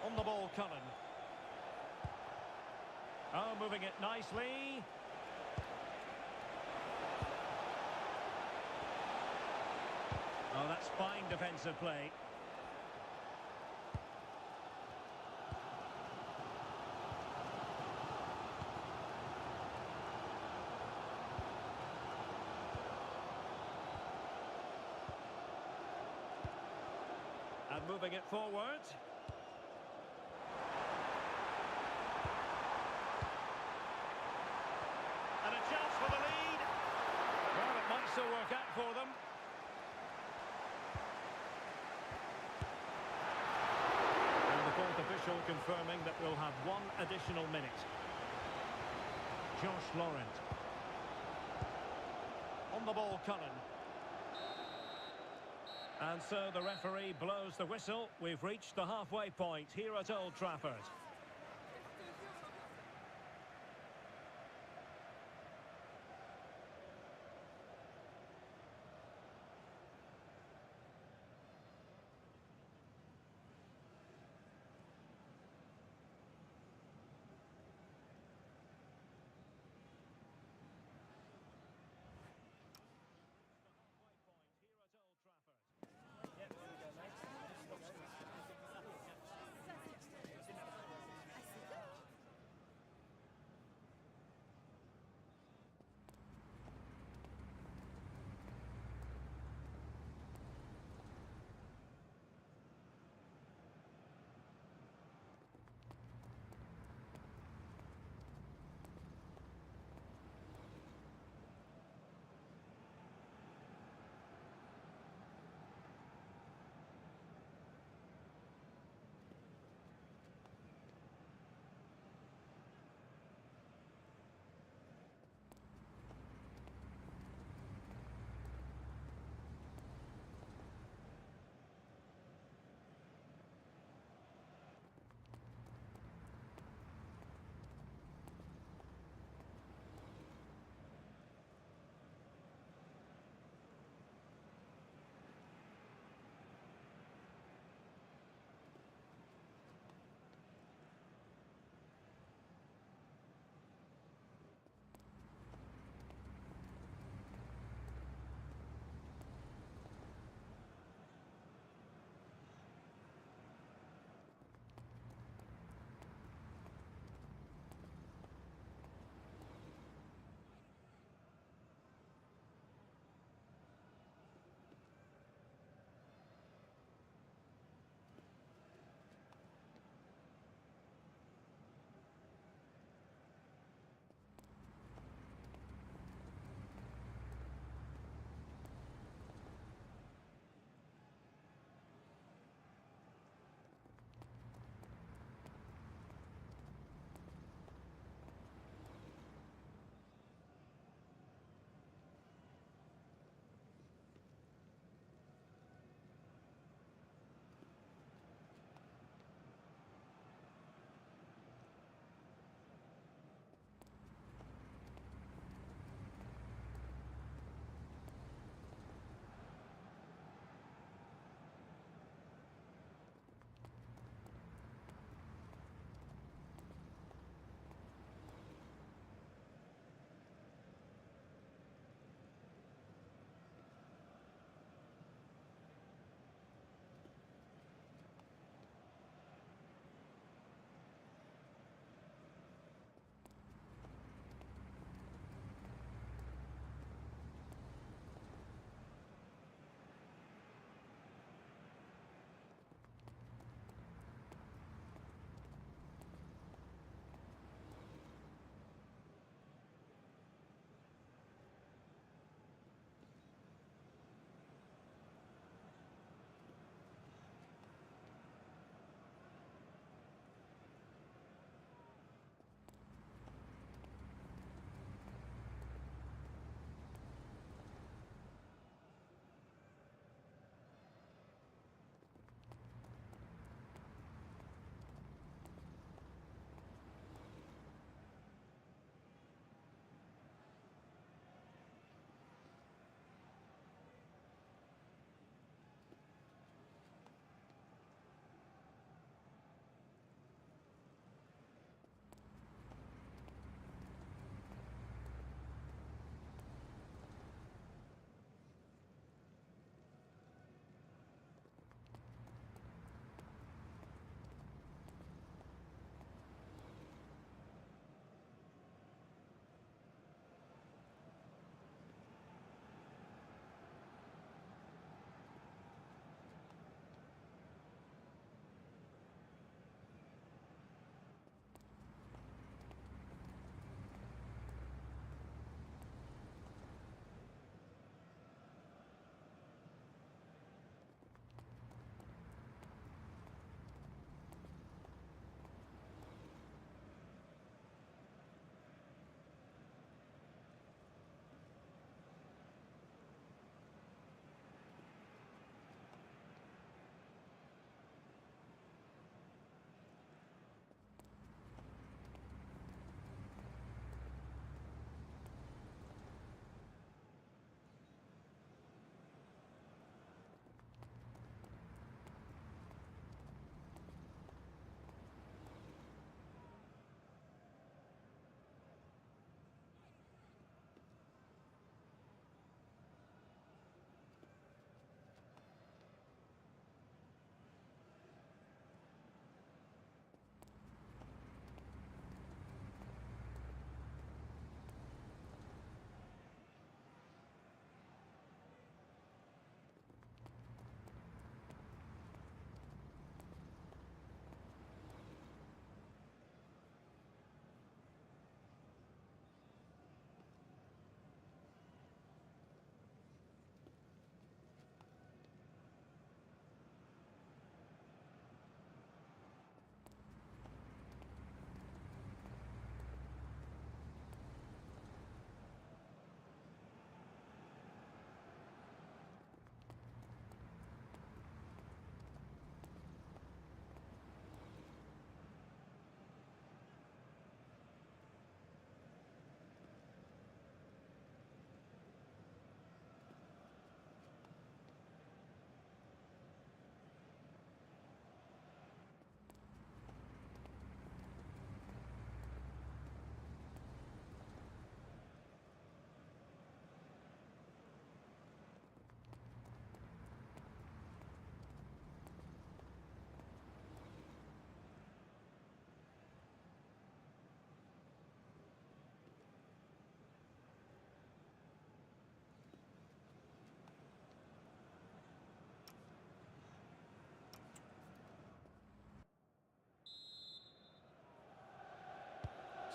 On the ball, Cullen. Oh, moving it nicely. Oh, that's fine defensive play. And moving it forward. And a chance for the lead. Well, it might still work out for them. And the fourth official confirming that we'll have one additional minute. Josh Laurent. On the ball, Cullen. And so the referee blows the whistle. We've reached the halfway point here at Old Trafford.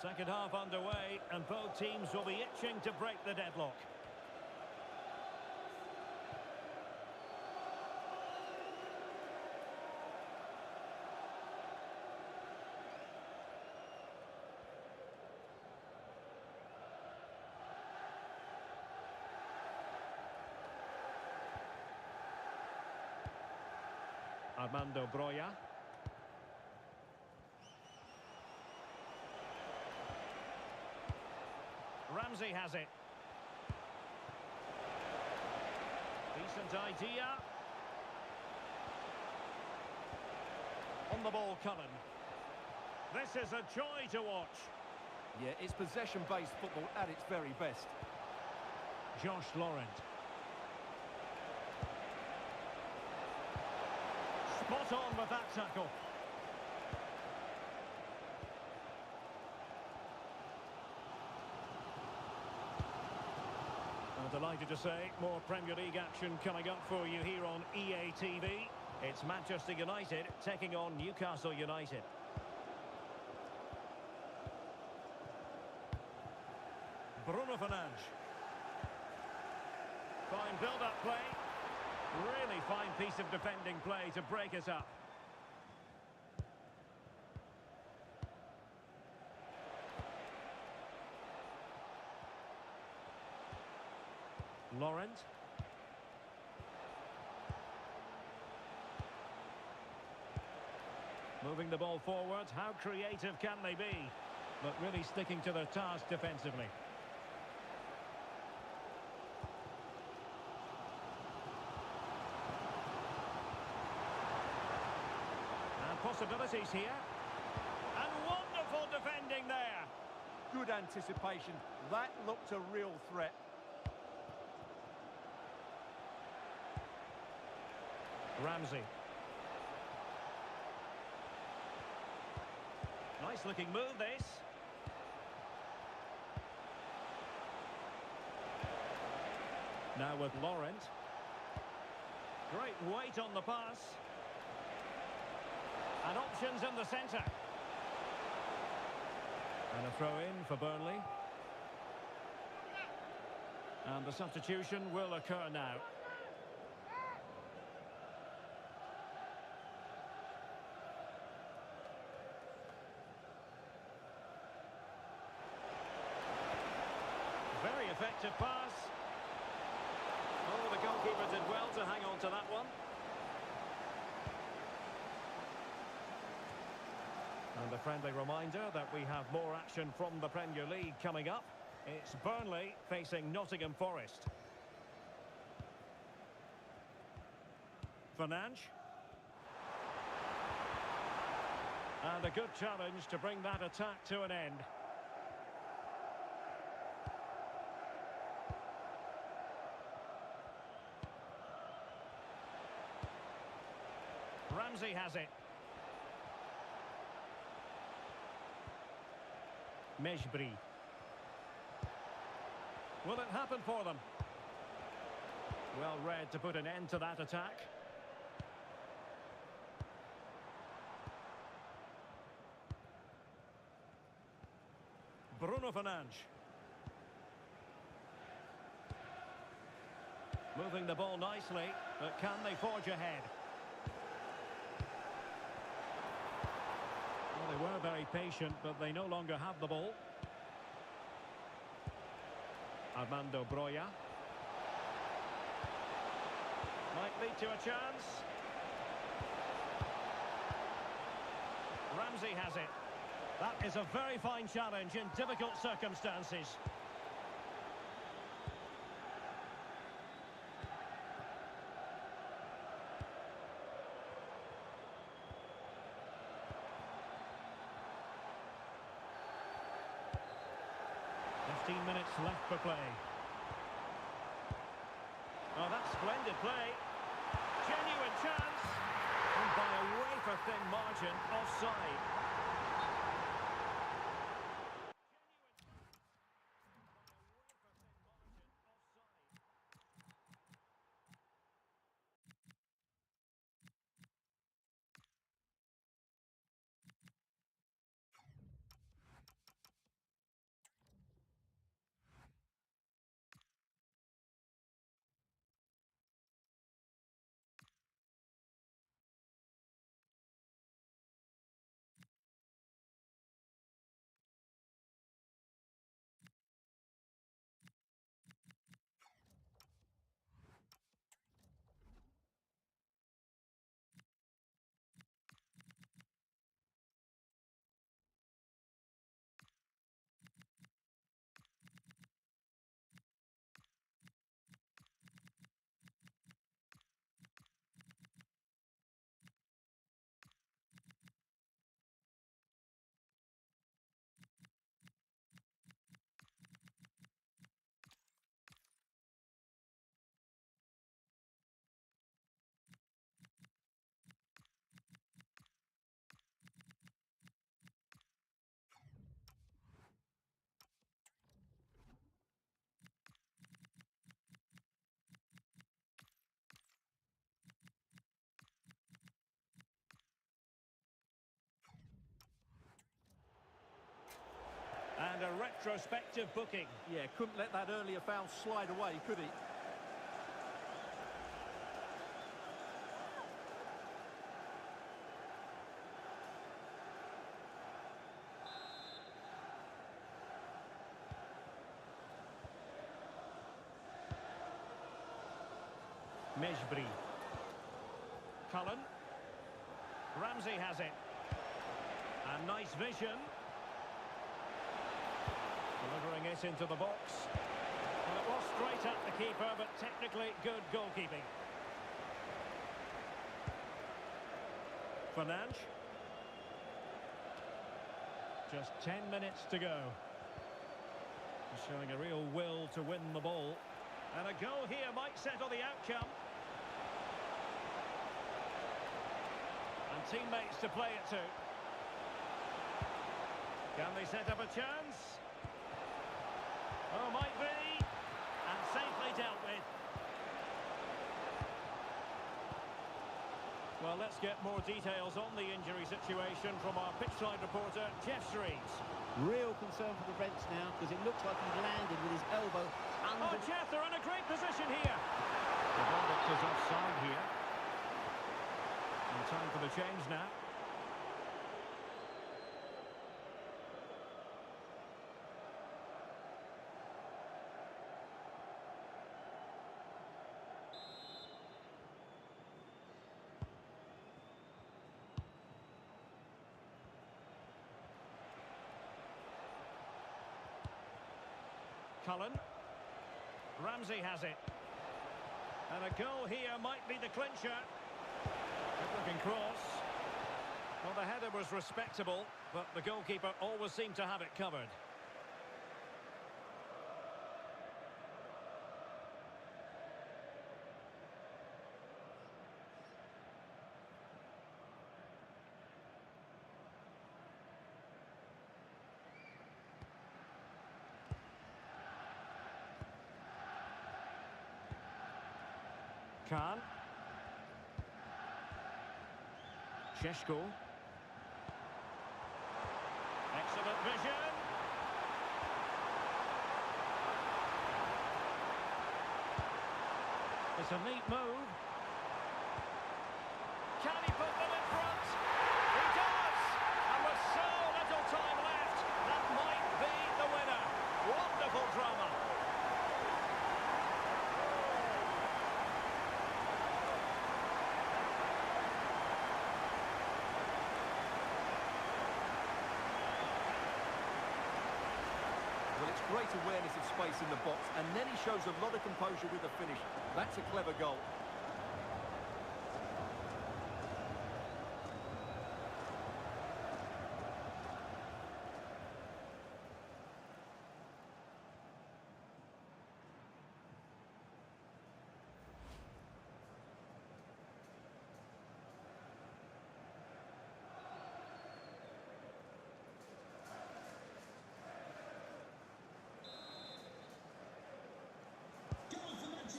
Second half underway, and both teams will be itching to break the deadlock. Armando Broja. Ramsey has it. Decent idea. On the ball, Cullen. This is a joy to watch. Yeah, it's possession-based football at its very best. Josh Laurent. Spot on with that tackle. I'm delighted to say more Premier League action coming up for you here on EA TV. It's Manchester United taking on Newcastle United. Bruno Fernandes. Fine build-up play. Really fine piece of defending play to break us up. Laurent. Moving the ball forward. How creative can they be? But really sticking to their task defensively. And possibilities here. And wonderful defending there. Good anticipation. That looked a real threat. Ramsey. Nice looking move, this. Now with Laurent. Great weight on the pass. And options in the centre. And a throw in for Burnley. And the substitution will occur now. Very effective pass. Oh, the goalkeeper did well to hang on to that one. And a friendly reminder that we have more action from the Premier League coming up. It's Burnley facing Nottingham Forest. Fernandes. And a good challenge to bring that attack to an end. Ramsey has it. Mejbri. Will it happen for them? Well read to put an end to that attack. Bruno Fernandes. Moving the ball nicely, but can they forge ahead? Well, they were very patient, but they no longer have the ball. Armando Broja. Might lead to a chance. Ramsey has it. That is a very fine challenge in difficult circumstances. Minutes left for play. Oh, that's splendid play. Genuine chance. And by a wafer-thin margin, offside. retrospective booking. Yeah, couldn't let that earlier foul slide away, could he? Mejbri. Cullen. Ramsey has it. And nice vision. Delivering it into the box. Well, it was straight at the keeper, but technically good goalkeeping. Fernandes. Just 10 minutes to go. He's showing a real will to win the ball. And a goal here might settle the outcome. And teammates to play it to. Can they set up a chance? Oh, might be. And safely dealt with. Well, let's get more details on the injury situation from our pitchside reporter, Jeff Shreves. Real concern for the Reds now, because it looks like he's landed with his elbow under... Oh, Jeff, they're in a great position here. The verdict is offside here. And time for the change now. Cullen. Ramsey has it. And a goal here might be the clincher. Good looking cross. Well, the header was respectable, but the goalkeeper always seemed to have it covered. Khan. Sheshko. Excellent vision. It's a neat move. Can he put them in front? He does! And with so little time left, that might be the winner. Wonderful drama. Great awareness of space in the box, and then he shows a lot of composure with the finish. That's a clever goal.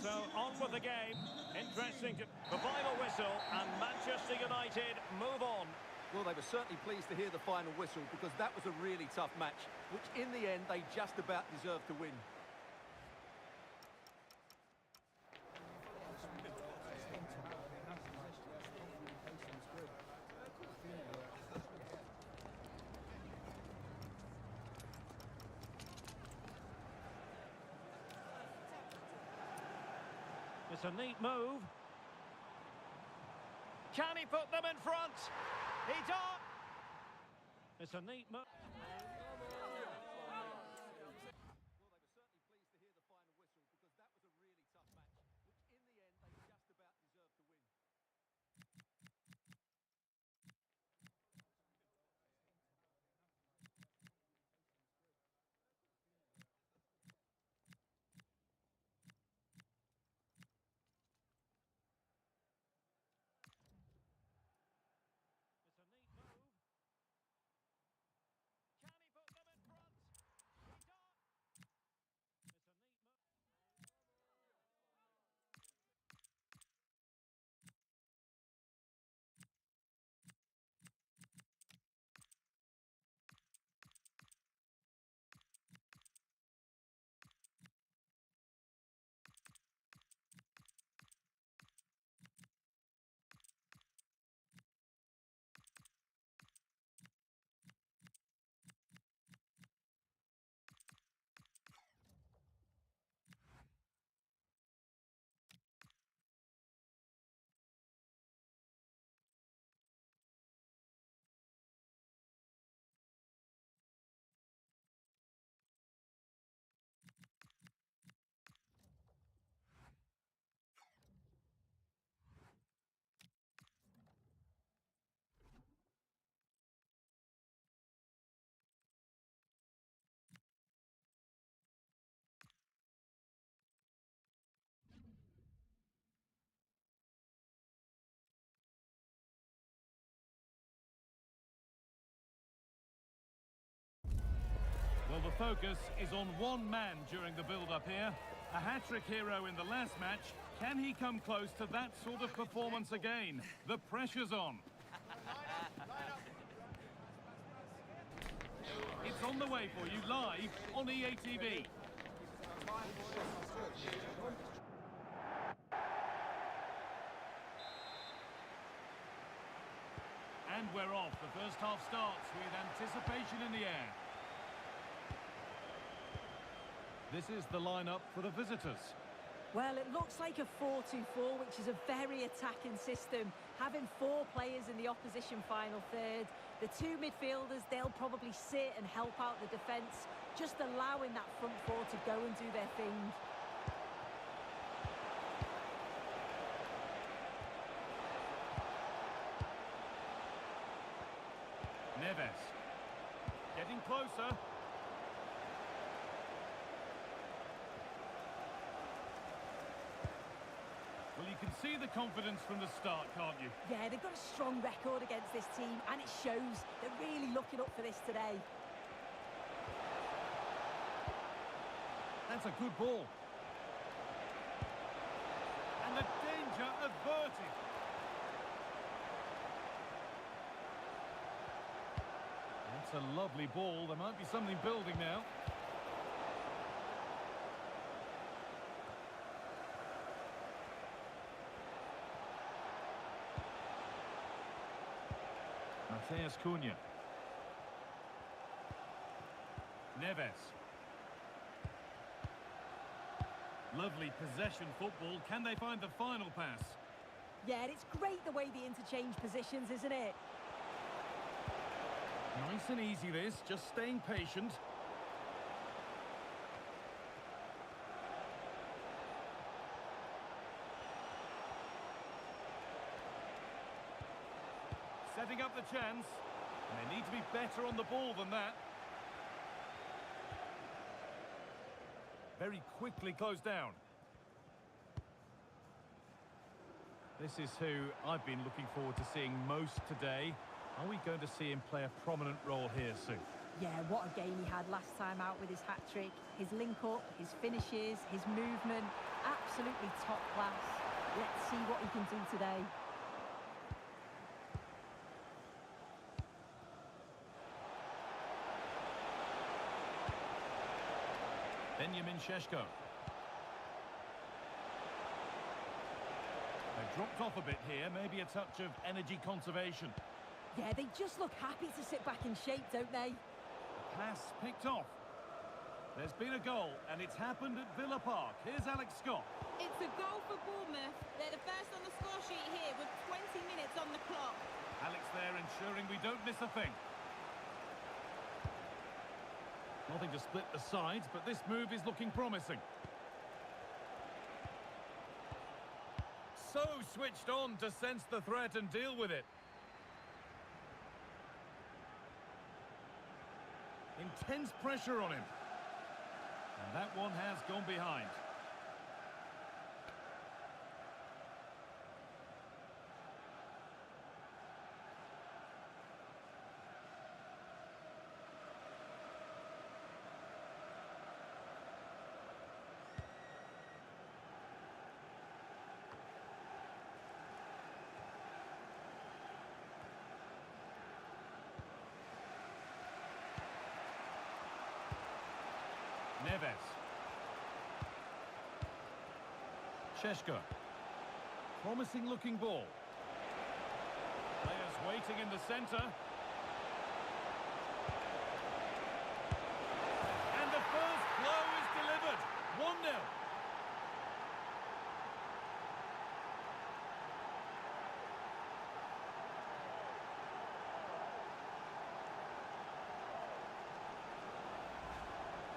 So on with the game. Interesting to the final whistle, and Manchester United move on. Well, they were certainly pleased to hear the final whistle, because that was a really tough match, which in the end they just about deserved to win. It's a neat move. Can he put them in front? He does. It's a neat move. Well, they were certainly pleased to hear the final whistle, because that was a really tough match, which in the end they just about deserved to win. It's a neat move. Well, the focus is on one man during the build-up here. A hat-trick hero in the last match. Can he come close to that sort of performance again? The pressure's on. It's on the way for you live on EA TV. And we're off. The first half starts with anticipation in the air. This is the lineup for the visitors. Well, it looks like a 4-2-4, which is a very attacking system. Having 4 players in the opposition final third. The 2 midfielders, they'll probably sit and help out the defence, just allowing that front 4 to go and do their thing. Neves. Getting closer. Well, you can see the confidence from the start, can't you? Yeah, they've got a strong record against this team, and it shows. They're really looking up for this today. That's a good ball. And the danger averted. That's a lovely ball. There might be something building now. Mateus Cunha. Neves. Lovely possession football. Can they find the final pass? Yeah, and it's great the way they interchange positions, isn't it? Nice and easy this, just staying patient. Setting up the chance. And they need to be better on the ball than that. Very quickly closed down. This is who I've been looking forward to seeing most today. Are we going to see him play a prominent role here soon? Yeah, what a game he had last time out with his hat-trick. His link-up, his finishes, his movement, absolutely top class. Let's see what he can do today. Benjamin Šeško. They've dropped off a bit here, maybe a touch of energy conservation. Yeah, they just look happy to sit back in shape, don't they? Pass picked off. There's been a goal, and it's happened at Villa Park. Here's Alex Scott. It's a goal for Bournemouth. They're the first on the score sheet here with 20 minutes on the clock. Alex there ensuring we don't miss a thing. Nothing to split the sides, but this move is looking promising. So switched on to sense the threat and deal with it. Intense pressure on him. And that one has gone behind. Neves. Šeško. Promising looking ball. Players waiting in the centre. And the first blow is delivered. 1-0.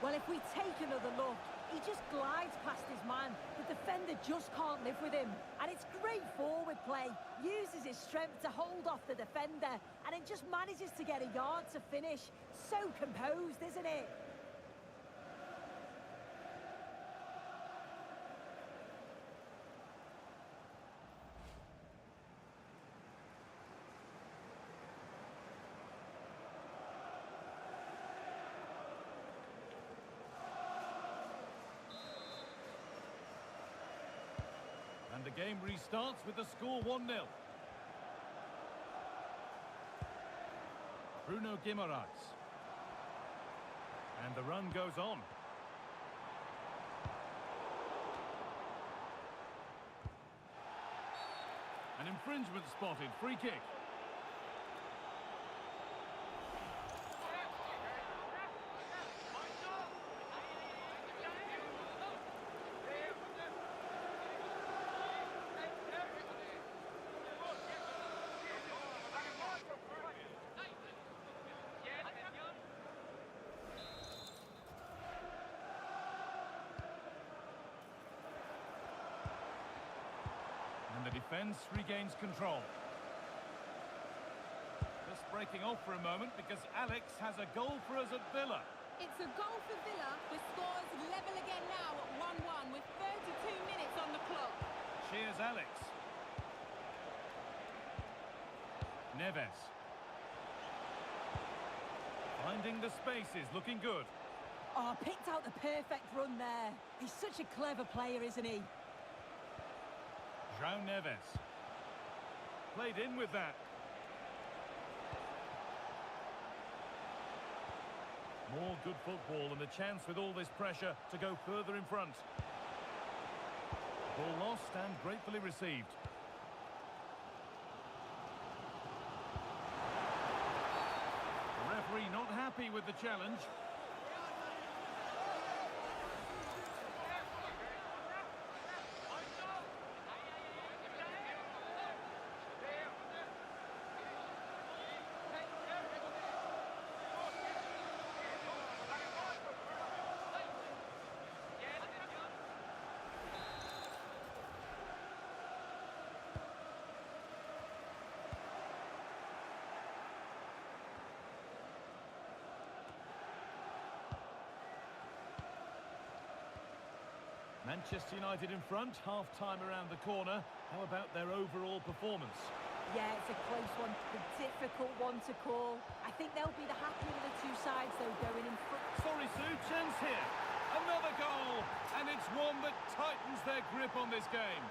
Well, if we take another look, he just glides past his man. The defender just can't live with him. And it's great forward play. Uses his strength to hold off the defender and then just manages to get a yard to finish. So composed, isn't it? And the game restarts with the score 1-0. Bruno Guimaraes. And the run goes on. An infringement spotted, free kick. And the defence regains control. Just breaking off for a moment because Alex has a goal for us at Villa. It's a goal for Villa. The score's level again now at 1-1 with 32 minutes on the clock. Cheers, Alex. Neves. Finding the spaces, looking good. Oh, picked out the perfect run there. He's such a clever player, isn't he? João Neves. Played in with that. More good football and the chance with all this pressure to go further in front. Ball lost and gratefully received. The referee not happy with the challenge. Manchester United in front, half-time around the corner. How about their overall performance? Yeah, it's a close one, a difficult one to call. I think they'll be the happier of the two sides, though, going in front. Sorry, Sue, chance here. Another goal, and it's one that tightens their grip on this game.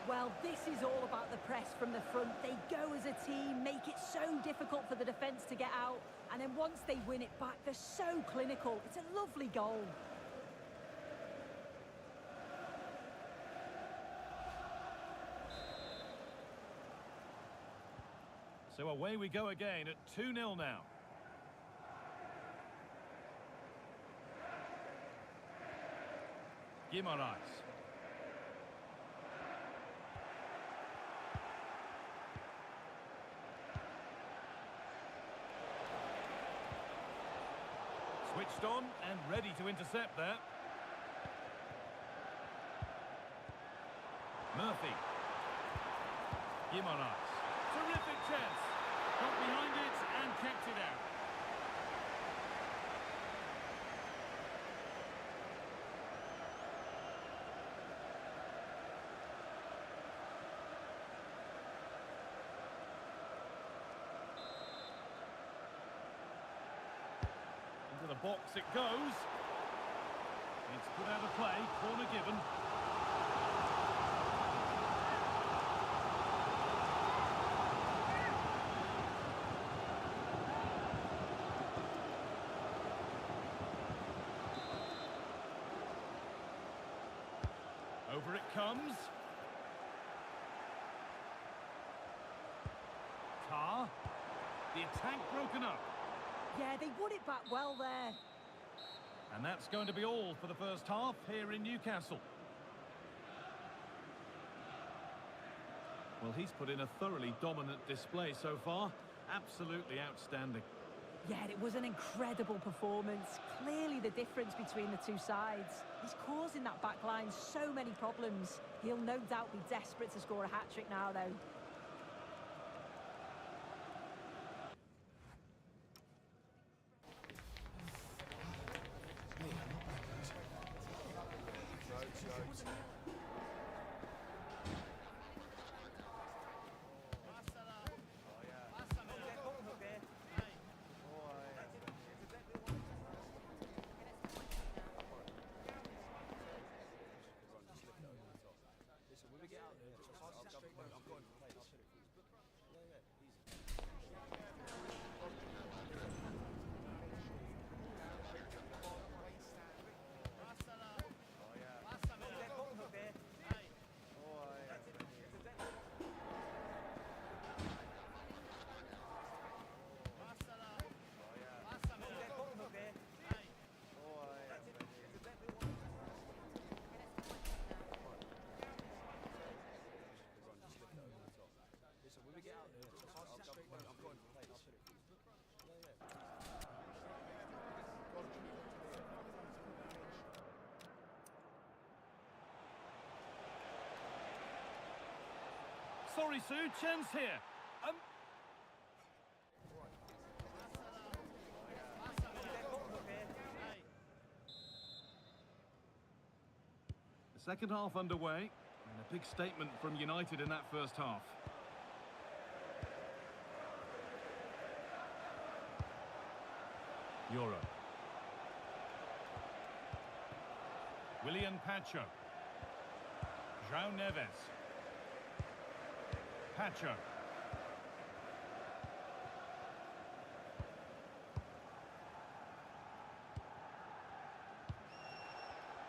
Well, this is all about the press from the front. They go as a team, make it so difficult for the defence to get out, and then once they win it back, they're so clinical. It's a lovely goal. So away we go again at 2-0 now. Guimaraes. Switched on and ready to intercept there. Murphy. Guimaraes. Terrific chance. Got behind it and kept it out. Into the box it goes. It's put out of play, corner given. Over it comes. Tar. The attack broken up. Yeah, they won it back well there. And that's going to be all for the first half here in Newcastle. Well, he's put in a thoroughly dominant display so far. Absolutely outstanding. Yeah, it was an incredible performance. Clearly the difference between the two sides. He's causing that back line so many problems. He'll no doubt be desperate to score a hat-trick now, though. sorry, Sue, chance here. The second half underway, and a big statement from United in that first half. Euro. William Pacho. João Neves. Pacho.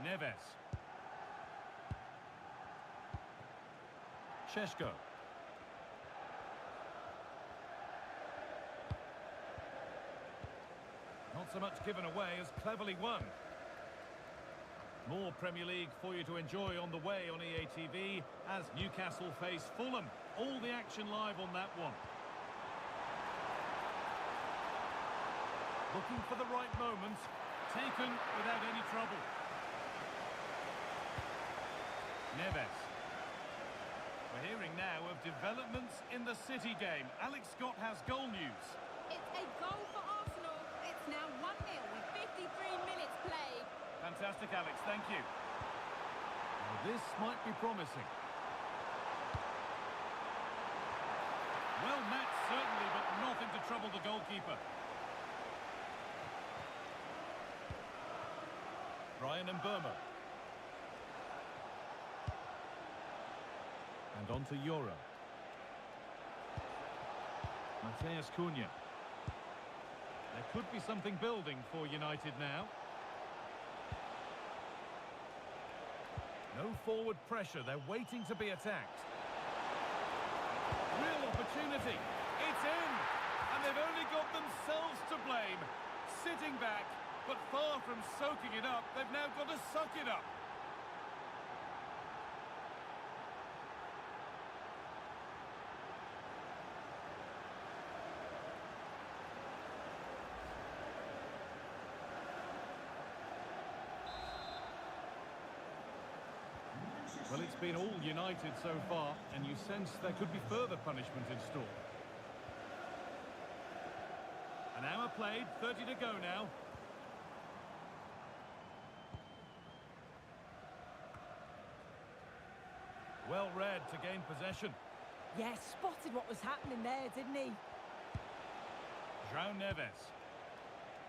Neves. Šeško. Not so much given away as cleverly won. More Premier League for you to enjoy on the way on EA TV as Newcastle face Fulham. All the action live on that one. Looking for the right moment. Taken without any trouble. Neves. We're hearing now of developments in the City game. Alex Scott has goal news. It's a goal for Arsenal. It's now 1-0 with 53 minutes played. Fantastic, Alex, thank you. Now, this might be promising. Well met, certainly, but nothing to trouble the goalkeeper. Brian Mbeumo. And on to Euro. Matheus Cunha. There could be something building for United now. No forward pressure, they're waiting to be attacked. Real opportunity, it's in! And they've only got themselves to blame. Sitting back, but far from soaking it up, they've now got to suck it up. Well, it's been all United so far, and you sense there could be further punishment in store. An hour played, 30 to go now. Well read to gain possession. Yeah, spotted what was happening there, didn't he? João Neves.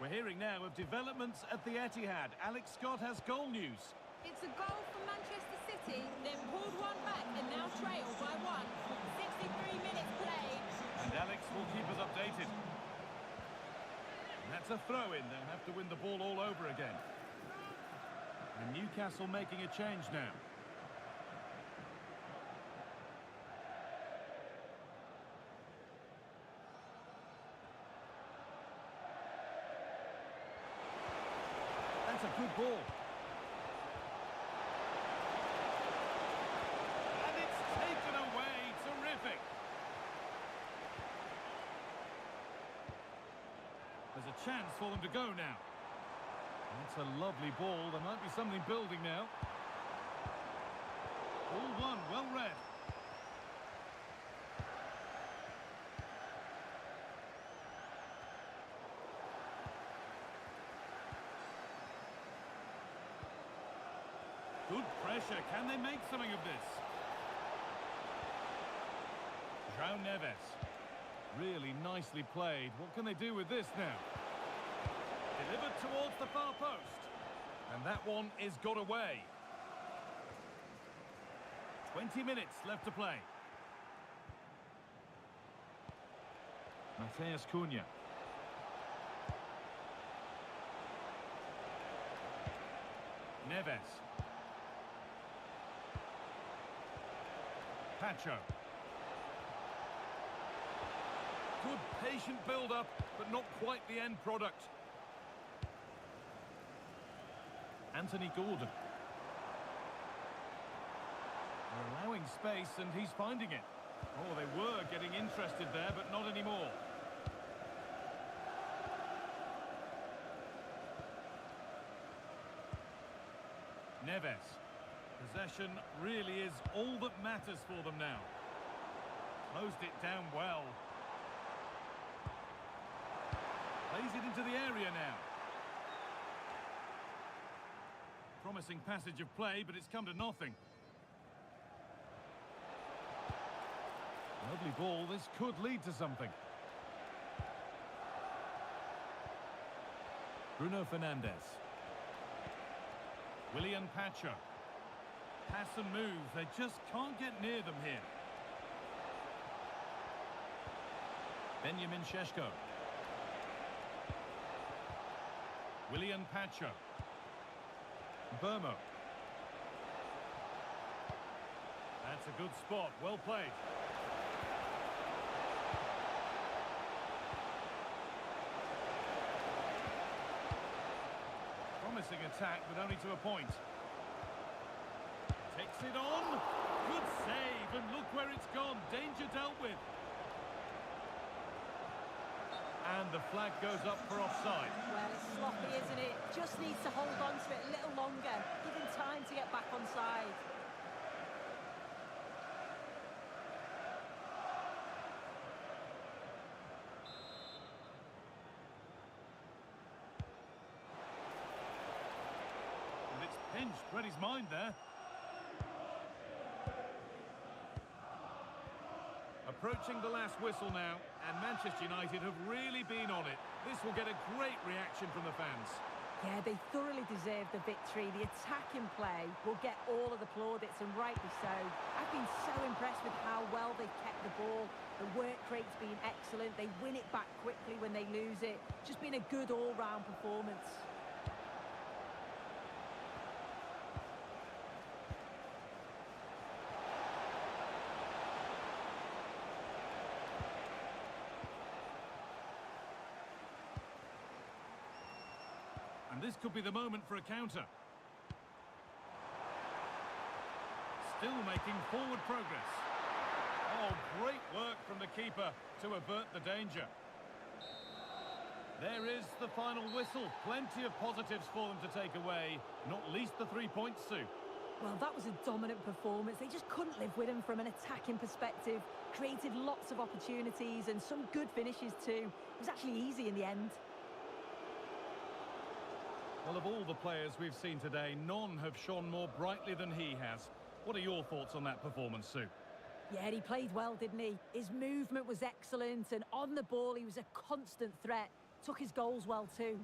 We're hearing now of developments at the Etihad. Alex Scott has goal news. It's a goal for Manchester City. They've pulled one back and now trail by one. 63 minutes played. And Alex will keep us updated. And that's a throw-in. They'll have to win the ball all over again. And Newcastle making a change now. That's a good ball. And it's taken away. Terrific. There's a chance for them to go now. That's a lovely ball. There might be something building now. All one, well read. Good pressure. Can they make something of this? João Neves. Really nicely played. What can they do with this now? Delivered towards the far post. And that one is got away. 20 minutes left to play. Matheus Cunha. Neves. Pacho. Good patient build-up, but not quite the end product. Anthony Gordon. They're allowing space and he's finding it. Oh, they were getting interested there, but not anymore. Neves. Possession really is all that matters for them now. Closed it down well. Plays it into the area now. Promising passage of play, but it's come to nothing. Lovely ball. This could lead to something. Bruno Fernandes. Willian Pacho. Pass and move. They just can't get near them here. Benjamin Šeško. Willian Pacho. Burmo. That's a good spot. Well played. Promising attack, but only to a point. Takes it on. Good save, and look where it's gone. Danger dealt with. And the flag goes up for offside. Well, it's sloppy, isn't it? Just needs to hold on to it a little longer. Give him time to get back on side. And it's pinched. Read his mind there. Approaching the last whistle now, and Manchester United have really been on it. This will get a great reaction from the fans. Yeah, they thoroughly deserve the victory. The attacking play will get all of the plaudits, and rightly so. I've been so impressed with how well they've kept the ball. The work rate's been excellent. They win it back quickly when they lose it. Just been a good all-round performance. And this could be the moment for a counter. Still making forward progress. Oh, great work from the keeper to avert the danger. There is the final whistle. Plenty of positives for them to take away, not least the 3 points, Sue. Well, that was a dominant performance. They just couldn't live with him from an attacking perspective. Created lots of opportunities and some good finishes too. It was actually easy in the end. Well, of all the players we've seen today, none have shone more brightly than he has. What are your thoughts on that performance, Sue? Yeah, he played well, didn't he? His movement was excellent, and on the ball he was a constant threat. Took his goals well too.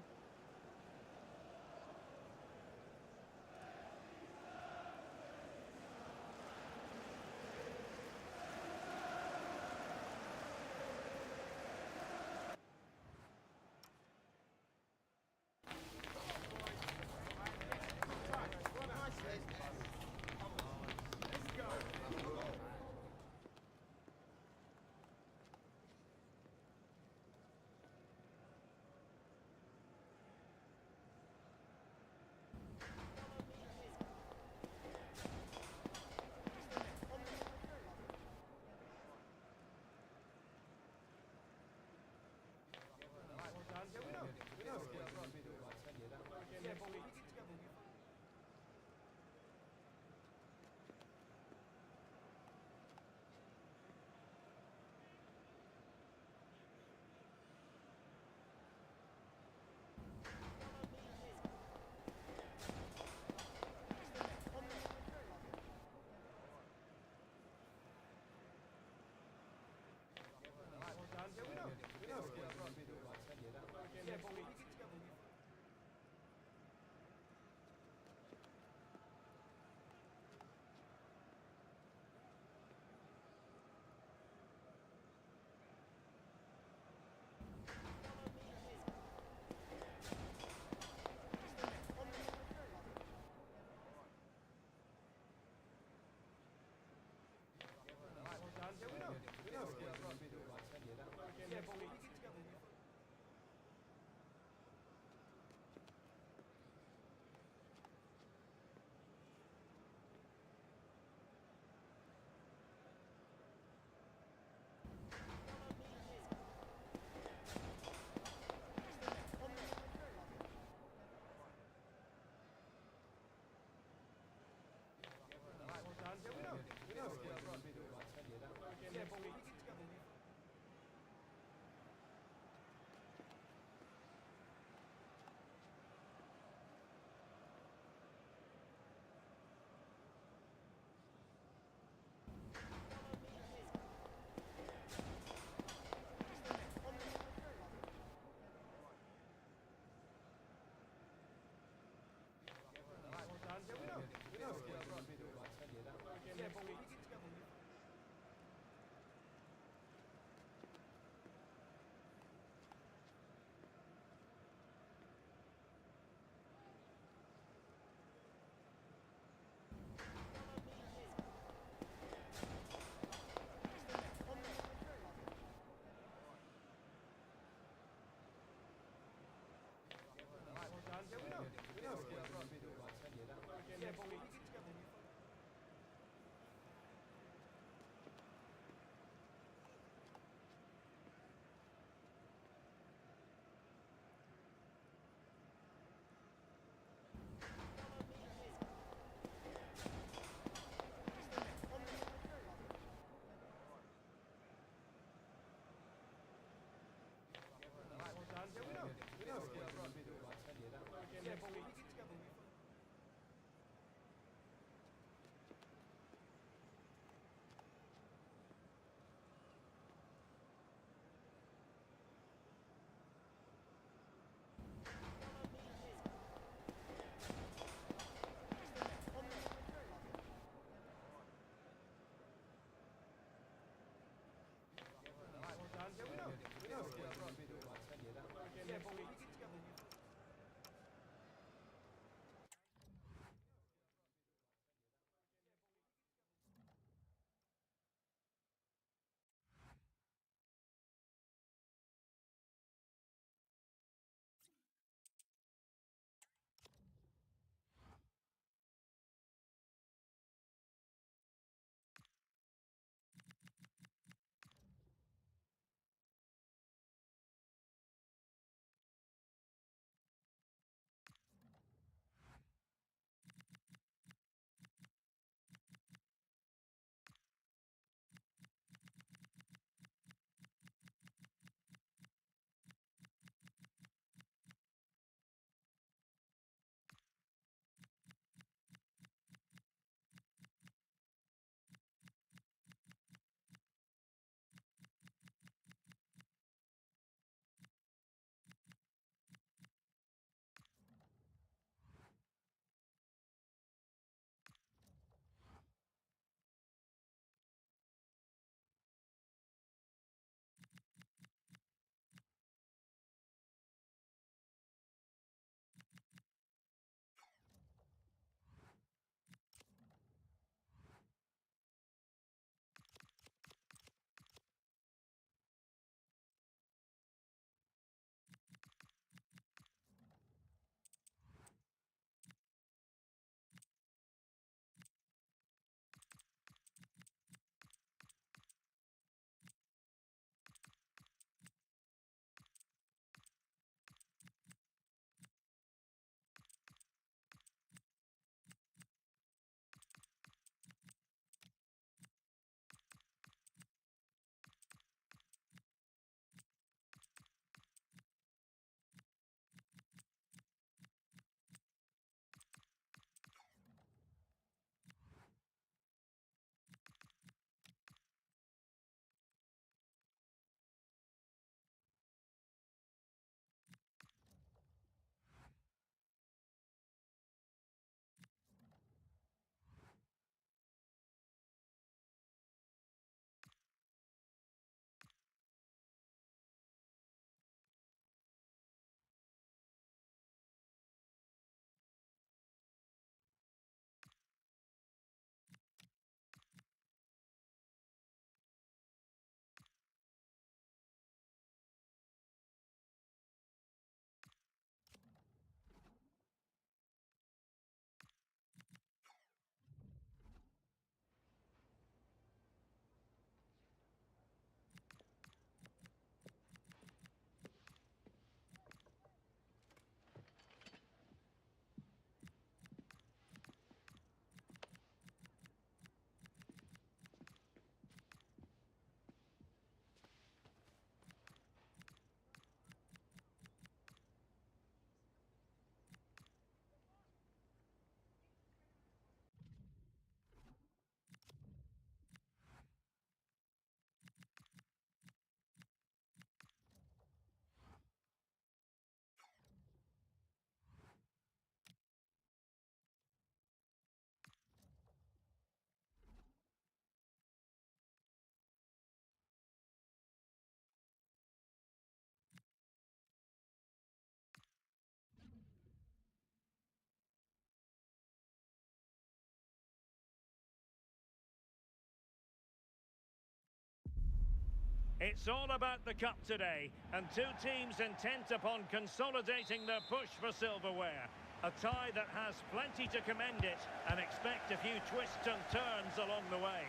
It's all about the cup today, and two teams intent upon consolidating their push for silverware. A tie that has plenty to commend it, and expect a few twists and turns along the way.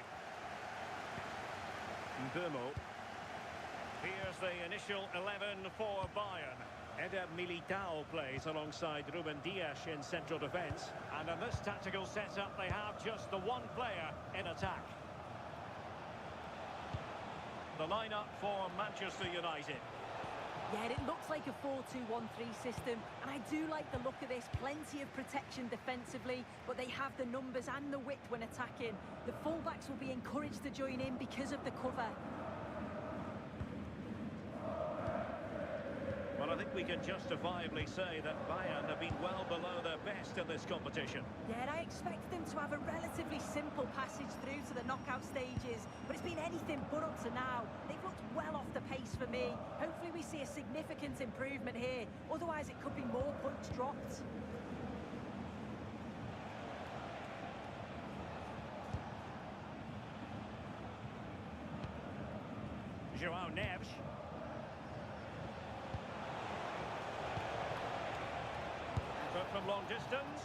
Mbeumo. Here's the initial 11 for Bayern. Eder Militao plays alongside Ruben Dias in central defence. And in this tactical setup, they have just the one player in attack. The lineup for Manchester United. Yeah, it looks like a 4-2-1-3 system, and I do like the look of this. Plenty of protection defensively, but they have the numbers and the width when attacking. The fullbacks will be encouraged to join in because of the cover. Well, I think we can justifiably say that Bayern have been well below their best in this competition. Yeah, and I expect them to have a relatively simple passage through to the knockout stages, but it's been anything but up to now. They've looked well off the pace for me. Hopefully we see a significant improvement here, otherwise it could be more points dropped. João Neves. But from long distance,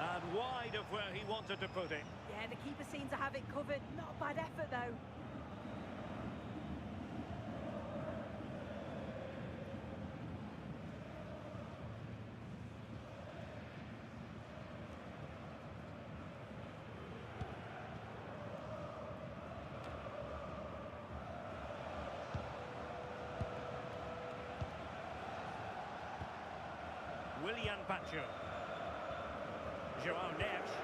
and wide of where he wanted to put it. Yeah, the keeper seemed to have it covered. Not a bad effort, though. Willian Pacho. João Neves.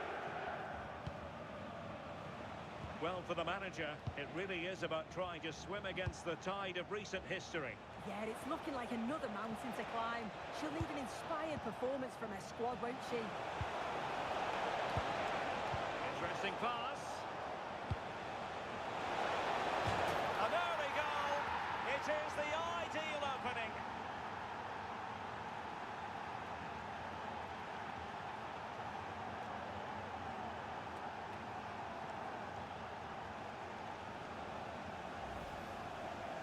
Well, for the manager, it really is about trying to swim against the tide of recent history. Yeah, it's looking like another mountain to climb. She'll need an inspired performance from her squad, won't she? Interesting pass. An early goal. It is the ideal opening.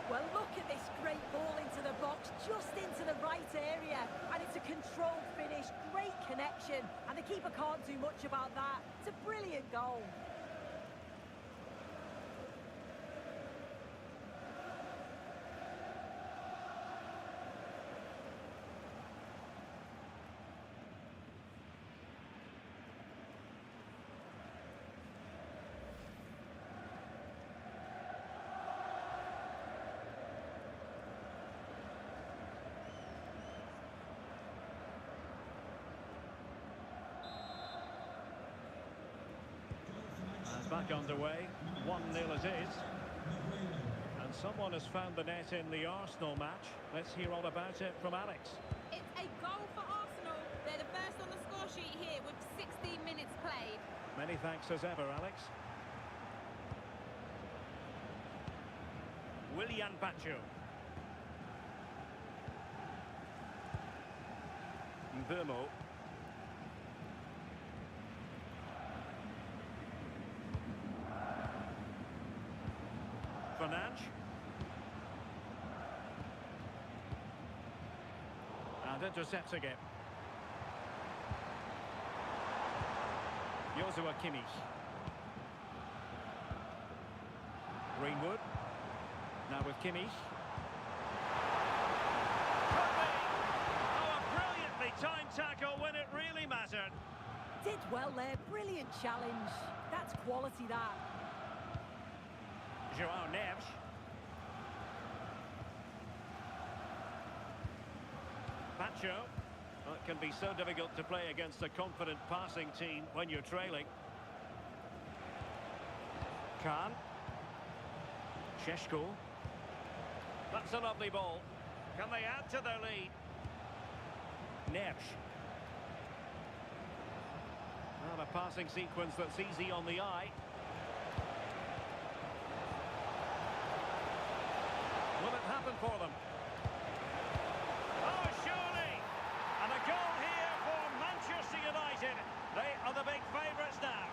Well, look at this great ball into the box, just into the right area. And it's a controlled finish, great connection. And the keeper can't do much about that. It's a brilliant goal. Back underway, 1-0 it is. And someone has found the net in the Arsenal match. Let's hear all about it from Alex. It's a goal for Arsenal. They're the first on the score sheet here with 16 minutes played. Many thanks as ever, Alex. Willian Pacho. Mbeumo. Fernandes. And intercepting it. Joshua Kimmich. Greenwood. Now with Kimmich. Oh, a brilliantly timed tackle when it really mattered. Did well there, brilliant challenge. That's quality, that. João Neves. Pacho. Well, it can be so difficult to play against a confident passing team when you're trailing. Khan. Šeško. That's a lovely ball. Can they add to their lead? Neves. Well, a passing sequence that's easy on the eye. Will it happen for them? Oh, surely! And a goal here for Manchester United. They are the big favourites now.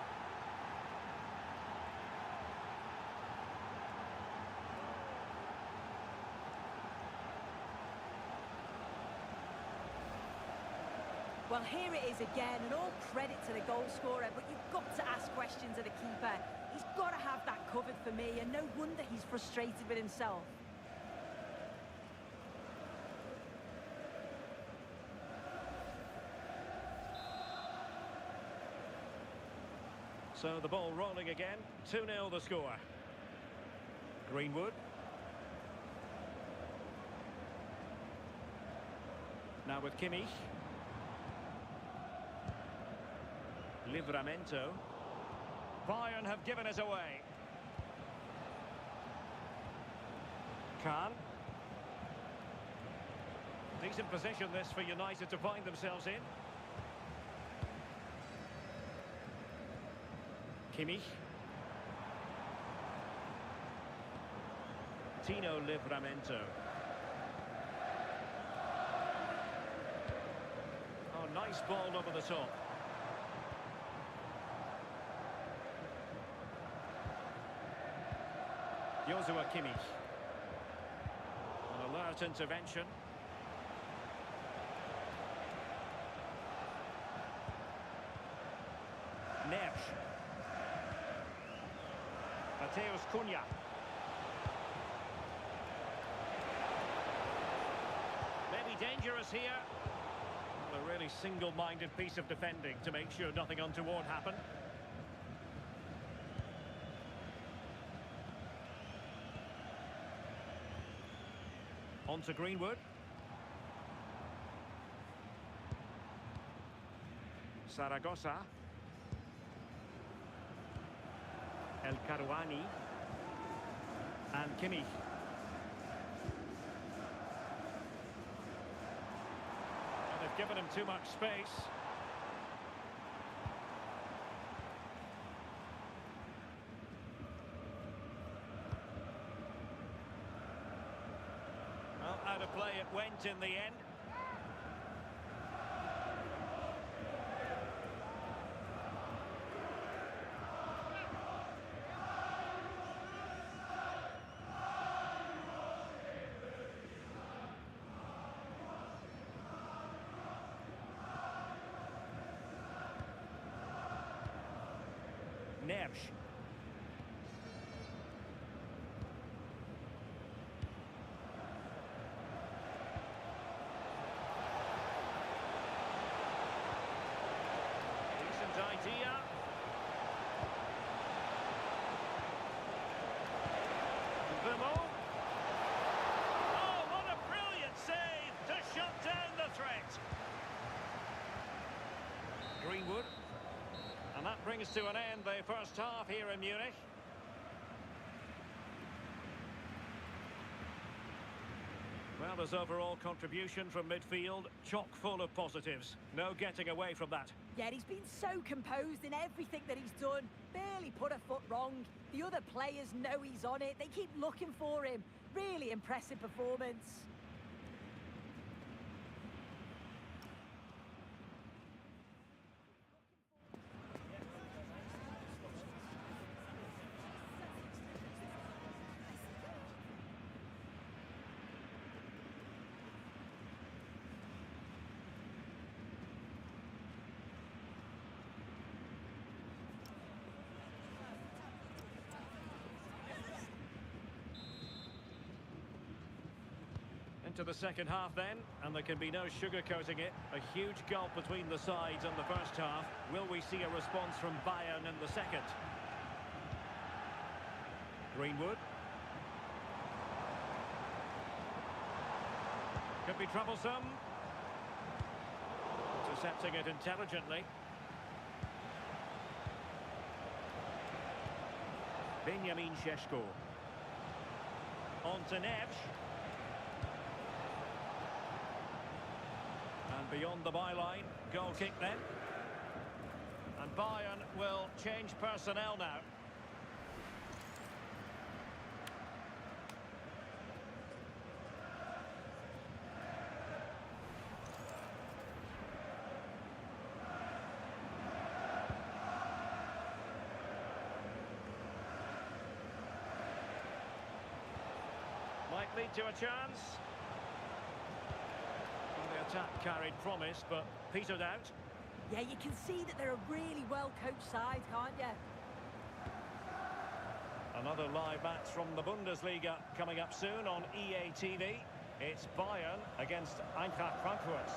Well, here it is again, and all credit to the goal scorer, but you've got to ask questions of the keeper. He's got to have that covered for me, and no wonder he's frustrated with himself. So the ball rolling again, 2-0 the score. Greenwood. Now with Kimmich. Livramento. Bayern have given us away. Kahn. Decent position this for United to find themselves in. Kimmich. Tino Livramento. Oh, nice ball over the top. Joshua Kimmich. An alert intervention. Neves. Mateus Cunha. Maybe dangerous here. A really single-minded piece of defending to make sure nothing untoward happened. On to Greenwood. Zaragoza. El Karouani. And Kimmich. And they've given him too much space. Well, out of play it went in the end. Neves. Decent idea. Vimo. Oh, what a brilliant save to shut down the threat. Greenwood. And that brings to an end the first half here in Munich. Well, his overall contribution from midfield, chock full of positives. No getting away from that. Yeah, he's been so composed in everything that he's done. Barely put a foot wrong. The other players know he's on it. They keep looking for him. Really impressive performance. Into the second half then, and there can be no sugarcoating it. A huge gulf between the sides in the first half. Will we see a response from Bayern in the second? Greenwood. Could be troublesome. Intercepting it intelligently. Benjamin Šeško. On to Neves. And beyond the byline, goal kick then. And Bayern will change personnel now. Might lead to a chance. The attack carried promise, but petered out. Yeah, you can see that they're a really well-coached side, can't you? Another live match from the Bundesliga coming up soon on EA TV. It's Bayern against Eintracht Frankfurt.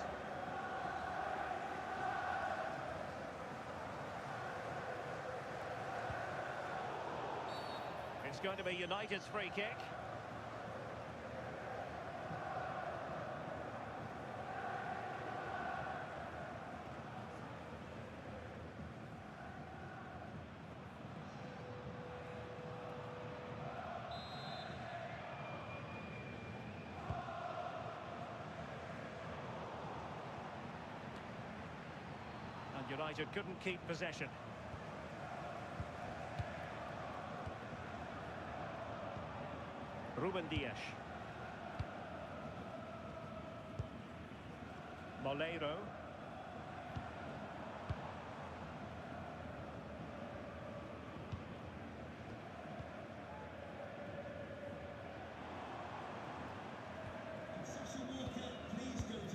It's going to be United's free kick. And United couldn't keep possession. Ruben Dias. Moleiro.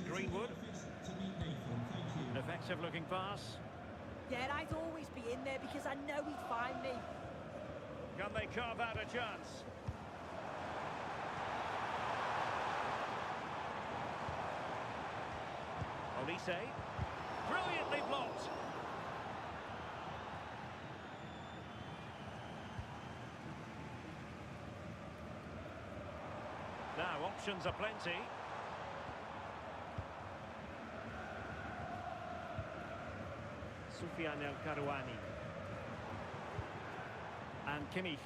Greenwood. An effective looking pass. Yeah, I'd always be in there because I know he'd find me. Can they carve out a chance? Olise. Brilliantly blocked. Now, options are plenty. Soufiane El Karouani. And Kimmich.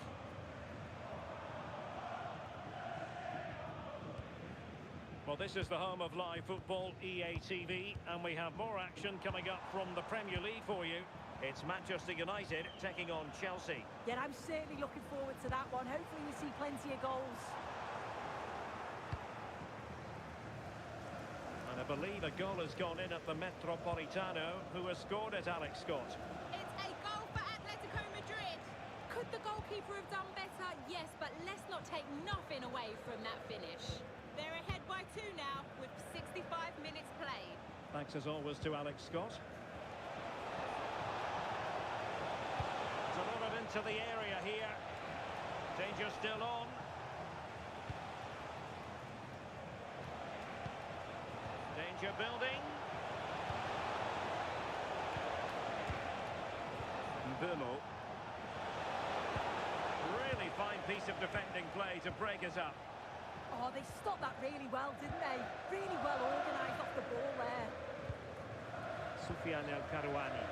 Well, this is the home of live football, EA TV, and we have more action coming up from the Premier League for you. It's Manchester United taking on Chelsea. Yeah, I'm certainly looking forward to that one. Hopefully we see plenty of goals. And I believe a goal has gone in at the Metropolitano. Who has scored it, Alex Scott? It's a goal for Atletico Madrid. Could the goalkeeper have done better? Yes, but let's not take nothing away from that finish. They're ahead by 2 now, with 65 minutes played. Thanks as always to Alex Scott. It's a lot of into the area here. Danger still on. Danger building. Mbeumo. Really fine piece of defending play to break us up. Oh, they stopped that really well, didn't they? Really well organised off the ball there. Soufiane El Karouani.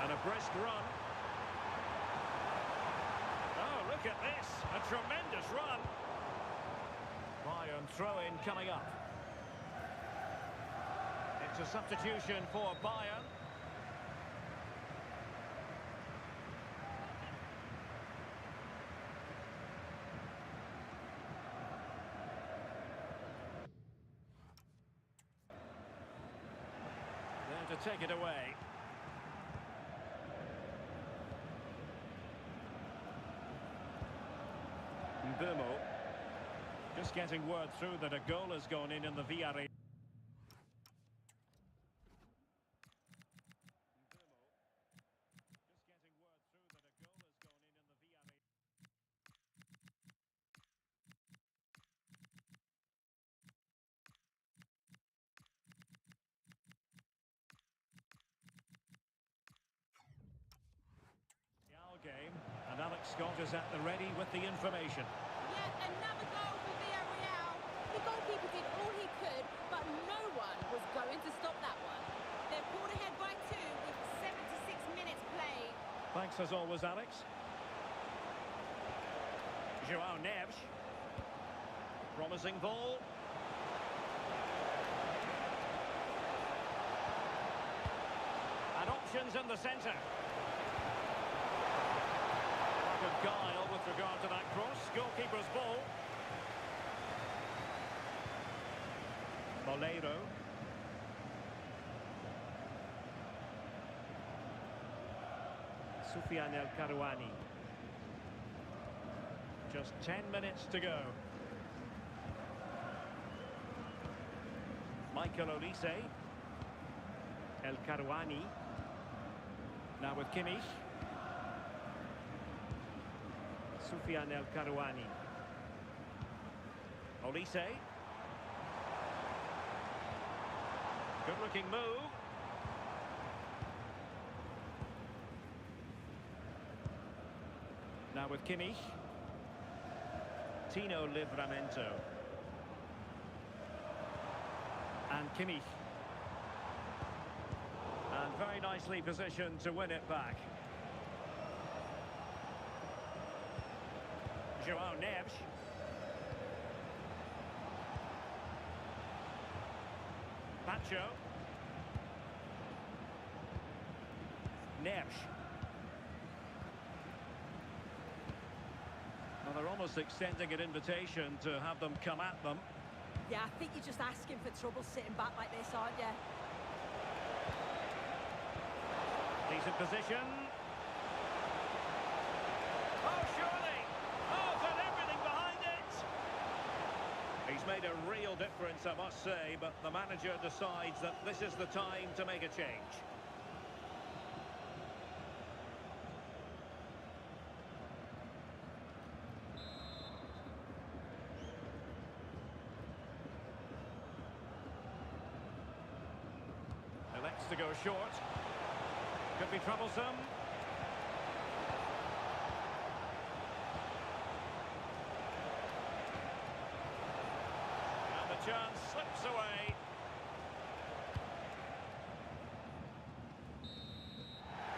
And a brisk run. Oh, look at this. A tremendous run. Bayern throw-in coming up. It's a substitution for Bayern. There to take it away. Mbeumo. Just getting word through that a goal has gone in the Villarreal. Game, and Alex Scott is at the ready with the information. Yet another goal for Villarreal. The goalkeeper did all he could, but no one was going to stop that one. They're pulled ahead by 2 with 76 minutes played. Thanks as always, Alex. Joao Neves. Promising ball. And options in the centre. Of guile with regard to that cross. Goalkeeper's ball. Moleiro. Soufiane El Karouani. Just 10 minutes to go. Michael Olise. El Karouani. Now with Kimmich. Soufiane El Karouani. Olise. Good looking move. Now with Kimmich. Tino Livramento. And Kimmich. And very nicely positioned to win it back. João Neves. Pacho. Neves. Well, they're almost extending an invitation to have them come at them. Yeah, I think you're just asking for trouble sitting back like this, aren't you? Decent position. Oh, surely! Oh, got everything behind it! He's made a real difference, I must say, but the manager decides that this is the time to make a change. Elects to go short. Could be troublesome. And the chance slips away.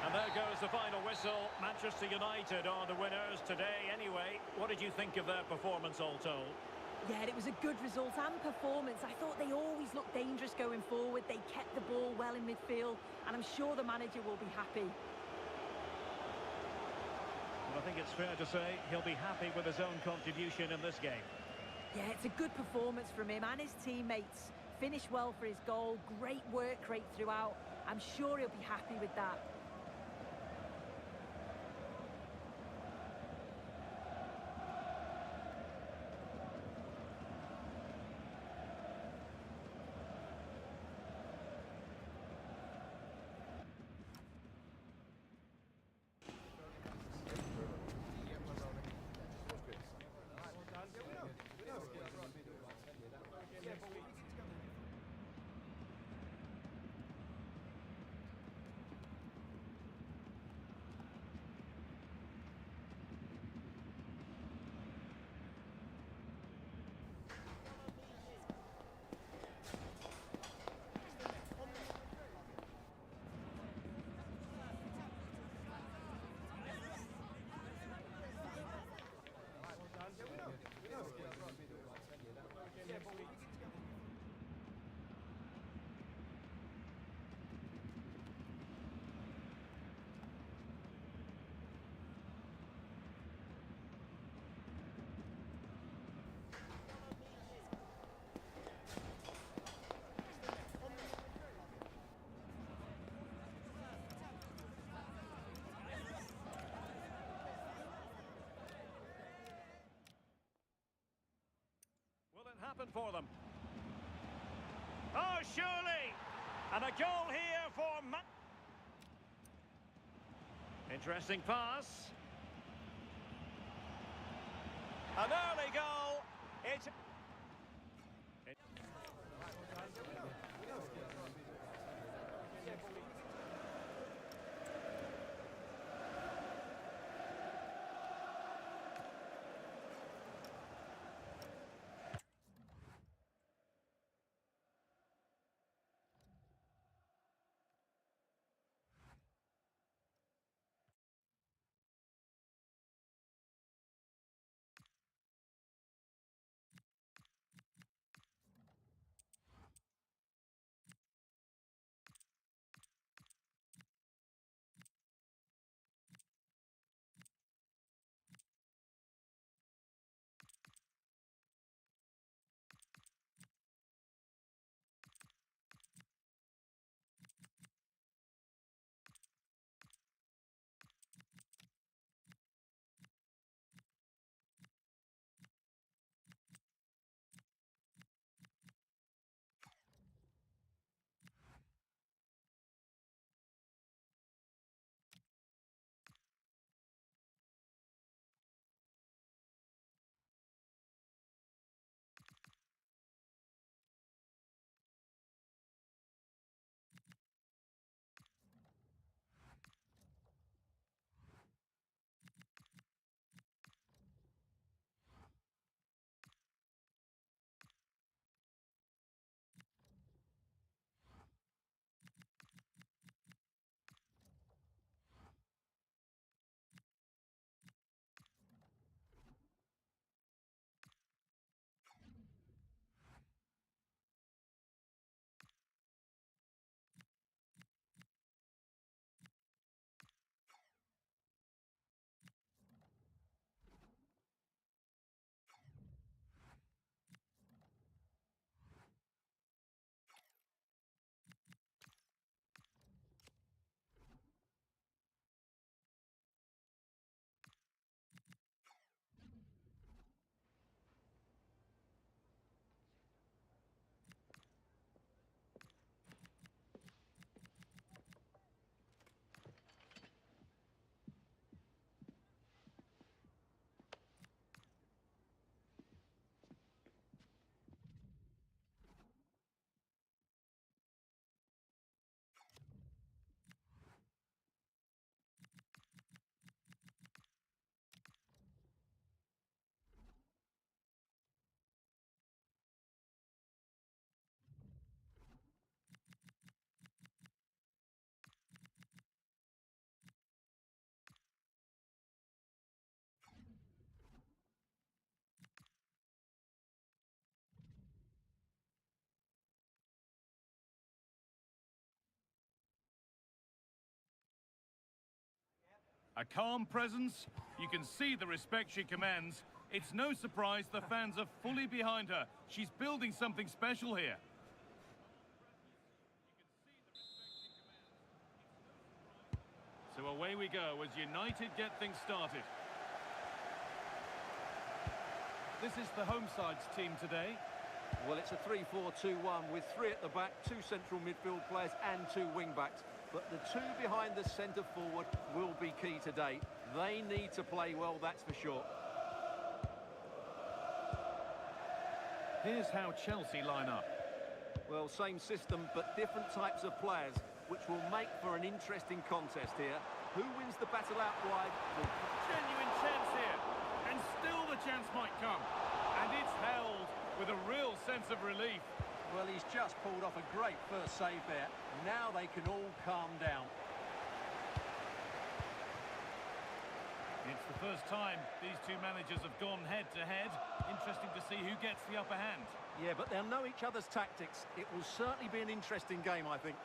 And there goes the final whistle. Manchester United are the winners today anyway. What did you think of their performance all told? Yeah, it was a good result and performance. I thought they always looked dangerous going forward. They kept the ball well in midfield, and I'm sure the manager will be happy. Well, I think it's fair to say he'll be happy with his own contribution in this game. Yeah, it's a good performance from him and his teammates. Finished well for his goal. Great work rate throughout. I'm sure he'll be happy with that. Happen for them. Oh, surely! And a goal here for Interesting pass. An early goal. It's A calm presence. You can see the respect she commands. It's no surprise the fans are fully behind her. She's building something special here. So away we go as United get things started. This is the home side's team today. Well, it's a 3-4-2-1 with 3 at the back, 2 central midfield players and 2 wing-backs. But the 2 behind the centre forward will be key today. They need to play well, that's for sure. Here's how Chelsea line up. Well, same system, but different types of players, which will make for an interesting contest here. Who wins the battle out wide? Genuine chance here. And still the chance might come. And it's held with a real sense of relief. Well, he's just pulled off a great first save there. Now they can all calm down. It's the first time these two managers have gone head-to-head. Interesting to see who gets the upper hand. Yeah, but they'll know each other's tactics. It will certainly be an interesting game, I think.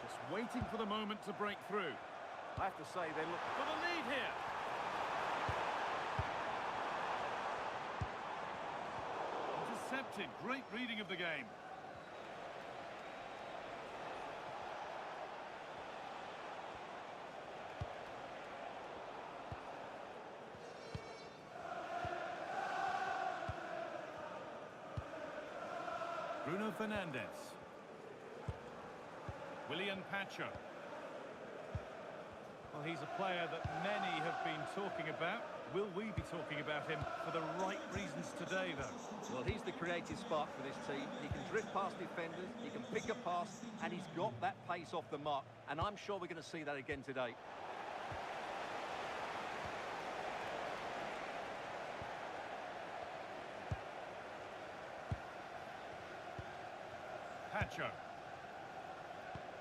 Just waiting for the moment to break through. I have to say, they look For the lead here. Intercepted. Great reading of the game. Bruno Fernandes. William Pacho. Well, he's a player that many have been talking about. Will we be talking about him for the right reasons today, though? Well, he's the creative spark for this team. He can drift past defenders, he can pick a pass, and he's got that pace off the mark. And I'm sure we're going to see that again today. Pacho.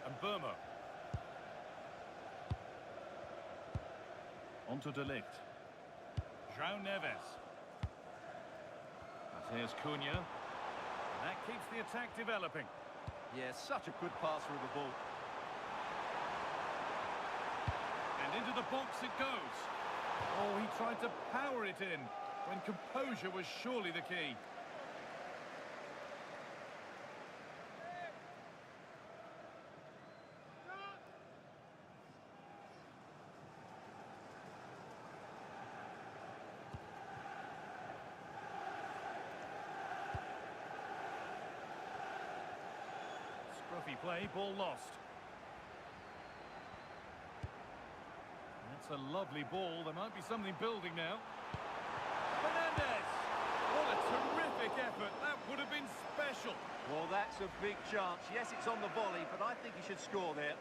And Burma. Onto De Ligt. João Neves. And here's Cunha. And that keeps the attack developing. Yeah, such a good passer of the ball. And into the box it goes. Oh, he tried to power it in when composure was surely the key. Scruffy play, ball lost. That's a lovely ball. There might be something building now. Fernandes! What a terrific effort. That would have been special. Well, that's a big chance. Yes, it's on the volley, but I think he should score there.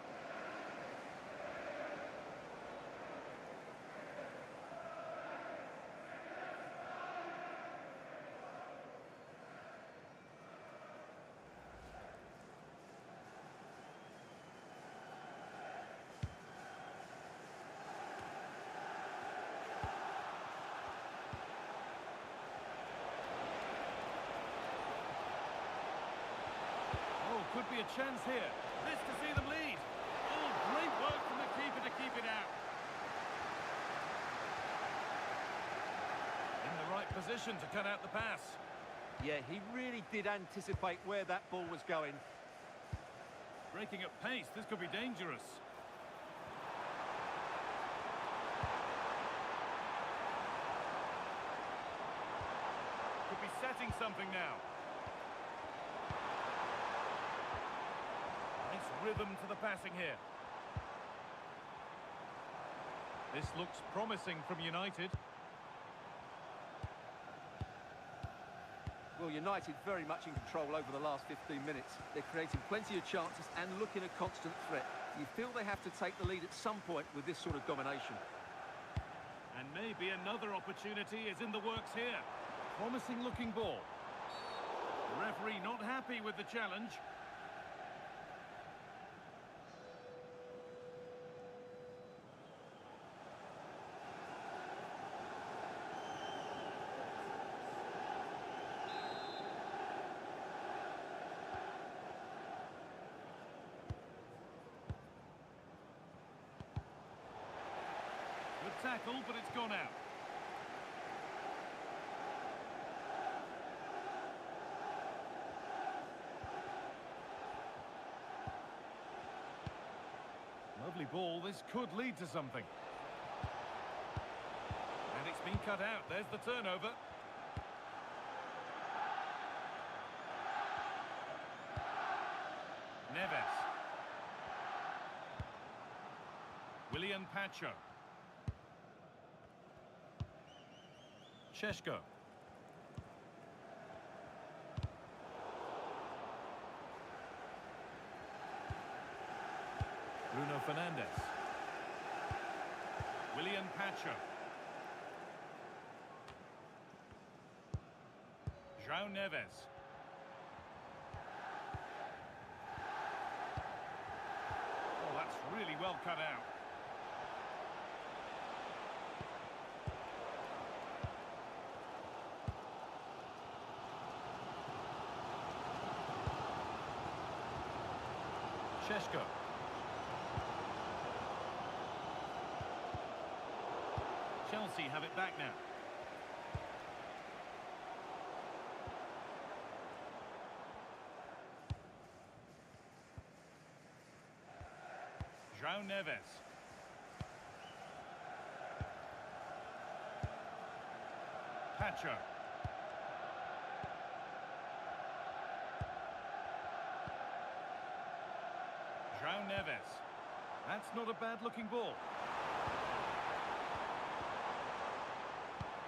Could be a chance here. This to see them lead. Oh, great work from the keeper to keep it out. In the right position to cut out the pass. Yeah, he really did anticipate where that ball was going. Breaking at pace, this could be dangerous. Could be setting something now. Rhythm to the passing here. This looks promising from United. Well, United very much in control over the last 15 minutes. They're creating plenty of chances and looking a constant threat. You feel they have to take the lead at some point with this sort of domination. And maybe another opportunity is in the works here. Promising looking ball. The referee not happy with the challenge. tackle, but it's gone out. Lovely ball, this could lead to something. And it's been cut out, there's the turnover. Neves. William Pacho. Šeško. Bruno Fernandes. William Pacho. João Neves. Oh, that's really well cut out. Šeško. Chelsea have it back now. João Neves. Pacho. João Neves. That's not a bad-looking ball.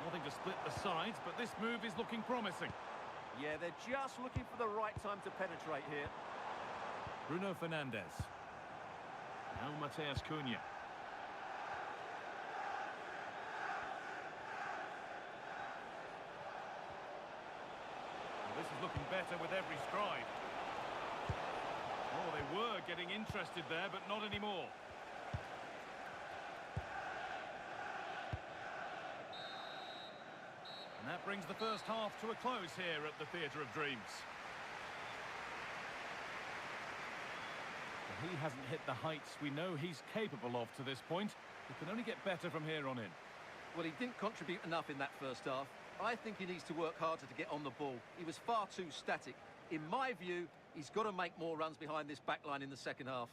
Nothing to split the sides, but this move is looking promising. Yeah, they're just looking for the right time to penetrate here. Bruno Fernandes. Now Mateus Cunha. Well, this is looking better with every stride. Oh, they were getting interested there, but not anymore. And that brings the first half to a close here at the Theatre of Dreams. Well, he hasn't hit the heights we know he's capable of to this point. He can only get better from here on in. Well, he didn't contribute enough in that first half. I think he needs to work harder to get on the ball. He was far too static. In my view, he's got to make more runs behind this back line in the second half.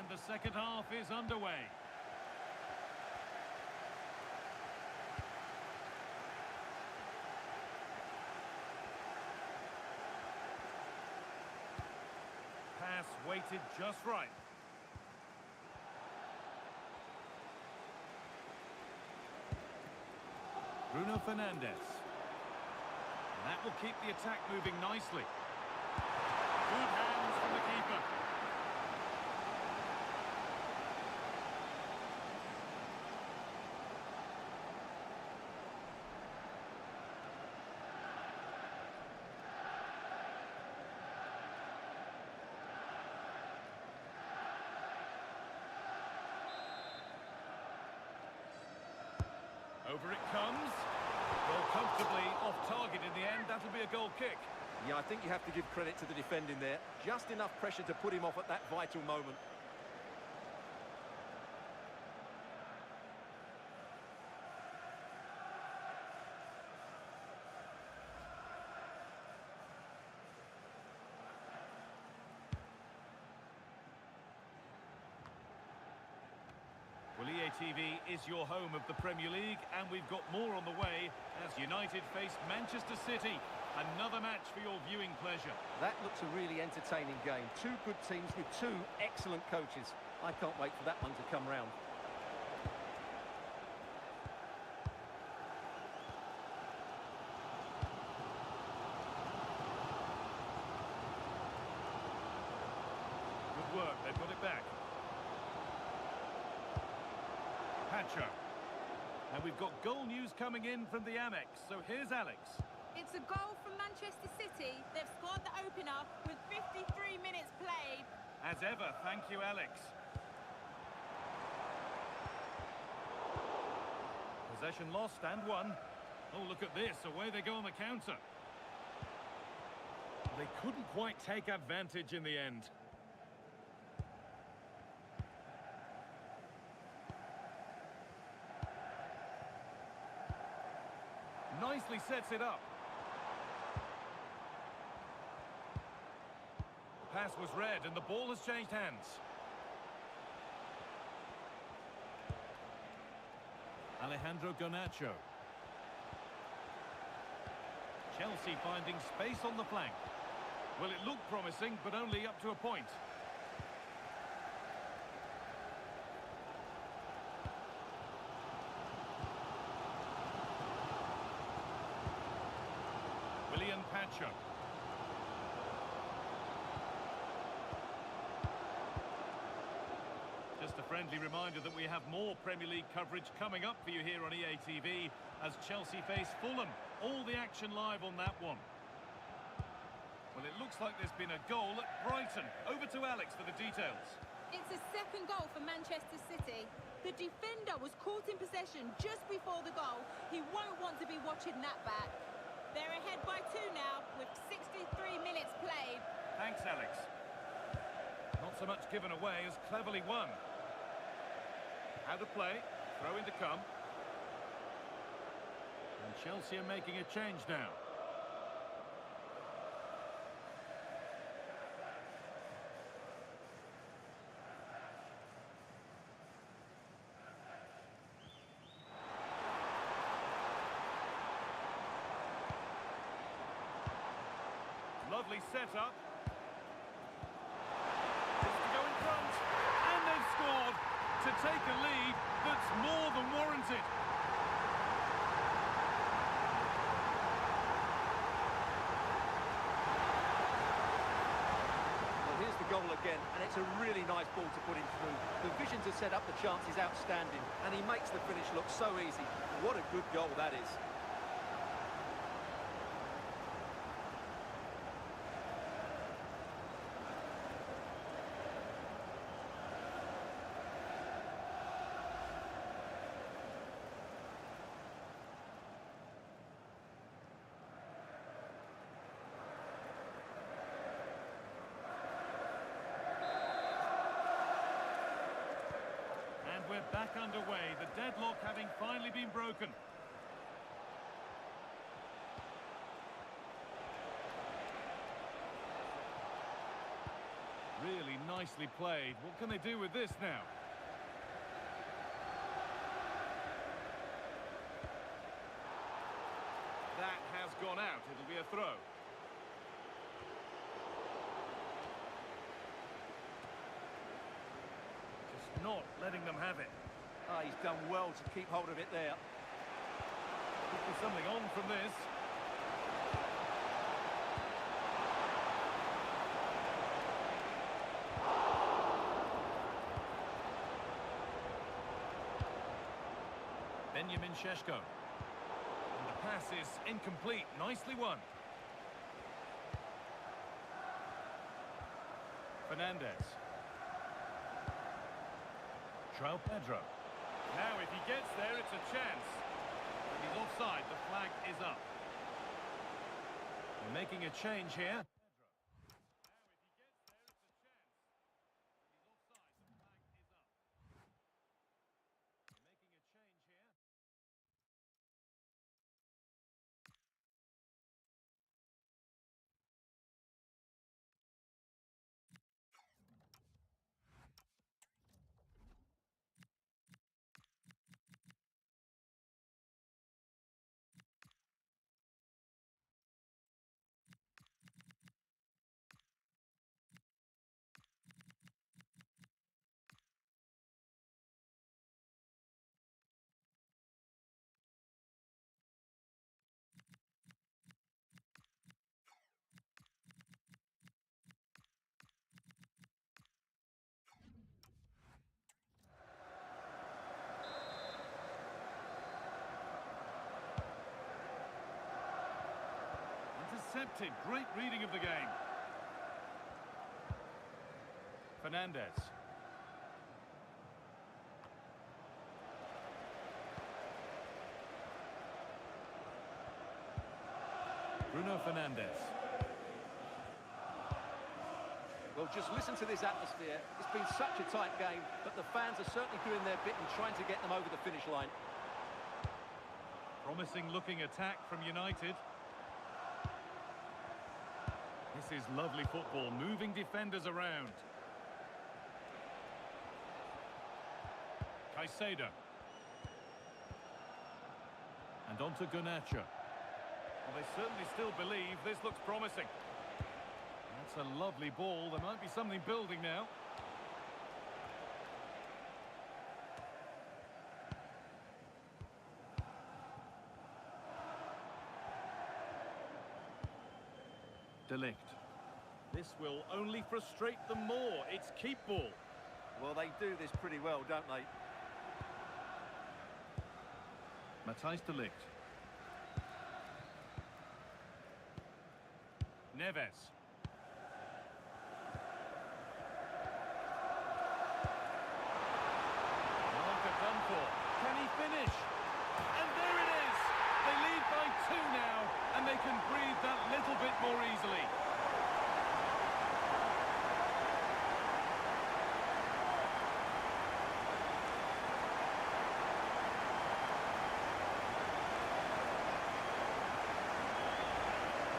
And the second half is underway. Pass weighted just right. Bruno Fernandes. And that will keep the attack moving nicely. Good hands from the keeper. Over it comes. Well, comfortably off target in the end. That'll be a goal kick. Yeah, I think you have to give credit to the defending there. Just enough pressure to put him off at that vital moment. EATV is your home of the Premier League, and we've got more on the way as United face Manchester City. Another match for your viewing pleasure. That looks a really entertaining game. Two good teams with two excellent coaches. I can't wait for that one to come round. Good work, they've got it back. Patcher. And we've got goal news coming in from the Amex, so here's Alex. It's a goal from Manchester City. They've scored the opener with 53 minutes played. As ever, thank you, Alex. Possession lost and won. Oh, look at this. Away they go on the counter. They couldn't quite take advantage in the end. Nicely sets it up. The pass was read and the ball has changed hands. Alejandro Garnacho. Chelsea finding space on the flank. Well, it looked promising, but only up to a point. Patcher. Just a friendly reminder that we have more Premier League coverage coming up for you here on EATV as Chelsea face Fulham. All the action live on that one. Well, it looks like there's been a goal at Brighton. Over to Alex for the details. It's a second goal for Manchester City. The defender was caught in possession just before the goal. He won't want to be watching that back. They're ahead by 2 now, with 63 minutes played. Thanks, Alex. Not so much given away as cleverly won. Out of play, throw in to come. And Chelsea are making a change now. Lovely setup. Just to go in front. And they've scored to take a lead that's more than warranted. Well, here's the goal again, and it's a really nice ball to put him through. The vision to set up the chance is outstanding, and he makes the finish look so easy. What a good goal that is. We're back underway, the deadlock having finally been broken. Really nicely played. What can they do with this now? That has gone out. It'll be a throw. Not letting them have it. Ah, he's done well to keep hold of it there. Could be something on from this. Benjamin Šeško. And the pass is incomplete. Nicely won. Fernandez. Pedro. Now if he gets there, it's a chance. But he's offside, the flag is up. They're making a change here. expected. Great reading of the game. Fernandes. Bruno Fernandes. Well, just listen to this atmosphere. It's been such a tight game, but the fans are certainly doing their bit and trying to get them over the finish line. Promising looking attack from United. This is lovely football, moving defenders around. Caicedo. And on to Garnacho. Well, they certainly still believe this looks promising. That's a lovely ball. There might be something building now. De Ligt. This will only frustrate them more. It's keep ball. Well, they do this pretty well, don't they? Matthijs de Ligt. Neves. Done for. Can he finish? And there it is! They lead by 2 now, and they can breathe that little bit more easily.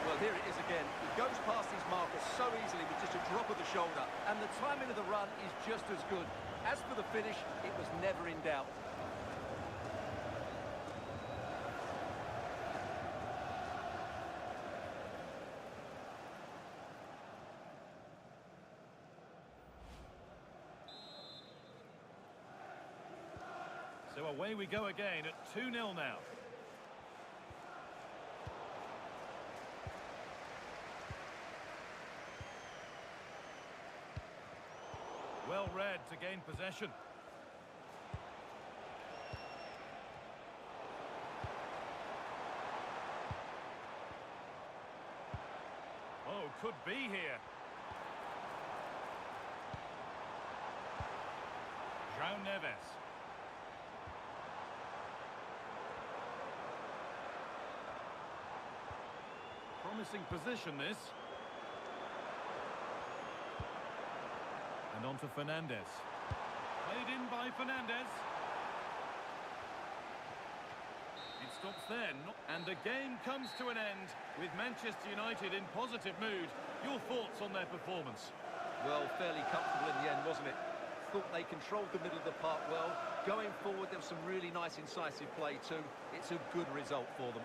Well, here it is again. He goes past his marker so easily with just a drop of the shoulder, and the timing of the run is just as good. As for the finish, it was never in doubt. So away we go again at 2-0 now. Well read to gain possession. Oh, could be here. João Neves. Promising position, this. And on to Fernandes. Played in by Fernandes. It stops there. And the game comes to an end with Manchester United in positive mood. Your thoughts on their performance? Well, fairly comfortable in the end, wasn't it? Thought they controlled the middle of the park well. Going forward, there was some really nice incisive play too. It's a good result for them.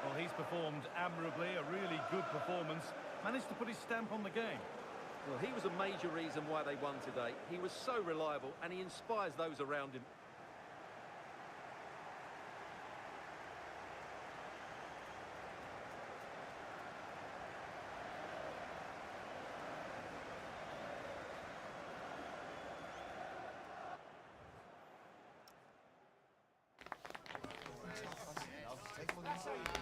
Well, he's performed admirably, a really good performance. Managed to put his stamp on the game. Well, he was a major reason why they won today. He was so reliable and he inspires those around him. Take